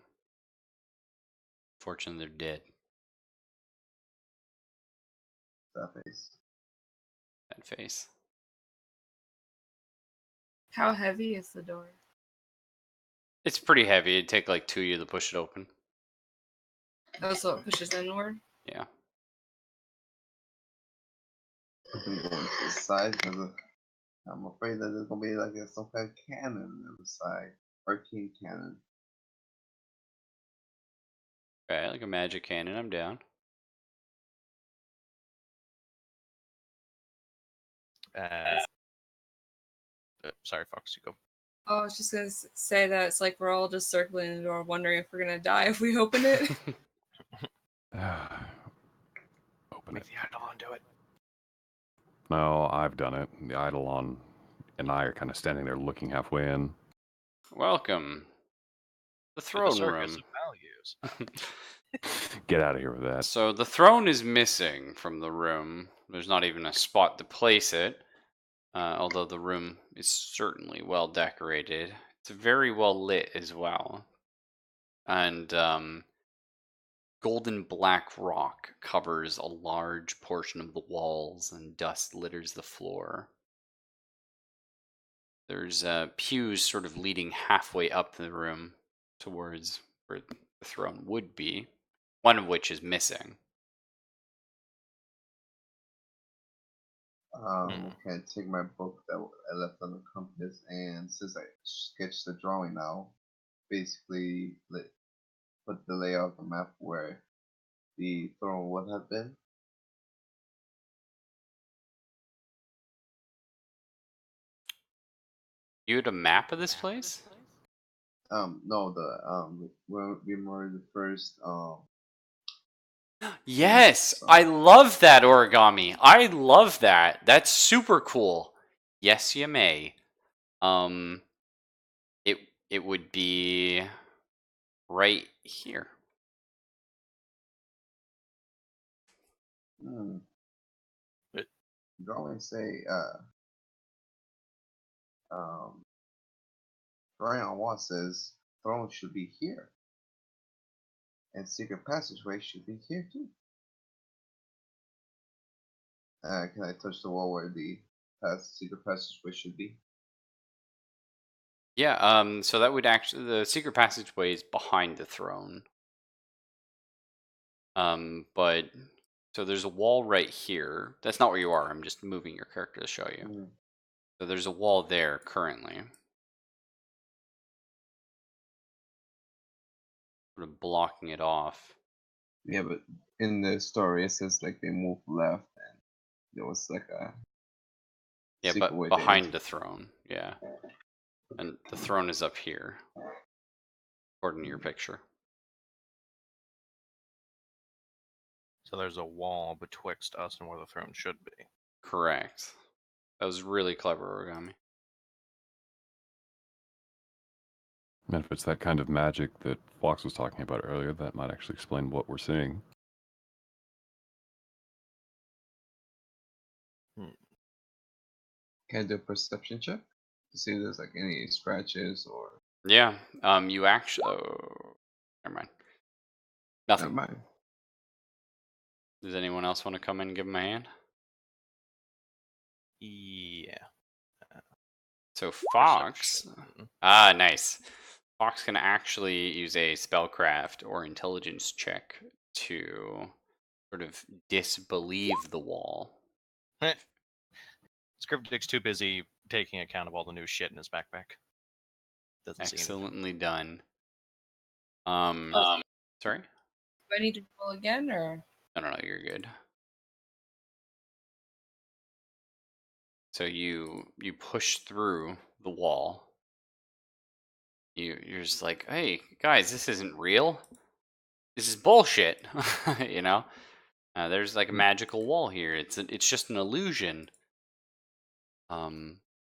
F: Fortunately, they're dead.
C: That face.
F: That face.
D: How heavy is the door?
F: It's pretty heavy. It'd take like 2 of you to push it open.
D: Oh, so it pushes inward?
F: Yeah.
C: I'm going to the side because I'm afraid that there's gonna be like some kind of cannon on the side, arcane cannon.
F: Okay, like a magic cannon. I'm down.
B: Sorry, Fox, you go.
D: Oh, I was just gonna say that it's like we're all just circling the door, wondering if we're gonna die if we open it.
E: Open
B: Make
E: it.
B: the Eidolon do it.
E: No, I've done it. The Eidolon and I are kind of standing there looking halfway in.
F: Welcome. The
B: To the
F: throne
B: circus
F: room.
B: of values.
E: Get out of here with that.
F: So the throne is missing from the room. There's not even a spot to place it. Although the room is certainly well decorated. It's very well lit as well. And golden black rock covers a large portion of the walls, and dust litters the floor. There's pews sort of leading halfway up the room towards where the throne would be, one of which is missing.
C: Can I take my book that I left on the compass, and since I sketched the drawing now, basically put the layout of the map where the throne would have been.
F: You had a map of this place?
C: No, when we were the first
F: Yes,
C: so-
F: I love that origami. I love that. That's super cool. Yes, you may. Um, it would be right here.
B: It-
C: drawing say drawing on wall says throne should be here, and secret passageway should be here too. Can I touch the wall where the secret passageway should be?
F: Yeah, so that would actually, the secret passageway is behind the throne. But so there's a wall right here. That's not where you are. I'm just moving your character to show you.
C: Mm.
F: So there's a wall there currently, sort of blocking it off.
C: Yeah, but in the story it says like they moved left, and there was like a
F: Yeah,
C: secret
F: but
C: way
F: behind the throne. Yeah, and the throne is up here, according to your picture.
B: So there's a wall betwixt us and where the throne should be.
F: Correct. That was really clever origami.
E: And if it's that kind of magic that Fox was talking about earlier, that might actually explain what we're seeing.
C: Can I do a perception check to see if there's like any scratches or?
F: Yeah. You actually. Oh, never mind.
C: Never
F: Nothing.
C: mind.
F: Does anyone else want to come in and give him a hand?
B: Yeah.
F: So Fox.
B: Perception.
F: Ah, nice. Fox can actually use a spellcraft or intelligence check to sort of disbelieve the wall.
B: Scriptic's too busy taking account of all the new shit in his backpack. Doesn't see anything.
F: Excellently done. Sorry?
D: Do I need to roll again, or?
F: No, you're good. So you push through the wall. You're just like, hey guys, this isn't real. This is bullshit. You know? There's like a magical wall here. It's just an illusion.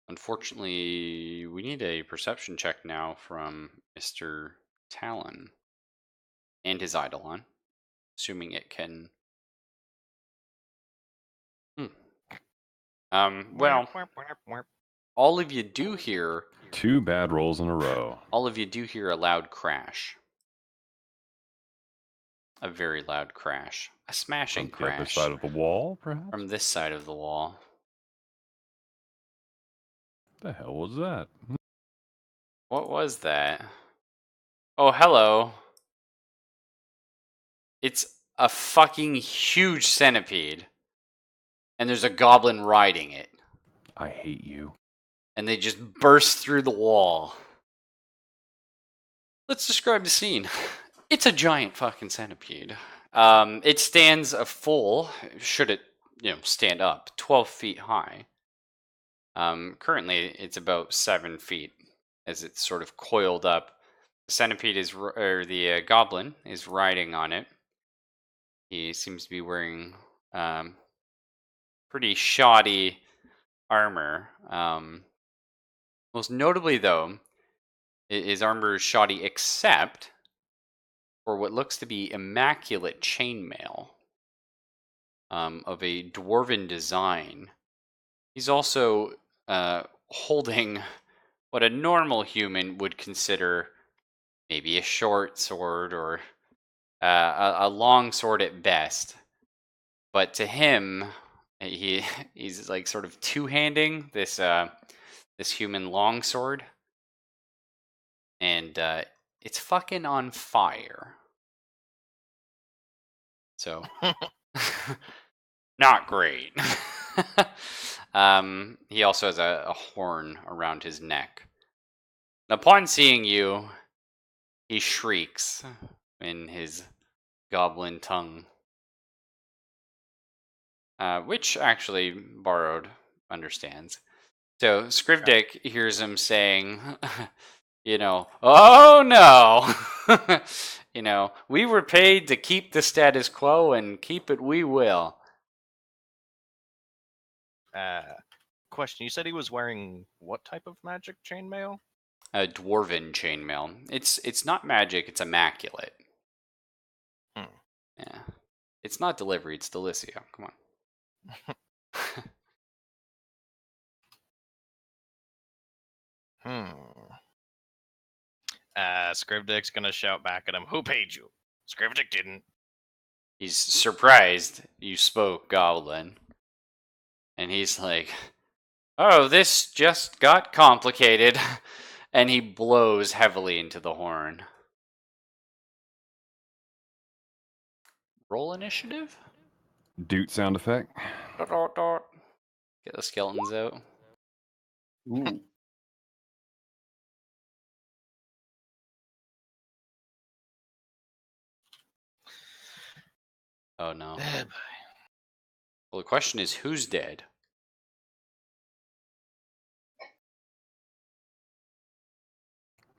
F: Unfortunately, we need a perception check now from Mr. Talon and his Eidolon, assuming it can. Well, all of you do hear
E: 2 bad rolls in a row.
F: a loud crash. A very loud crash. A smashing
E: From the other
F: crash
E: side of the wall, perhaps?
F: from this side of the wall.
E: The hell was that?
F: What was that? Oh, hello. It's a fucking huge centipede. And there's a goblin riding it.
E: I hate you.
F: And they just burst through the wall. Let's describe the scene. It's a giant fucking centipede. It stands a full, should it, stand up, 12 feet high. Currently, it's about 7 feet as it's sort of coiled up. The centipede or the goblin is riding on it. He seems to be wearing pretty shoddy armor. Most notably, though, his armor is shoddy except for what looks to be immaculate chainmail of a dwarven design. He's also holding what a normal human would consider maybe a short sword or a long sword at best. But to him, he's like sort of two-handing this human longsword, and it's fucking on fire. So, not great. He also has a horn around his neck. Upon seeing you, he shrieks in his goblin tongue, which actually Borrowed understands. So Scrivdick hears him saying, oh no, we were paid to keep the status quo and keep it we will.
B: Question, you said he was wearing what type of magic chainmail?
F: A dwarven chainmail. It's not magic, it's immaculate. Yeah. It's not delivery, it's Delicio. Come on.
B: Scrivdick's gonna shout back at him, who paid you? Scrivdick didn't.
F: He's surprised you spoke Goblin. And he's like, oh, this just got complicated. And he blows heavily into the horn. Roll initiative?
E: Doot sound effect.
F: Dot, dot, dot. Get the skeletons out.
C: Ooh.
F: Oh no. Well, the question is, who's dead?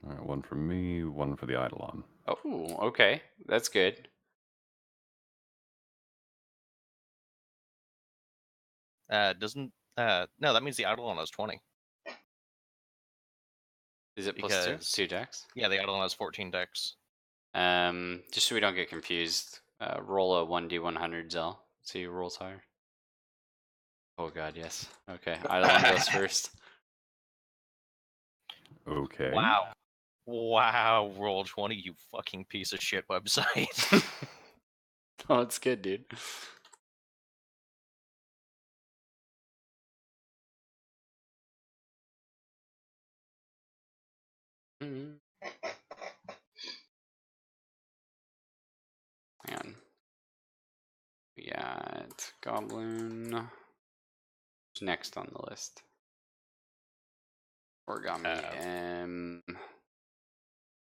E: All right, one for me, one for the Eidolon.
F: Oh, okay. That's good.
B: No, that means the Eidolon has 20.
F: Is it plus
B: Because-
F: 2 dex?
B: Yeah, the Eidolon has 14 dex.
F: Just so we don't get confused, roll a 1d100, Zell. See who rolls higher. Oh god, yes. Okay, Eidolon goes first.
E: Okay.
B: Wow, roll 20, you fucking piece of shit website.
F: Oh, it's good, dude. Mhm. Hang on. We got Goblin. Who's next on the list? Origami,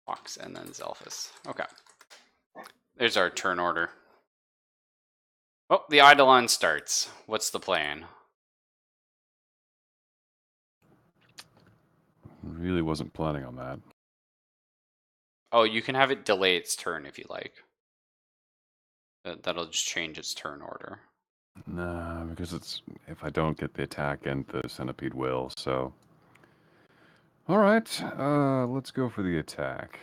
F: Fox, and then Zelphus. Okay. There's our turn order. Oh, the Eidolon starts. What's the plan?
E: Really wasn't planning on that.
F: Oh, you can have it delay its turn if you like. That'll just change its turn order.
E: Nah, because it's if I don't get the attack and the centipede will, so All right. Let's go for the attack.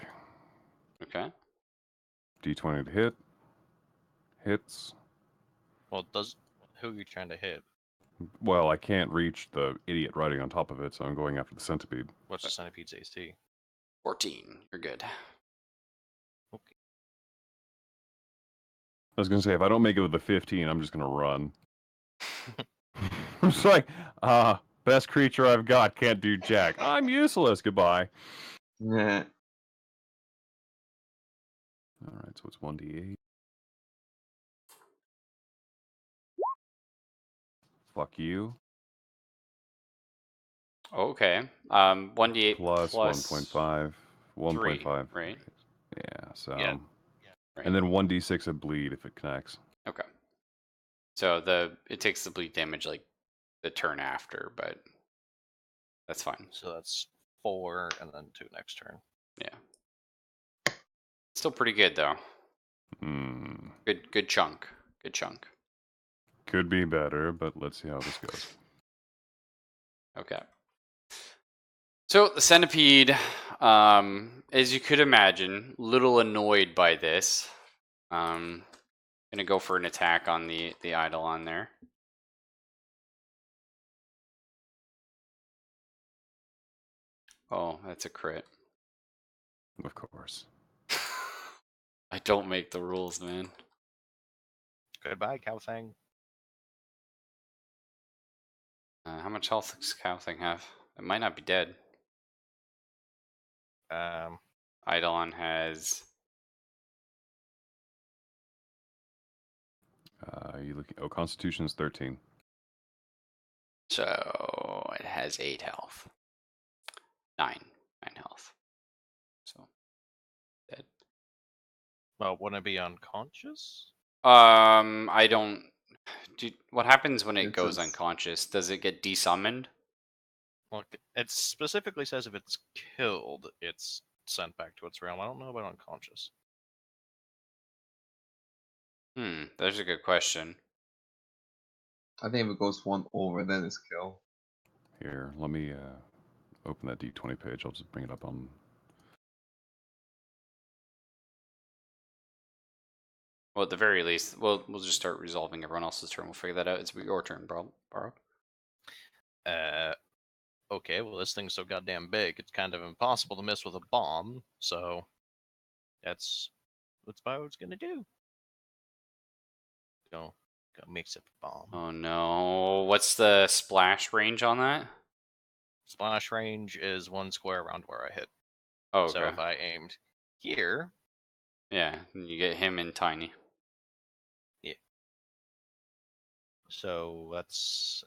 F: Okay.
E: D20 to hit. Hits.
B: Well, who are you trying to hit?
E: Well, I can't reach the idiot riding on top of it, so I'm going after the centipede.
B: What's the centipede's AC?
F: 14. You're good.
B: Okay.
E: I was gonna say if I don't make it with the 15, I'm just gonna run. I'm just like, best creature I've got, can't do jack. I'm useless. Goodbye.
C: Yeah.
E: All right, so it's 1d8. Fuck you.
F: Okay. 1d8
E: Plus
F: plus
E: 1.5.
F: 3,
E: 1.5.
F: right?
E: Yeah, so.
B: Yeah.
F: Right.
E: And then 1d6 of bleed if it connects.
F: Okay. So it takes the bleed damage like the turn after, but that's fine.
B: So that's 4, and then 2 next turn.
F: Yeah. Still pretty good though.
E: Hmm.
F: Good chunk. Good chunk.
E: Could be better, but let's see how this goes.
F: Okay. So the centipede, as you could imagine, little annoyed by this. Gonna go for an attack on the Eidolon there. Oh, that's a crit.
E: Of course.
F: I don't make the rules, man.
B: Goodbye, cow thing.
F: How much health does Cow Thing have? It might not be dead. Eidolon has.
E: You looking? Oh, Constitution's 13.
F: So it has 8 health. 9 health. So dead.
B: Well, wouldn't it be unconscious?
F: I don't. What happens when it
C: It
F: goes
C: says-
F: unconscious? Does it get desummoned?
B: Well, it specifically says if it's killed, it's sent back to its realm. I don't know about unconscious.
F: That's a good question.
C: I think if it goes one over, then it's kill.
E: Here, let me open that d20 page. I'll just bring it up on.
F: Well, at the very least, we'll just start resolving everyone else's turn. We'll figure that out. It's your turn, Borrow.
B: Okay, well, this thing's so goddamn big, it's kind of impossible to miss with a bomb, so that's what Spyro's gonna do. Go mix up a bomb.
F: Oh no! What's the splash range on that?
B: Splash range is 1 square around where I hit.
F: Oh, okay.
B: So if I aimed here,
F: Yeah, you get him in tiny.
B: so that's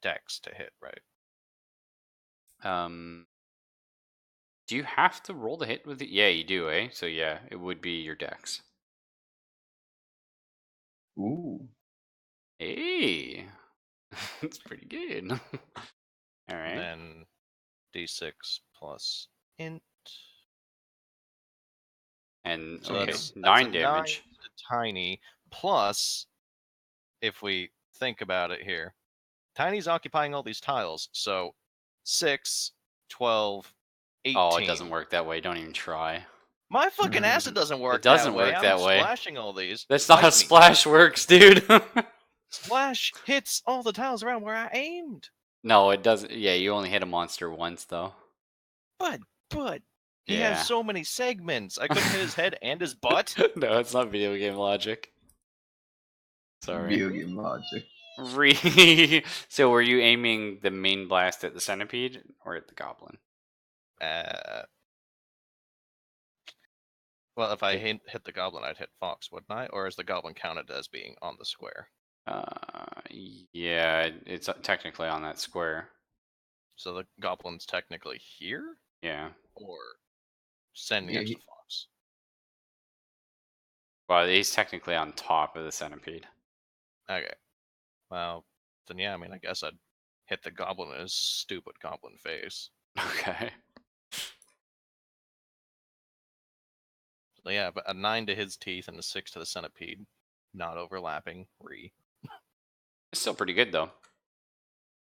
B: dex to hit, right?
F: Do you have to roll the hit with it? Yeah, you do, eh? So yeah, it would be your dex.
C: Ooh.
F: Hey, that's pretty good. All right.
B: And then d6 plus int.
F: And
B: So
F: okay,
B: that's
F: 9
B: a
F: damage.
B: 9 to tiny. Plus, if we think about it here, tiny's occupying all these tiles. So 6, 12, 18.
F: Oh, it doesn't work that way. Don't even try.
B: My fucking ass, it doesn't work
F: doesn't
B: that way.
F: work
B: I'm
F: that way.
B: splashing all these.
F: That's not how
B: Fight me.
F: splash works, dude.
B: Splash hits all the tiles around where I aimed.
F: No, it doesn't. Yeah, you only hit a monster once, though.
B: But he
F: Yeah.
B: has so many segments. I couldn't hit his head and his butt.
F: No, it's not video game logic. Sorry.
C: Video game logic.
F: So were you aiming the main blast at the centipede or at the goblin?
B: Well, if I hit the goblin, I'd hit Fox, wouldn't I? Or is the goblin counted as being on the square?
F: Yeah, it's technically on that square.
B: So the goblin's technically here?
F: Yeah.
B: Or standing
C: Yeah,
B: next to Fox?
F: Well, he's technically on top of the centipede.
B: Okay. Well, then yeah, I mean, I guess I'd hit the goblin in his stupid goblin face.
F: Okay.
B: So yeah, but a 9 to his teeth and a 6 to the centipede. Not overlapping.
F: It's still pretty good, though.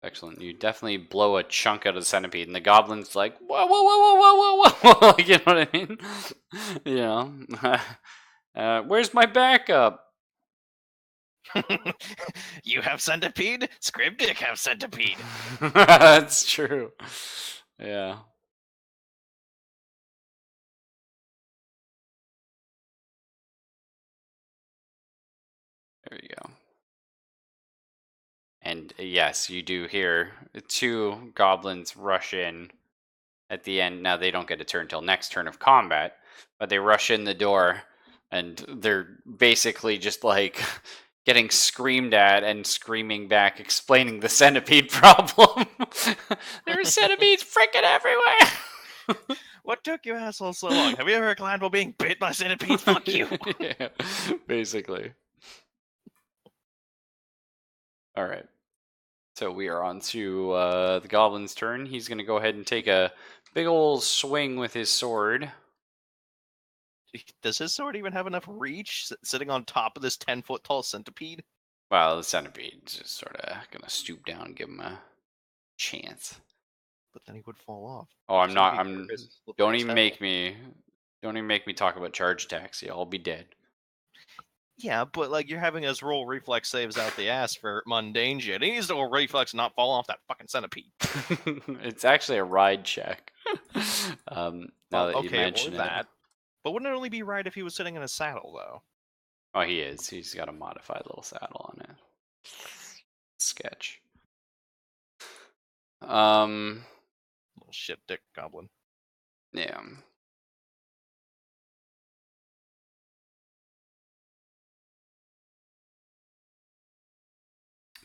F: Excellent. You definitely blow a chunk out of the centipede, and the goblin's like, whoa, whoa, whoa, whoa, whoa, whoa, whoa. Like, you know what I mean? You know, where's my backup?
B: You have centipede? Scriptic have centipede.
F: That's true. Yeah. There you go. And yes, you do hear 2 goblins rush in at the end. Now they don't get a turn till next turn of combat, but they rush in the door and they're basically just like getting screamed at and screaming back, explaining the centipede problem. There's centipedes freaking everywhere.
B: What took you assholes so long? Have you ever reclined while being bit by centipedes? Fuck you.
F: Yeah, basically. All right. So we are on to the goblin's turn. He's going to go ahead and take a big old swing with his sword.
B: Does his sword even have enough reach sitting on top of this 10-foot tall centipede?
F: Well, the centipede's just sort of going to stoop down and give him a chance.
B: But then he would fall off.
F: Oh, I'm not.
B: Centipede is slippery
F: Don't
B: as
F: even
B: hell.
F: make me. Don't even make me talk about charge attacks. Yeah, I'll be dead.
B: Yeah, but like you're having us roll reflex saves out the ass for mundane shit. He needs to roll reflex and not fall off that fucking centipede.
F: It's actually a ride check. Now that you
B: Okay,
F: mention
B: or
F: it.
B: that. But wouldn't it only be right if he was sitting in a saddle, though?
F: Oh, he is. He's got a modified little saddle on it. Sketch.
B: Little shit dick goblin.
F: Yeah.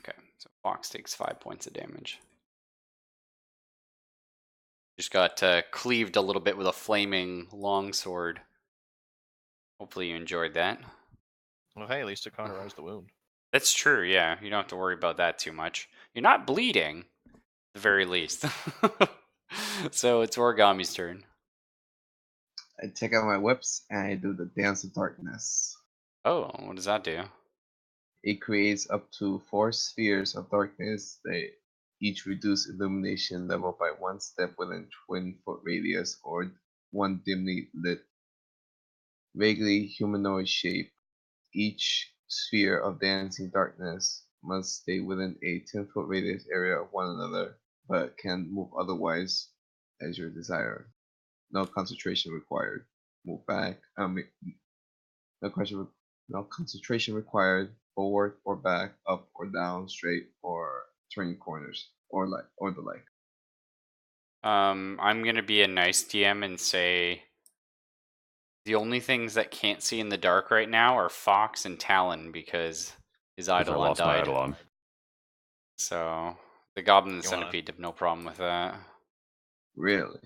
F: Okay, so Fox takes 5 points of damage. Just got cleaved a little bit with a flaming longsword. Hopefully you enjoyed that.
B: Well, hey, at least it cauterized the wound.
F: That's true, yeah. You don't have to worry about that too much. You're not bleeding, at the very least. So it's Origami's turn.
C: I take out my whips and I do the Dance of Darkness.
F: Oh, what does that do?
C: It creates up to 4 spheres of darkness. They each reduce illumination level by 1 step within 20-foot radius, or 1 dimly lit, vaguely humanoid shape. Each sphere of dancing darkness must stay within a 10-foot radius area of one another, but can move otherwise as your desire. No concentration required. Move back. No concentration required. Forward or back, up or down, straight or turning corners, or the like.
F: I'm gonna be a nice DM and say the only things that can't see in the dark right now are Fox and Talon because his
E: 'Cause I
F: Eidolon
E: lost my
F: died.
E: Eidolon.
F: So the Goblin and the
B: You wanna-
F: Centipede have no problem with that.
C: Really?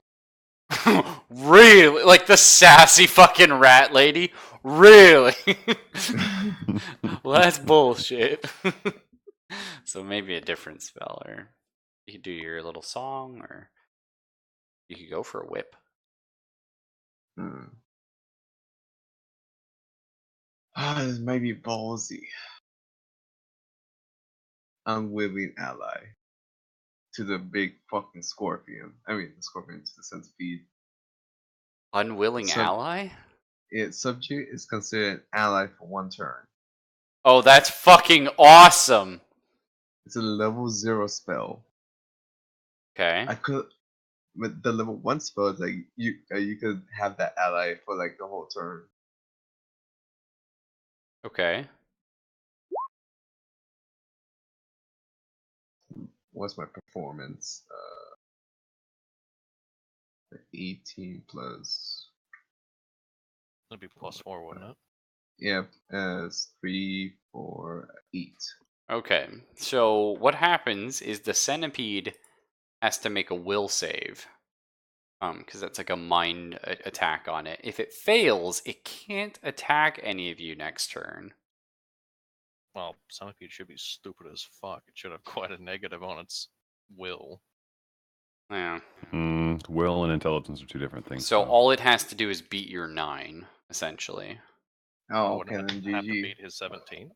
F: Really? Like the sassy fucking rat lady? Really? Well, that's bullshit. So maybe a different spell, or you could do your little song, or you could go for a whip.
C: This might be ballsy. Unwilling ally to the big fucking scorpion. I mean, the scorpion to the centipede.
F: Unwilling
C: So-
F: ally?
C: Its subject is considered an ally for 1 turn.
F: Oh, that's fucking awesome.
C: It's a level 0 spell.
F: Okay.
C: I could, with the level 1 spell, it's like you could have that ally for like the whole turn.
F: Okay.
C: What's my performance? 18 plus.
B: That'd be +4, wouldn't it?
C: Yep, 3, 4, 8.
F: Okay. So what happens is the centipede has to make a will save. Because that's like a mind attack on it. If it fails, it can't attack any of you next turn.
B: Well, centipede should be stupid as fuck. It should have quite a negative on its will.
F: Yeah.
E: Will and intelligence are 2 different things.
F: So all it has to do is beat your 9, essentially.
C: Oh,
B: Wouldn't
C: okay,
B: it
C: then
B: have to
C: GG.
B: beat his 17?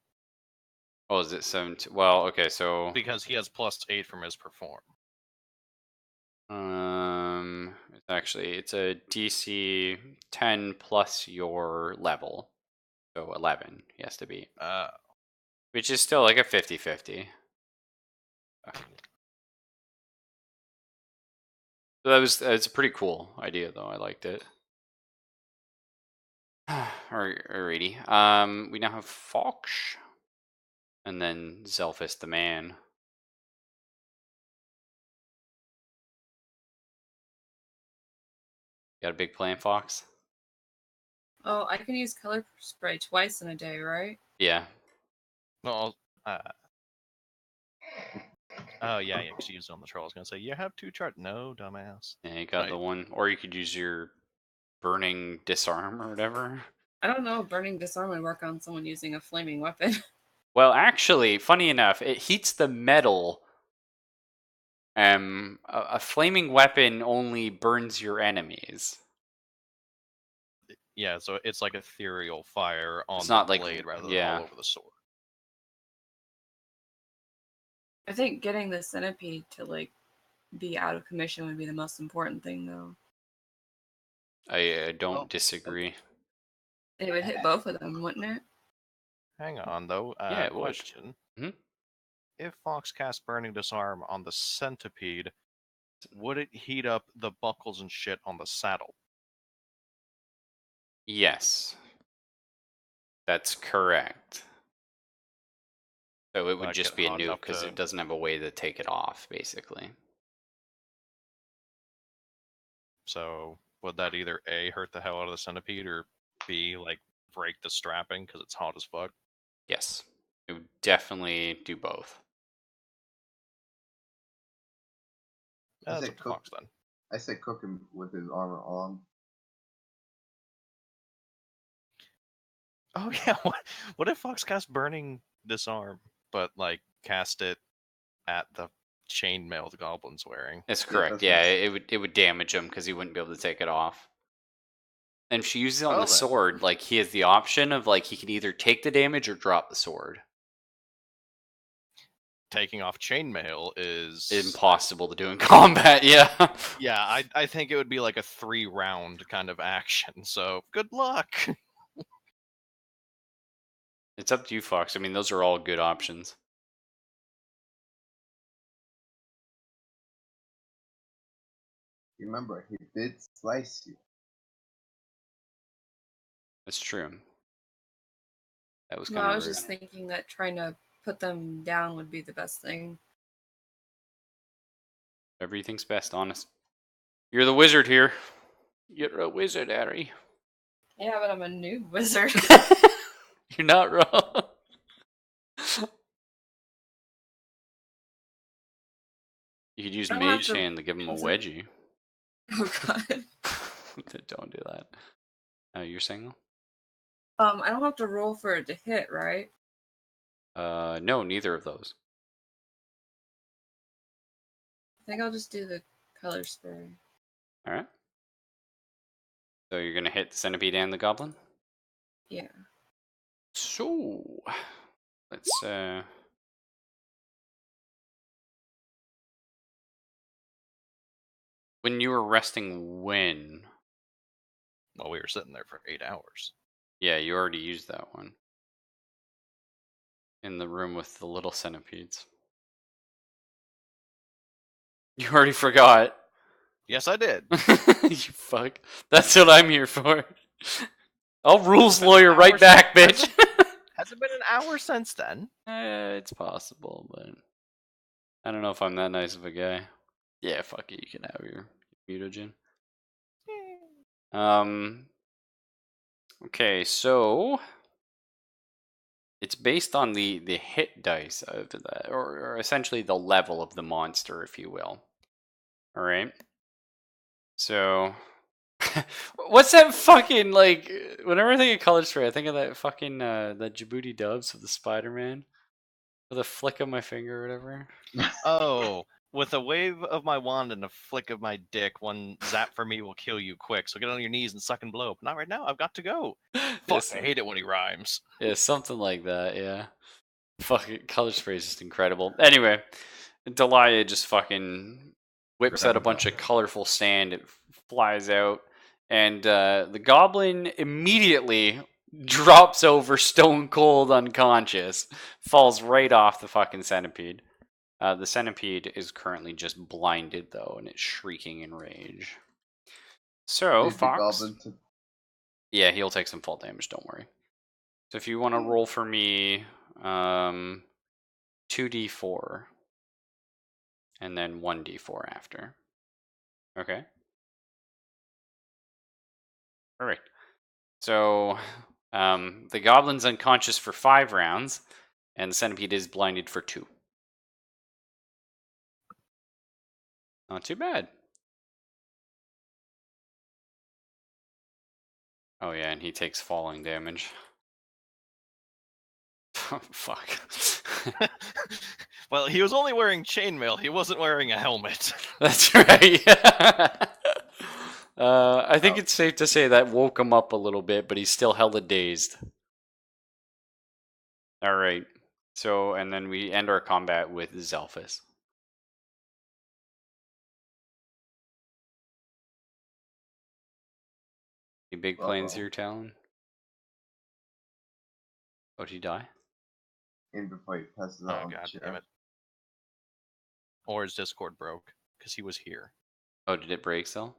F: Oh, is it 17? Well, okay, so
B: because he has +8 from his perform.
F: it's a DC 10 plus your level, so 11 he has to beat, which is still like a 50-50. So that's a pretty cool idea, though. I liked it. Alrighty. We now have Fox, and then Zelphus the man. Got a big plan, Fox?
D: Oh, I can use color spray twice in a day, right?
F: Yeah.
B: Well, oh yeah, because you used it on the troll. I was gonna say you have 2 chart. No, dumbass.
F: Yeah, you got
B: Right.
F: the one, or you could use your burning disarm or whatever.
D: I don't know if burning disarm would work on someone using a flaming weapon.
F: Well, actually, funny enough, it heats the metal. A flaming weapon only burns your enemies.
B: Yeah, so it's like ethereal fire on
F: It's
B: the
F: not like-
B: blade rather than
F: yeah.
B: all over the sword.
D: I think getting the centipede to like be out of commission would be the most important thing, though.
F: I don't
C: Well,
F: disagree.
D: It would hit both of them, wouldn't it?
B: Hang on, though.
F: Yeah, it would.
B: Question.
F: Mhm.
B: If Fox cast Burning Disarm on the centipede, would it heat up the buckles and shit on the saddle?
F: Yes. That's correct. So it would
B: Like
F: just
B: it
F: be a
B: hot
F: nuke
B: enough
F: because
B: to-
F: it doesn't have a way to take it off, basically.
B: So would that either A, hurt the hell out of the centipede, or B, like, break the strapping because it's hot as fuck?
F: Yes. It would definitely do both.
B: Yeah,
C: Is
B: that's
C: it
B: up to
C: cook-
B: Fox then.
C: I said cook him with his armor on.
B: Oh yeah, what if Fox cast Burning Disarm, but like cast it at the chainmail the goblin's wearing?
F: That's
C: Yeah,
F: correct.
C: that's
F: Yeah,
C: what's-
F: it would damage him because he wouldn't be able to take it off. And if she uses it on
B: Well
F: the
B: then.
F: sword, like he has the option of like he can either take the damage or drop the sword.
B: Taking off chainmail is
F: Impossible to do in combat. Yeah.
B: Yeah, I think it would be like a 3-round kind of action. So good luck.
F: It's up to you, Fox. I mean, those are all good options.
C: Remember, he did slice you.
F: That's true. That was
D: No,
F: kind
D: I
F: of
D: was
F: rude.
D: just thinking that trying to put them down would be the best thing.
F: Whatever you think's best, honest. You're the wizard here. You're a wizard, Harry.
D: Yeah, but I'm a new wizard.
F: You're not wrong. You could use
D: I don't have
F: Mage
D: to-
F: Hand to give him a
D: is it-
F: wedgie.
D: Oh god.
F: Don't do that. Oh, you're saying?
D: I don't have to roll for it to hit, right?
F: No, neither of those.
D: I think I'll just do the color spray.
F: All right. So you're gonna hit the centipede and the goblin.
D: Yeah.
F: So let's when you were resting, when?
B: Well, we were sitting there for 8 hours.
F: Yeah, you already used that one. In the room with the little centipedes. You already forgot.
B: Yes, I did.
F: You fuck. That's what I'm here for. I'll rules
B: Been
F: lawyer right
B: hours-
F: back, bitch.
B: Has it been an hour since then?
F: It's possible, but I don't know if I'm that nice of a guy. Yeah, fuck it. You can have your mutagen. Okay, so it's based on the hit dice of the, or essentially the level of the monster, if you will. All right. So, what's that fucking like? Whenever I think of color spray, I think of that fucking the Djibouti Dubs of the Spider-Man with a flick of my finger or whatever.
B: Oh, with a wave of my wand and a flick of my dick, one zap for me will kill you quick. So get on your knees and suck and blow. But not right now. I've got to go. Fuck,
F: Yes.
B: I hate it when he rhymes.
F: Yeah, something like that. Yeah. Fucking color spray is just incredible. Anyway, Delia just fucking whips out a bunch of colorful sand. It flies out, and the goblin immediately drops over, stone cold, unconscious, falls right off the fucking centipede. The centipede is currently just blinded though, and it's shrieking in rage. So
C: Did the
F: Fox,
C: goblin took
F: yeah, he'll take some fall damage. Don't worry. So if you want to roll for me, 2d4, and then 1d4 after. Okay. Perfect. So the goblin's unconscious for 5 rounds, and the centipede is blinded for 2. Not too bad. Oh yeah, and he takes falling damage. Fuck.
B: Well, he was only wearing chainmail. He wasn't wearing a helmet.
F: That's right. I think it's safe to say that woke him up a little bit, but he's still hella dazed. All right. So, and then we end our combat with Zelphus. Any big plans
C: Uh-oh.
F: here, Talon? Oh, did he die?
C: in before he passes
B: Oh
C: out on the
B: god
C: chair.
B: damn it! Or his Discord broke because he was here.
F: Oh, did it break still?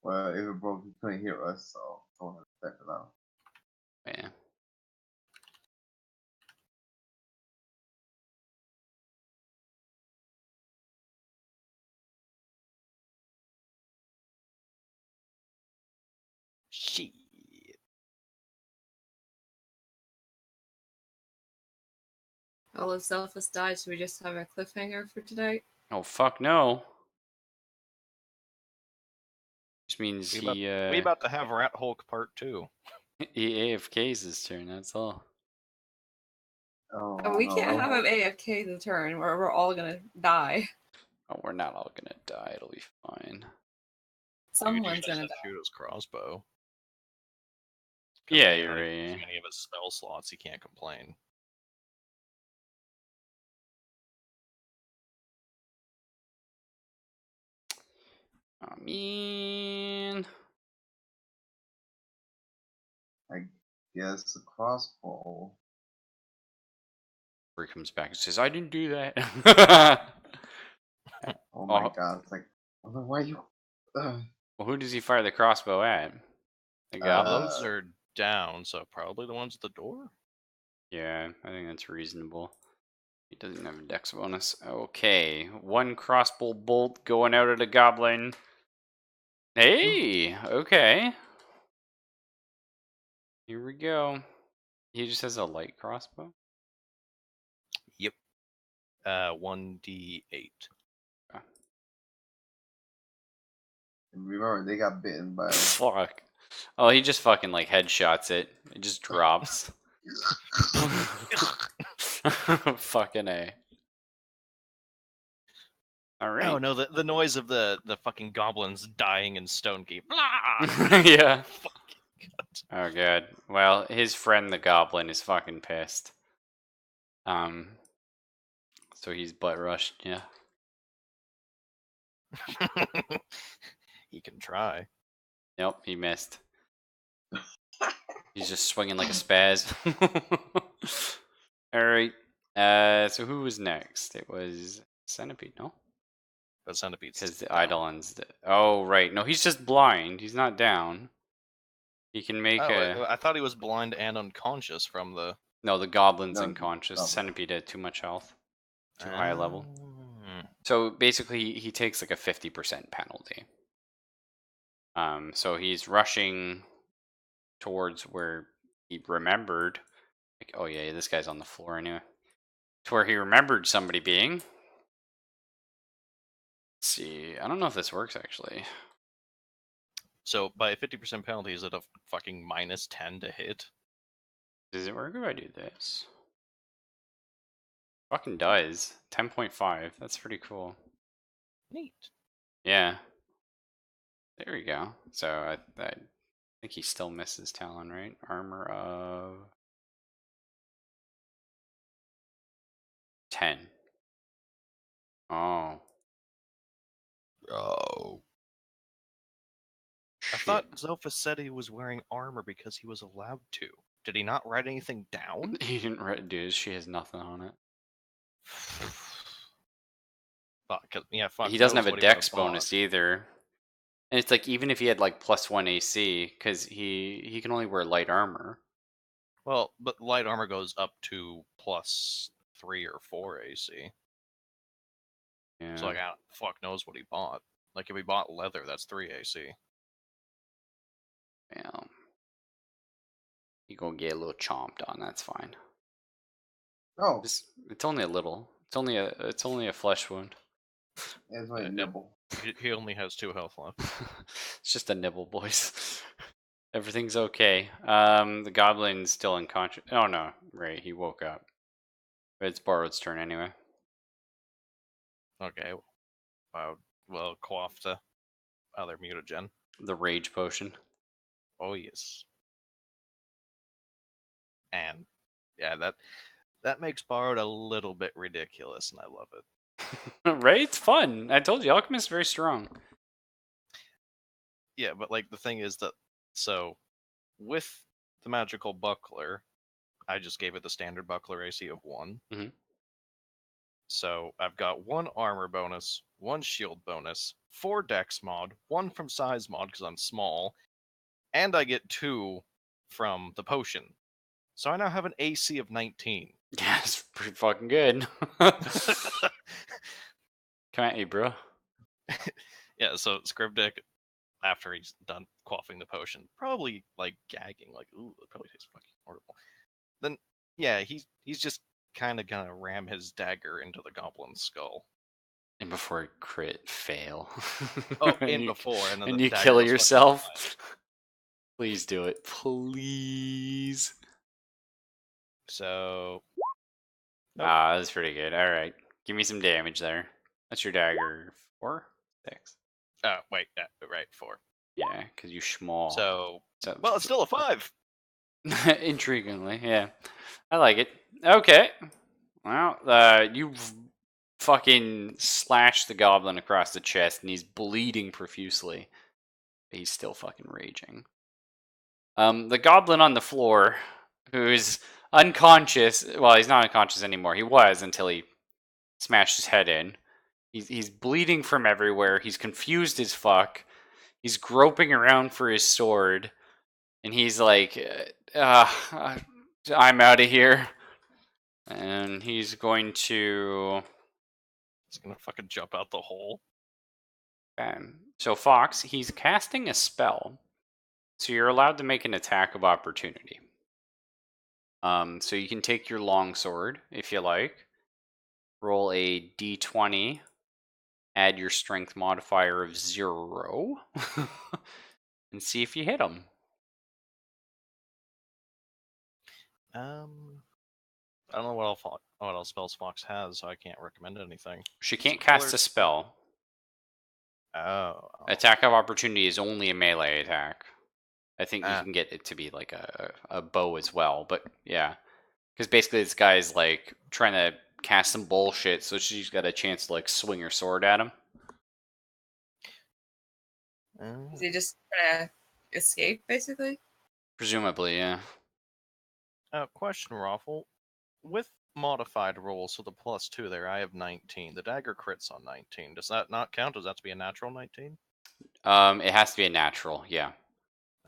C: Well, if it broke, he couldn't hear us, so don't have to check it out.
F: Yeah.
B: Shit.
D: Well, if Zelphus died, should we just have a cliffhanger for today?
F: Oh, fuck no. Which means
B: We
F: he
B: about to have Rat Hulk Part 2.
F: he AFK's his turn, that's all.
C: Oh,
D: Oh, we
C: no.
D: can't have him AFK the turn where we're all gonna die.
F: Oh, we're not all gonna die, it'll be fine.
D: Someone's gonna
B: die.
D: die.
B: Shoot his crossbow.
F: Yeah,
B: if
F: you're
B: using
F: right.
B: any of his spell slots, he can't complain.
F: I mean,
C: I guess the crossbow.
F: where he comes back and says, I didn't do that.
C: Oh my
F: Oh.
C: god, it's like, why you.
F: Well, who does he fire the crossbow at? The goblins?
B: Those are down, so probably the ones at the door.
F: Yeah, I think that's reasonable. He doesn't have a dex bonus. Okay, 1 crossbow bolt going out at a goblin. Hey, okay. Here we go. He just has a light crossbow?
B: Yep. 1d8.
C: And remember, they got bitten by.
F: Fuck. Oh, he just fucking like headshots it. It just drops. Fucking A. Alright.
B: Oh no, the noise of the fucking goblins dying in Stonekeep.
F: Yeah. Oh god. Well, his friend the goblin is fucking pissed. So he's butt rushed, yeah.
B: He can try.
F: Nope, he missed. He's just swinging like a spaz. Alright. So who was next? It was Centipede, no?
B: But Centipede's
F: Because the
B: down.
F: Eidolon's... Oh, right. No, he's just blind. He's not down. He can make a...
B: I thought he was blind and unconscious from the...
F: No, the Goblin's
C: No,
F: unconscious.
C: Goblin.
F: Centipede had too much health. Too high a level.
B: Mm.
F: So basically, he takes like a 50% penalty. So he's rushing towards where he remembered. Like, oh yeah, this guy's on the floor anyway. To where he remembered somebody being. Let's see, I don't know if this works actually.
B: So by a 50% penalty, is it a fucking -10 to hit?
F: Does it work if I do this? Fucking does. 10.5. That's pretty cool.
B: Neat.
F: Yeah. There we go. So I think he still misses Talon, right? Armor of 10. Oh.
B: Oh. I
F: Shit.
B: thought Zophis said he was wearing armor because he was allowed to. Did he not write anything down?
F: He didn't write, dude. She has nothing on it.
B: Fuck, yeah, fuck
F: He doesn't
B: knows
F: have a
B: what he would've
F: dex
B: bought.
F: bonus either. And it's like, even if he had like +1 AC, because he can only wear light armor.
B: Well, but light armor goes up to +3 or 4 AC.
F: Yeah.
B: So like, fuck knows what he bought. Like if he bought leather, that's 3 AC.
F: Yeah. You gonna get a little chomped on, that's fine.
C: Oh,
F: It's only a little. It's only a flesh wound.
C: that's my
B: Yeah,
C: nibble.
B: He only has 2 health left.
F: It's just a nibble, boys. Everything's okay. The goblin's still unconscious. Oh no, right, he woke up. But it's Borrowed's turn anyway.
B: Okay. Well, quaff the other mutagen.
F: The rage potion.
B: Oh yes. And yeah, that makes Borrowed a little bit ridiculous, and I love it.
F: Right? It's fun. I told you, Alchemist is very strong.
B: Yeah, but like the thing is that so with the magical buckler, I just gave it the standard buckler AC of 1.
F: Mhm.
B: So I've got 1 armor bonus, 1 shield bonus, 4 dex mod, 1 from size mod because I'm small, and I get 2 from the potion. So I now have an AC of 19.
F: Yeah, it's pretty fucking good. Come at you, bro.
B: Yeah, so Scribdick, after he's done quaffing the potion, probably like gagging, like, ooh, it probably tastes fucking horrible. Then, yeah, he's just kind of gonna ram his dagger into the goblin's skull.
F: And before crit fail.
B: Oh,
F: and you,
B: before, and then
F: and
B: the
F: you
B: dagger
F: kill
B: goes fucking
F: yourself.
B: flying.
F: Please do it. Please.
B: So, nope.
F: Ah, that's pretty good. Alright. Give me some damage there. That's your dagger. 4? 6.
B: Oh, wait, right, 4.
F: Yeah, because you schmall.
B: So,
F: So,
B: well, it's still a 5.
F: intriguingly, yeah. I like it. Okay. Well, you've fucking slashed the goblin across the chest, and he's bleeding profusely. But he's still fucking raging. The goblin on the floor, who's unconscious. Well, he's not unconscious anymore. He was until he smashed his head in. He's bleeding from everywhere. He's confused as fuck. He's groping around for his sword, and he's like, "I'm out of here." And he's going to.
B: He's gonna fucking jump out the hole.
F: So Fox, he's casting a spell, so you're allowed to make an attack of opportunity. So you can take your longsword if you like. Roll a d20. Add your strength modifier of 0, and see if you hit him.
B: I don't know what else spells Fox has, so I can't recommend anything.
F: She can't
B: So
F: cast a
B: colors-
F: spell.
B: Oh.
F: Attack of opportunity is only a melee attack. I think you
B: Ah.
F: can get it to be like a bow as well, but yeah. Because basically this guy's like trying to cast some bullshit, so she's got a chance to like swing her sword at him.
D: Is he just trying to escape, basically?
F: Presumably, yeah.
B: Question, Raffle. With modified rolls, so the +2 there, I have 19. The dagger crits on 19. Does that not count? Does that have to be a natural 19?
F: It has to be a natural, yeah.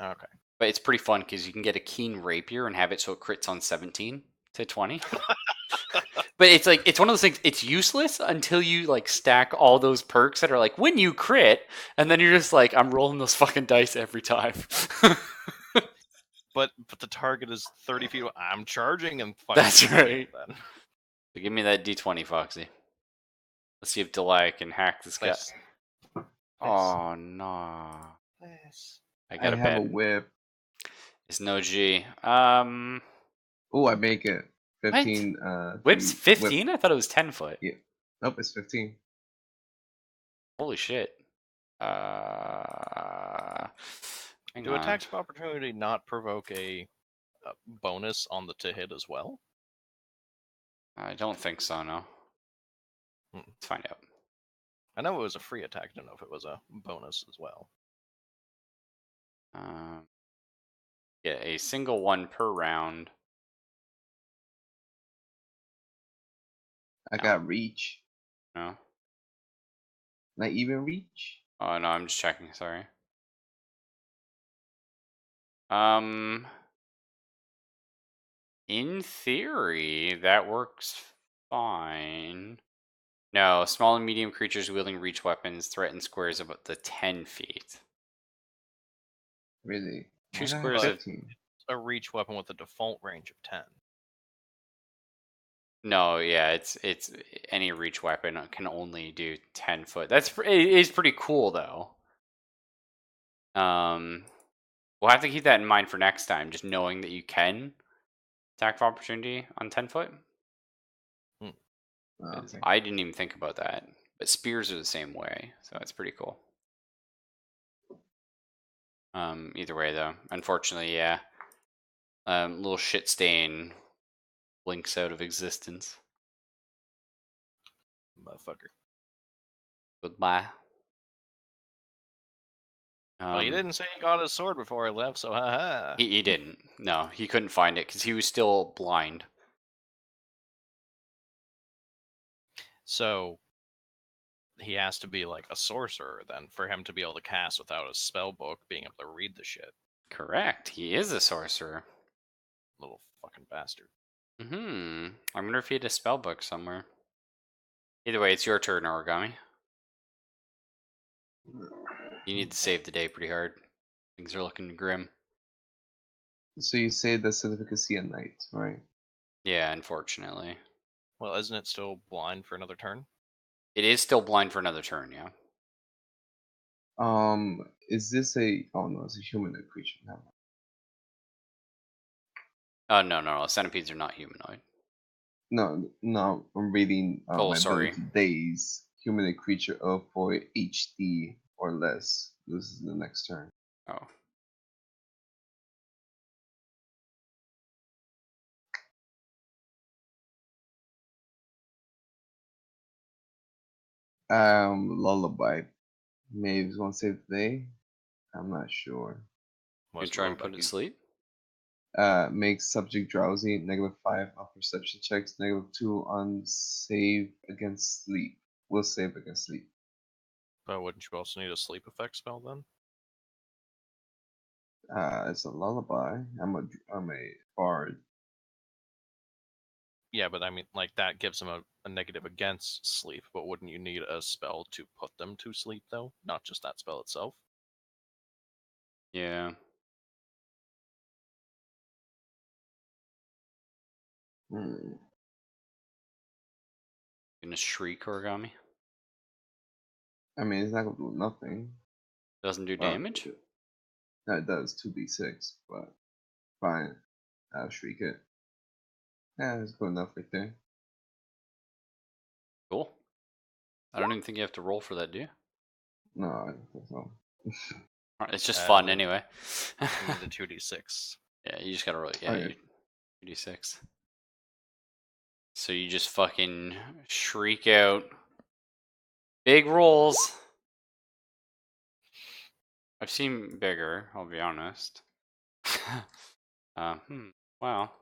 B: Okay.
F: But it's pretty fun because you can get a keen rapier and have it so it crits on 17 to 20. But it's like, it's one of those things, it's useless until you like stack all those perks that are like, when you crit, and then you're just like, I'm rolling those fucking dice every time.
B: But the target is 30 feet away. I'm charging and fucking.
F: That's right.
B: Then.
F: So give me that d20, Foxy. Let's see if Delia can hack this guy.
B: Nice.
F: Oh, no.
B: Nice.
F: I
C: I
F: got a
C: have a
F: bet.
C: whip.
F: It's no G.
C: Oh, I make it 15.
F: Whip's
C: from
F: 15?
C: Whip.
F: I thought it was 10 foot.
C: Yeah. Nope, it's 15.
F: Holy shit. Hang
B: Do
F: on.
B: attacks of opportunity not provoke a bonus on the to hit as well?
F: I don't think so, no.
B: Hmm.
F: Let's find out.
B: I know it was a free attack. I don't know if it was a bonus as well.
F: Yeah, a single one per round.
C: I
F: No.
C: got reach.
F: No?
C: Not even reach.
F: Oh, no, I'm just checking, sorry. In theory, that works fine. No, small and medium creatures wielding reach weapons threaten squares of up to 10 feet.
C: Really?
F: Two
C: Why did I have
F: squares of
C: 15?
B: A reach weapon with a default range of 10.
F: No, yeah, it's any reach weapon can only do 10 foot. It is pretty cool though. We'll have to keep that in mind for next time, just knowing that you can attack of opportunity on 10 foot.
C: Oh,
F: 'Cause
C: okay.
F: I didn't even think about that. But spears are the same way, so it's pretty cool. Either way though, unfortunately, yeah. Little shit stain blinks out of existence.
B: Motherfucker.
F: Goodbye.
B: Well, he didn't say he got his sword before I left, so haha.
F: He didn't. No, he couldn't find it because he was still blind.
B: So he has to be like a sorcerer then for him to be able to cast without a spell book, being able to read the shit.
F: Correct. He is a sorcerer.
B: Little fucking bastard.
F: I wonder if he had a spell book somewhere. Either way, it's your turn, Origami. You need to save the day pretty hard. Things are looking grim.
C: So you say the Significancy at night, right?
F: Yeah, unfortunately.
B: Well, isn't it still blind for another turn?
F: It is still blind for another turn, yeah.
C: Is this a? Oh no, it's a humanoid creature. Never mind.
F: No. Centipedes are not humanoid.
C: No. I'm reading
F: Oh,
C: my
F: sorry.
C: ability days. Humanoid creature of 4 HD or less. This is the next turn.
F: Oh.
C: Lullaby. Maybe it's gonna save the day. I'm not sure.
F: You
B: What's
F: try and
B: Lullaby
F: put it to
B: do?
F: sleep?
C: Makes subject drowsy. -5 on perception checks. -2 on save against sleep. Will save against sleep.
B: But wouldn't you also need a sleep effect spell then?
C: It's a lullaby. I'm a bard.
B: Yeah, but I mean, like, that gives them a negative against sleep, but wouldn't you need a spell to put them to sleep, though? Not just that spell itself?
F: Yeah.
C: Hmm.
F: Gonna shriek Origami?
C: I mean, it's not gonna do nothing.
F: Doesn't do
C: Well,
F: damage?
C: no, it does 2d6, but fine. I'll shriek it. Yeah, it's good enough right there.
F: Cool. I don't even think you have to roll for that, do you?
C: No, I don't think so.
F: Alright, it's just fun
B: Um,
F: anyway.
B: You need a 2d6.
F: Yeah, you just gotta roll. Yeah,
C: Okay.
F: you d6. So you just fucking shriek out big rolls. I've seen bigger, I'll be honest. Well.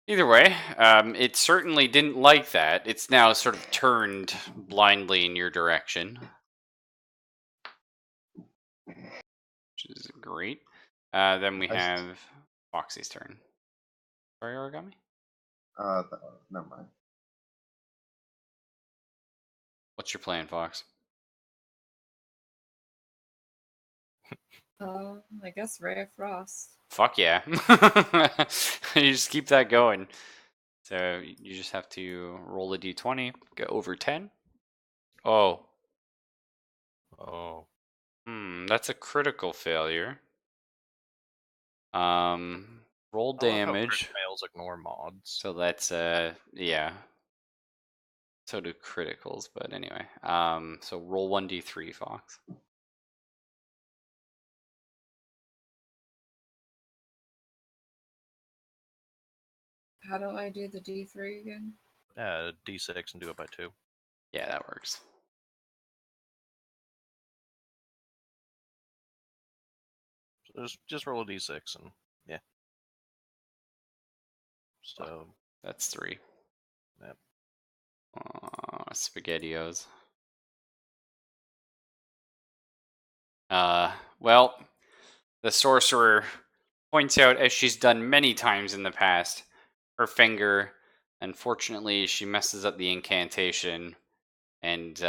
F: Either way, it certainly didn't like that. It's now sort of turned blindly in your direction. Which is great. Then we
C: I st-
F: have Foxy's turn. Sorry, Origami?
C: Never mind.
F: What's your plan, Fox?
D: I guess Ray of Frost.
F: Fuck yeah. You just keep that going. So you just have to roll a d20, get over 10. Oh.
B: Oh.
F: That's a critical failure. Roll
B: I love how
F: damage.
B: crit fails ignore mods.
F: So that's yeah. So do criticals, but anyway. So roll 1d3, Fox.
D: How do I do the D3 again?
B: D6 and do it by 2.
F: Yeah, that works.
B: So just roll a D6 and yeah. So
F: That's 3.
B: Yep.
F: SpaghettiOs. Well, the sorcerer points out, as she's done many times in the past, her finger. Unfortunately, she messes up the incantation and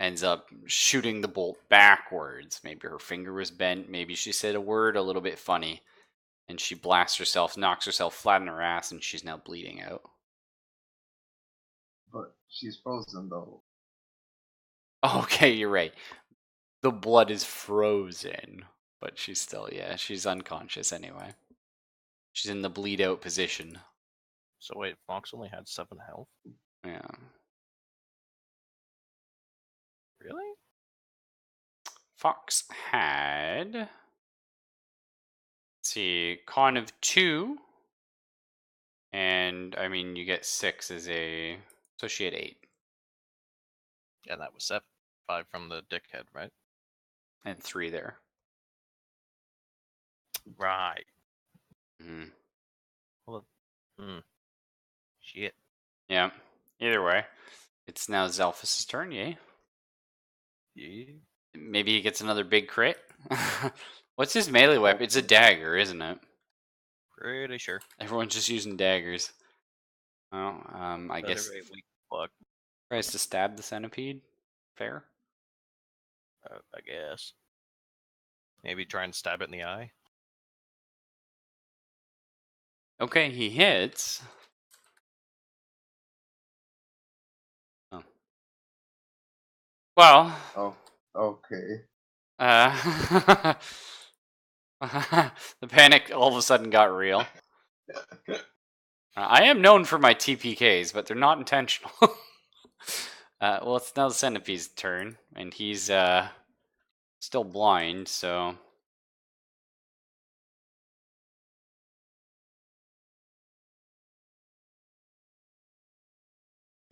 F: ends up shooting the bolt backwards. Maybe her finger was bent. Maybe she said a word a little bit funny, and she blasts herself, knocks herself flat on her ass, and she's now bleeding out.
C: But she's frozen though.
F: Okay, you're right. The blood is frozen, but she's still, yeah, she's unconscious anyway. She's in the bleed out position.
B: So wait, Fox only had 7 health?
F: Yeah.
B: Really?
F: Fox had, let's see, con of 2, and I mean, you get 6 as a, so she had 8.
B: Yeah, that was 7. 5 from the dickhead, right?
F: And 3 there.
B: Right.
F: Hmm.
B: Well, shit.
F: Yeah. Either way, it's now Zelphus' turn, yay?
B: Yeah.
F: Maybe he gets another big crit? What's his melee weapon? It's a dagger, isn't it?
B: Pretty sure.
F: Everyone's just using daggers. Well, I
B: They're
F: guess
B: very weak. Fuck.
F: tries to stab the centipede. Fair.
B: I guess. Maybe try and stab it in the eye.
F: Okay, he hits. Oh. Well.
C: Oh, okay.
F: The panic all of a sudden got real. I am known for my TPKs, but they're not intentional. Well, it's now the centipede's turn, and he's still blind, so.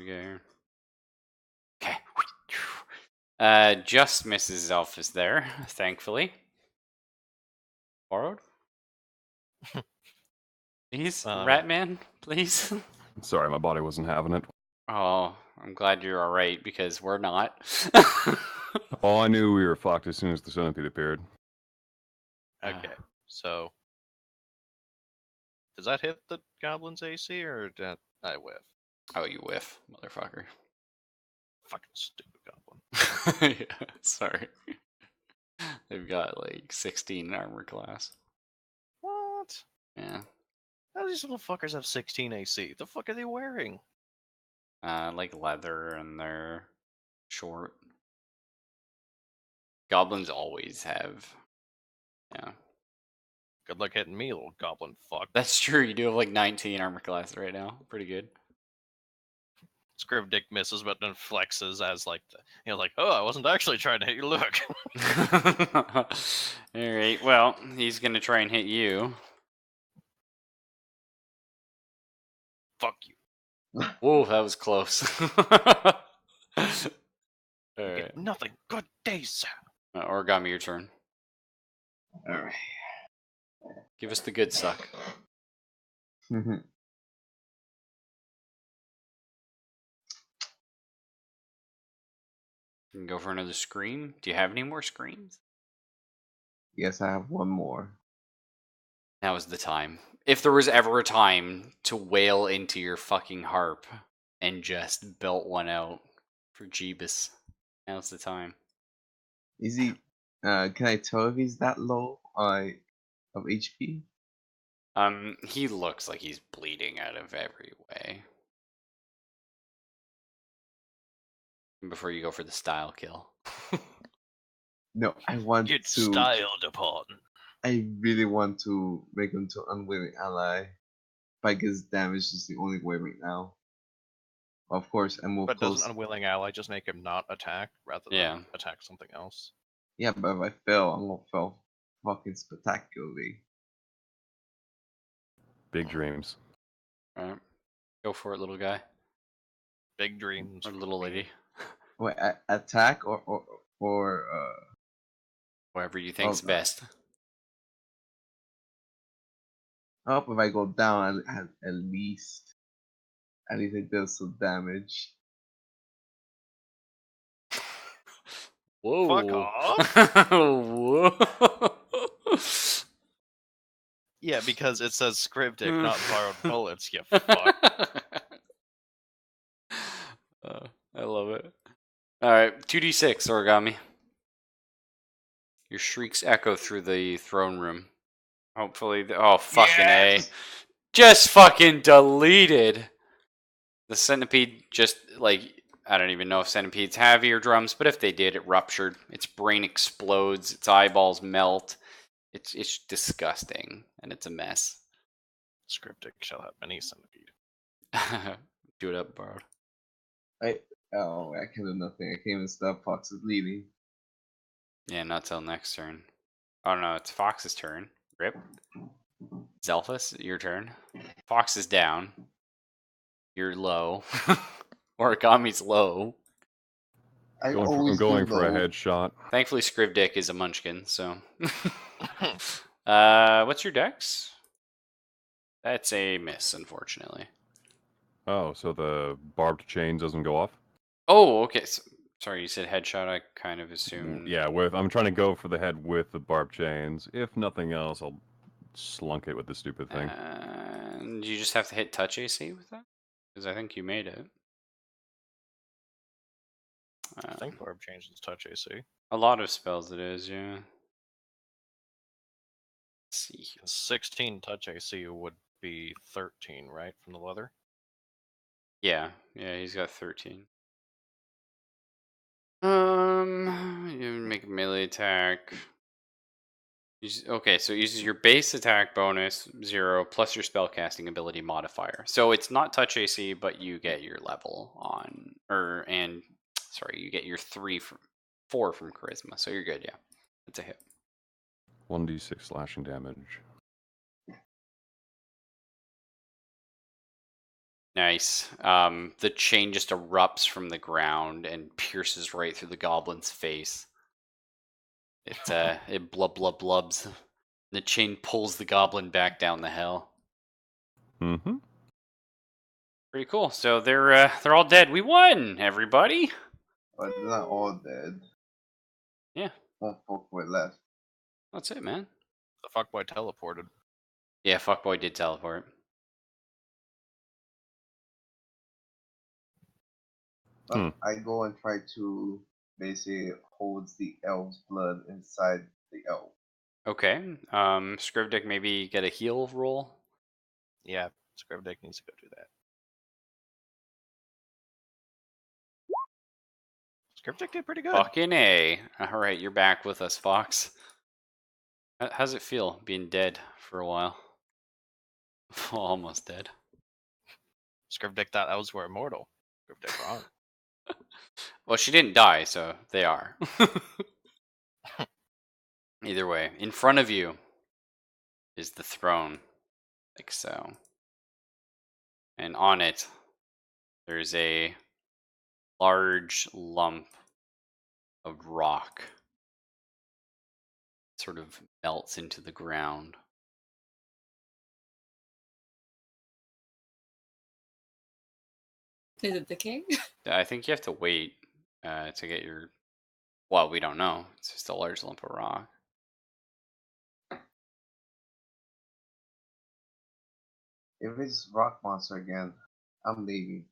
F: Okay. Just misses Zelphus there, thankfully. Borrowed? Please, Ratman, please.
E: Sorry, my body wasn't having it.
F: Oh, I'm glad you're alright, because we're not.
E: Oh, I knew we were fucked as soon as the centipede appeared.
B: Okay, so does that hit the goblin's AC or did I whiff?
F: Oh, you whiff, motherfucker.
B: Fucking stupid goblin.
F: Yeah, sorry. They've got like 16 armor class.
B: What?
F: Yeah.
B: How do these little fuckers have 16 AC? The fuck are they wearing?
F: Like leather, and they're short. Goblins always have. Yeah.
B: Good luck hitting me, little goblin fuck.
F: That's true, you do have like 19 armor class right now. Pretty good.
B: Scriv Dick misses, but then flexes as like, like, oh, I wasn't actually trying to hit you. Look.
F: Alright, well, he's gonna try and hit you.
B: Fuck you.
F: Whoa, that was close. Alright.
B: Nothing. Good day, sir.
F: Origami, your turn.
C: Alright.
F: Give us the good suck. You can go for another scream. Do you have any more screams?
C: Yes, I have one more.
F: Now is the time. If there was ever a time to wail into your fucking harp and just belt one out for Jeebus, now's the time.
C: Is he? Can I tell if he's that low of HP?
F: He looks like he's bleeding out of every way. Before you go for the style kill.
C: No, I want
B: Get
C: to.
B: styled upon.
C: I really want to make him to unwilling ally. Fight gets damaged is the only way right now. Of course, I move
B: But
C: close.
B: doesn't unwilling ally just make him not attack rather than attack something else?
C: Yeah, but if I fail, I'm gonna fail fucking spectacularly.
E: Big dreams.
F: Alright. Go for it, little guy.
B: Big dreams.
F: Or little
B: for me.
F: lady.
C: Wait, attack or
F: Whatever you think's
C: oh,
F: best.
C: I hope if I go down, at least it does some damage.
F: Whoa.
B: Fuck off.
F: Whoa.
B: Yeah, because it says Scriptic, not borrowed bullets, you fuck.
F: I love it. Alright, 2d6 origami. Your shrieks echo through the throne room. Hopefully, oh fucking
B: Yes!
F: A. Just fucking deleted. The centipede just, like, I don't even know if centipedes have eardrums, but if they did, it ruptured. Its brain explodes, its eyeballs melt. It's disgusting, and it's a mess.
B: Scriptic shall have many centipede.
F: Do it up, Bard.
C: I can do nothing. I can't even stop Fox's bleeding.
F: Yeah, not till next turn. Oh no, it's Fox's turn. Rip. Zelphus, your turn. Fox is down. You're low. Origami's low.
C: I
E: I'm
C: always
E: going
C: do
E: for a
C: low.
E: headshot.
F: Thankfully, Scribdick is a munchkin, so. What's your dex? That's a miss, unfortunately.
E: Oh, so the barbed chains doesn't go off?
F: Oh, okay. So, sorry, you said headshot. I kind of assumed.
E: Yeah, I'm trying to go for the head with the barbed chains. If nothing else, I'll slunk it with the stupid thing.
F: And you just have to hit touch AC with that? Because I think you made it.
B: I think Barb changes touch AC.
F: A lot of spells it is, yeah. Let's see.
B: 16 touch AC would be 13, right, from the leather?
F: Yeah, he's got 13. You make a melee attack. Okay, so it uses your base attack bonus 0 plus your spellcasting ability modifier. So it's not touch AC, but you get your level on, you get your 4 from charisma. So you're good, yeah. That's a hit.
E: 1d6 slashing damage.
F: Nice. The chain just erupts from the ground and pierces right through the goblin's face. It blubs. The chain pulls the goblin back down the hill.
E: Mm-hmm.
F: Pretty cool. So they're all dead. We won, everybody.
C: But they're not all dead.
F: Yeah.
C: One fuckboy left.
F: That's it, man.
B: The fuckboy teleported.
F: Yeah, fuckboy did teleport.
C: I go and try to basically holds the elf's blood inside the elf.
F: Okay. Scrivdick, maybe get a heal roll.
B: Yeah, Scriptic needs to go do that. Scriptic did pretty good.
F: Fucking A. All right, you're back with us, Fox. How's it feel being dead for a while? Almost dead.
B: Scriptic thought those were immortal. Scriptic wrong.
F: Well, she didn't die, so they are. Either way, in front of you is the throne, like so. And on it, there's a large lump of rock. It sort of melts into the ground.
D: Is it the king?
F: I think you have to wait to get your. Well, we don't know. It's just a large lump of rock.
C: If it's rock monster again, I'm leaving.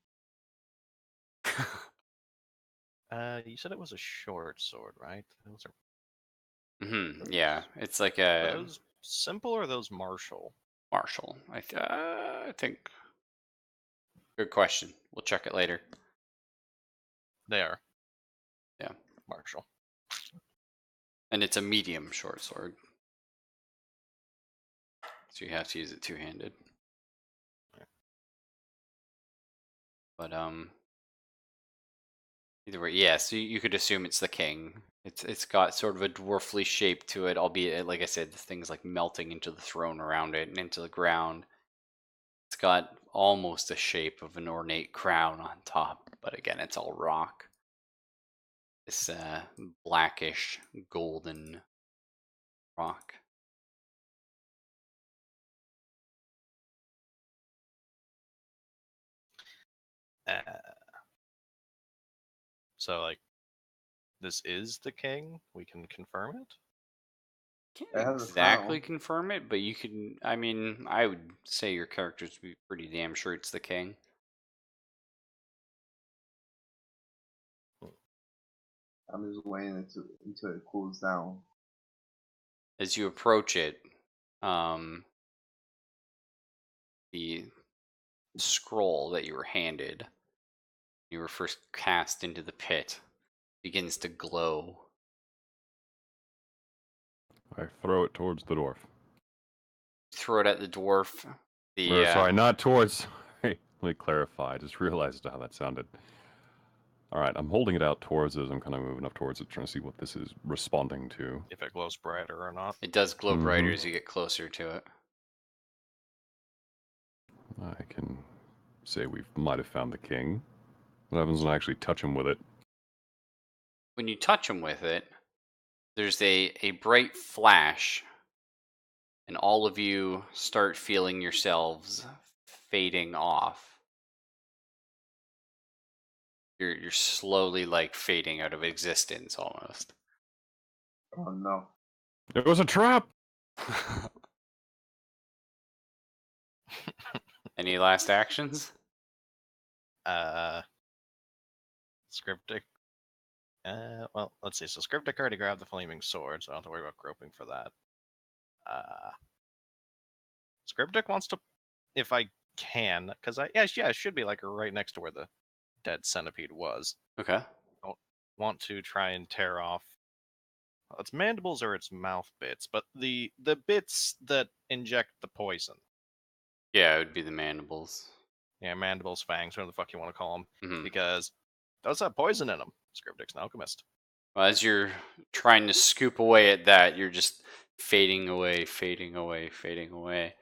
B: You said it was a short sword, right? Those are
F: Yeah, it's like
B: are
F: a
B: those simple or are those martial?
F: martial. I think. Good question. We'll check it later.
B: They are.
F: Yeah.
B: Martial.
F: And it's a medium short sword. So you have to use it two-handed. But either way, yeah, so you could assume it's the king. It's got sort of a dwarfly shape to it, albeit like I said, the thing's like melting into the throne around it and into the ground. It's got almost the shape of an ornate crown on top, but again, it's all rock. This blackish golden rock.
B: So, like, this is the king? We can confirm it?
C: It
A: Can't
C: has a
A: exactly
C: crown.
A: confirm it, but you can. I mean, I would say your characters would be pretty damn sure it's the king.
C: I'm just waiting until it cools down.
A: As you approach it, the scroll that you were handed, you were first cast into the pit, begins to glow.
E: I throw it towards the dwarf.
A: Throw it at the dwarf.
E: Or, sorry, not towards. Let me clarify. I just realized how that sounded. All right, I'm holding it out towards it. I'm kind of moving up towards it, trying to see what this is responding to.
B: If it glows brighter or not.
A: It does glow brighter
E: Mhm.
A: as you get closer to it.
E: I can say we might have found the king. What happens when I actually touch him with it?
A: When you touch him with it, there's a bright flash, and all of you start feeling yourselves fading off. You're slowly like fading out of existence almost.
C: Oh no.
E: It was a trap!
A: Any last actions?
B: Scriptic. Well, let's see. So Scriptic already grabbed the flaming sword, so I don't have to worry about groping for that. Scriptic wants to, if I can, because it should be like right next to where the dead centipede was.
A: Okay.
B: Want to try and tear off its mandibles or its mouth bits, but the bits that inject the poison.
A: Yeah, it would be the mandibles.
B: Yeah, mandibles, fangs, whatever the fuck you want to call them,
A: Mhm.
B: because those have poison in them. Scriptic's an alchemist.
A: Well, as you're trying to scoop away at that, you're just fading away, fading away, fading away.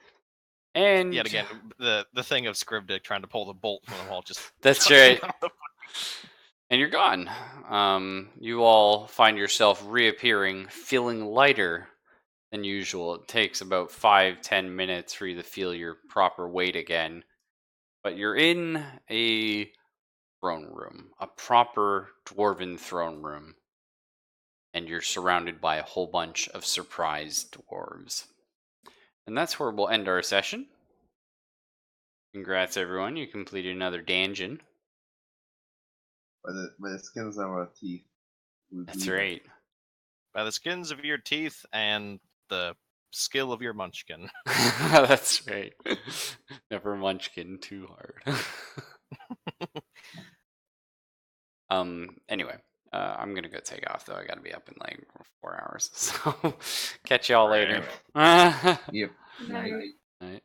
A: And
B: Yet again, the thing of Scriptic trying to pull the bolt from the wall just
A: that's right. And you're gone. You all find yourself reappearing, feeling lighter than usual. It takes about 5-10 minutes for you to feel your proper weight again. But you're in a throne room, a proper dwarven throne room. And you're surrounded by a whole bunch of surprised dwarves. And that's where we'll end our session. Congrats, everyone. You completed another dungeon.
C: By the skins of our teeth.
A: That's right.
B: By the skins of your teeth and the skill of your munchkin.
A: That's right. Never munchkin too hard. Anyway, I'm gonna go take off though. I gotta be up in like 4 hours. So catch y'all later.
C: Yep.
D: Night.
A: Night.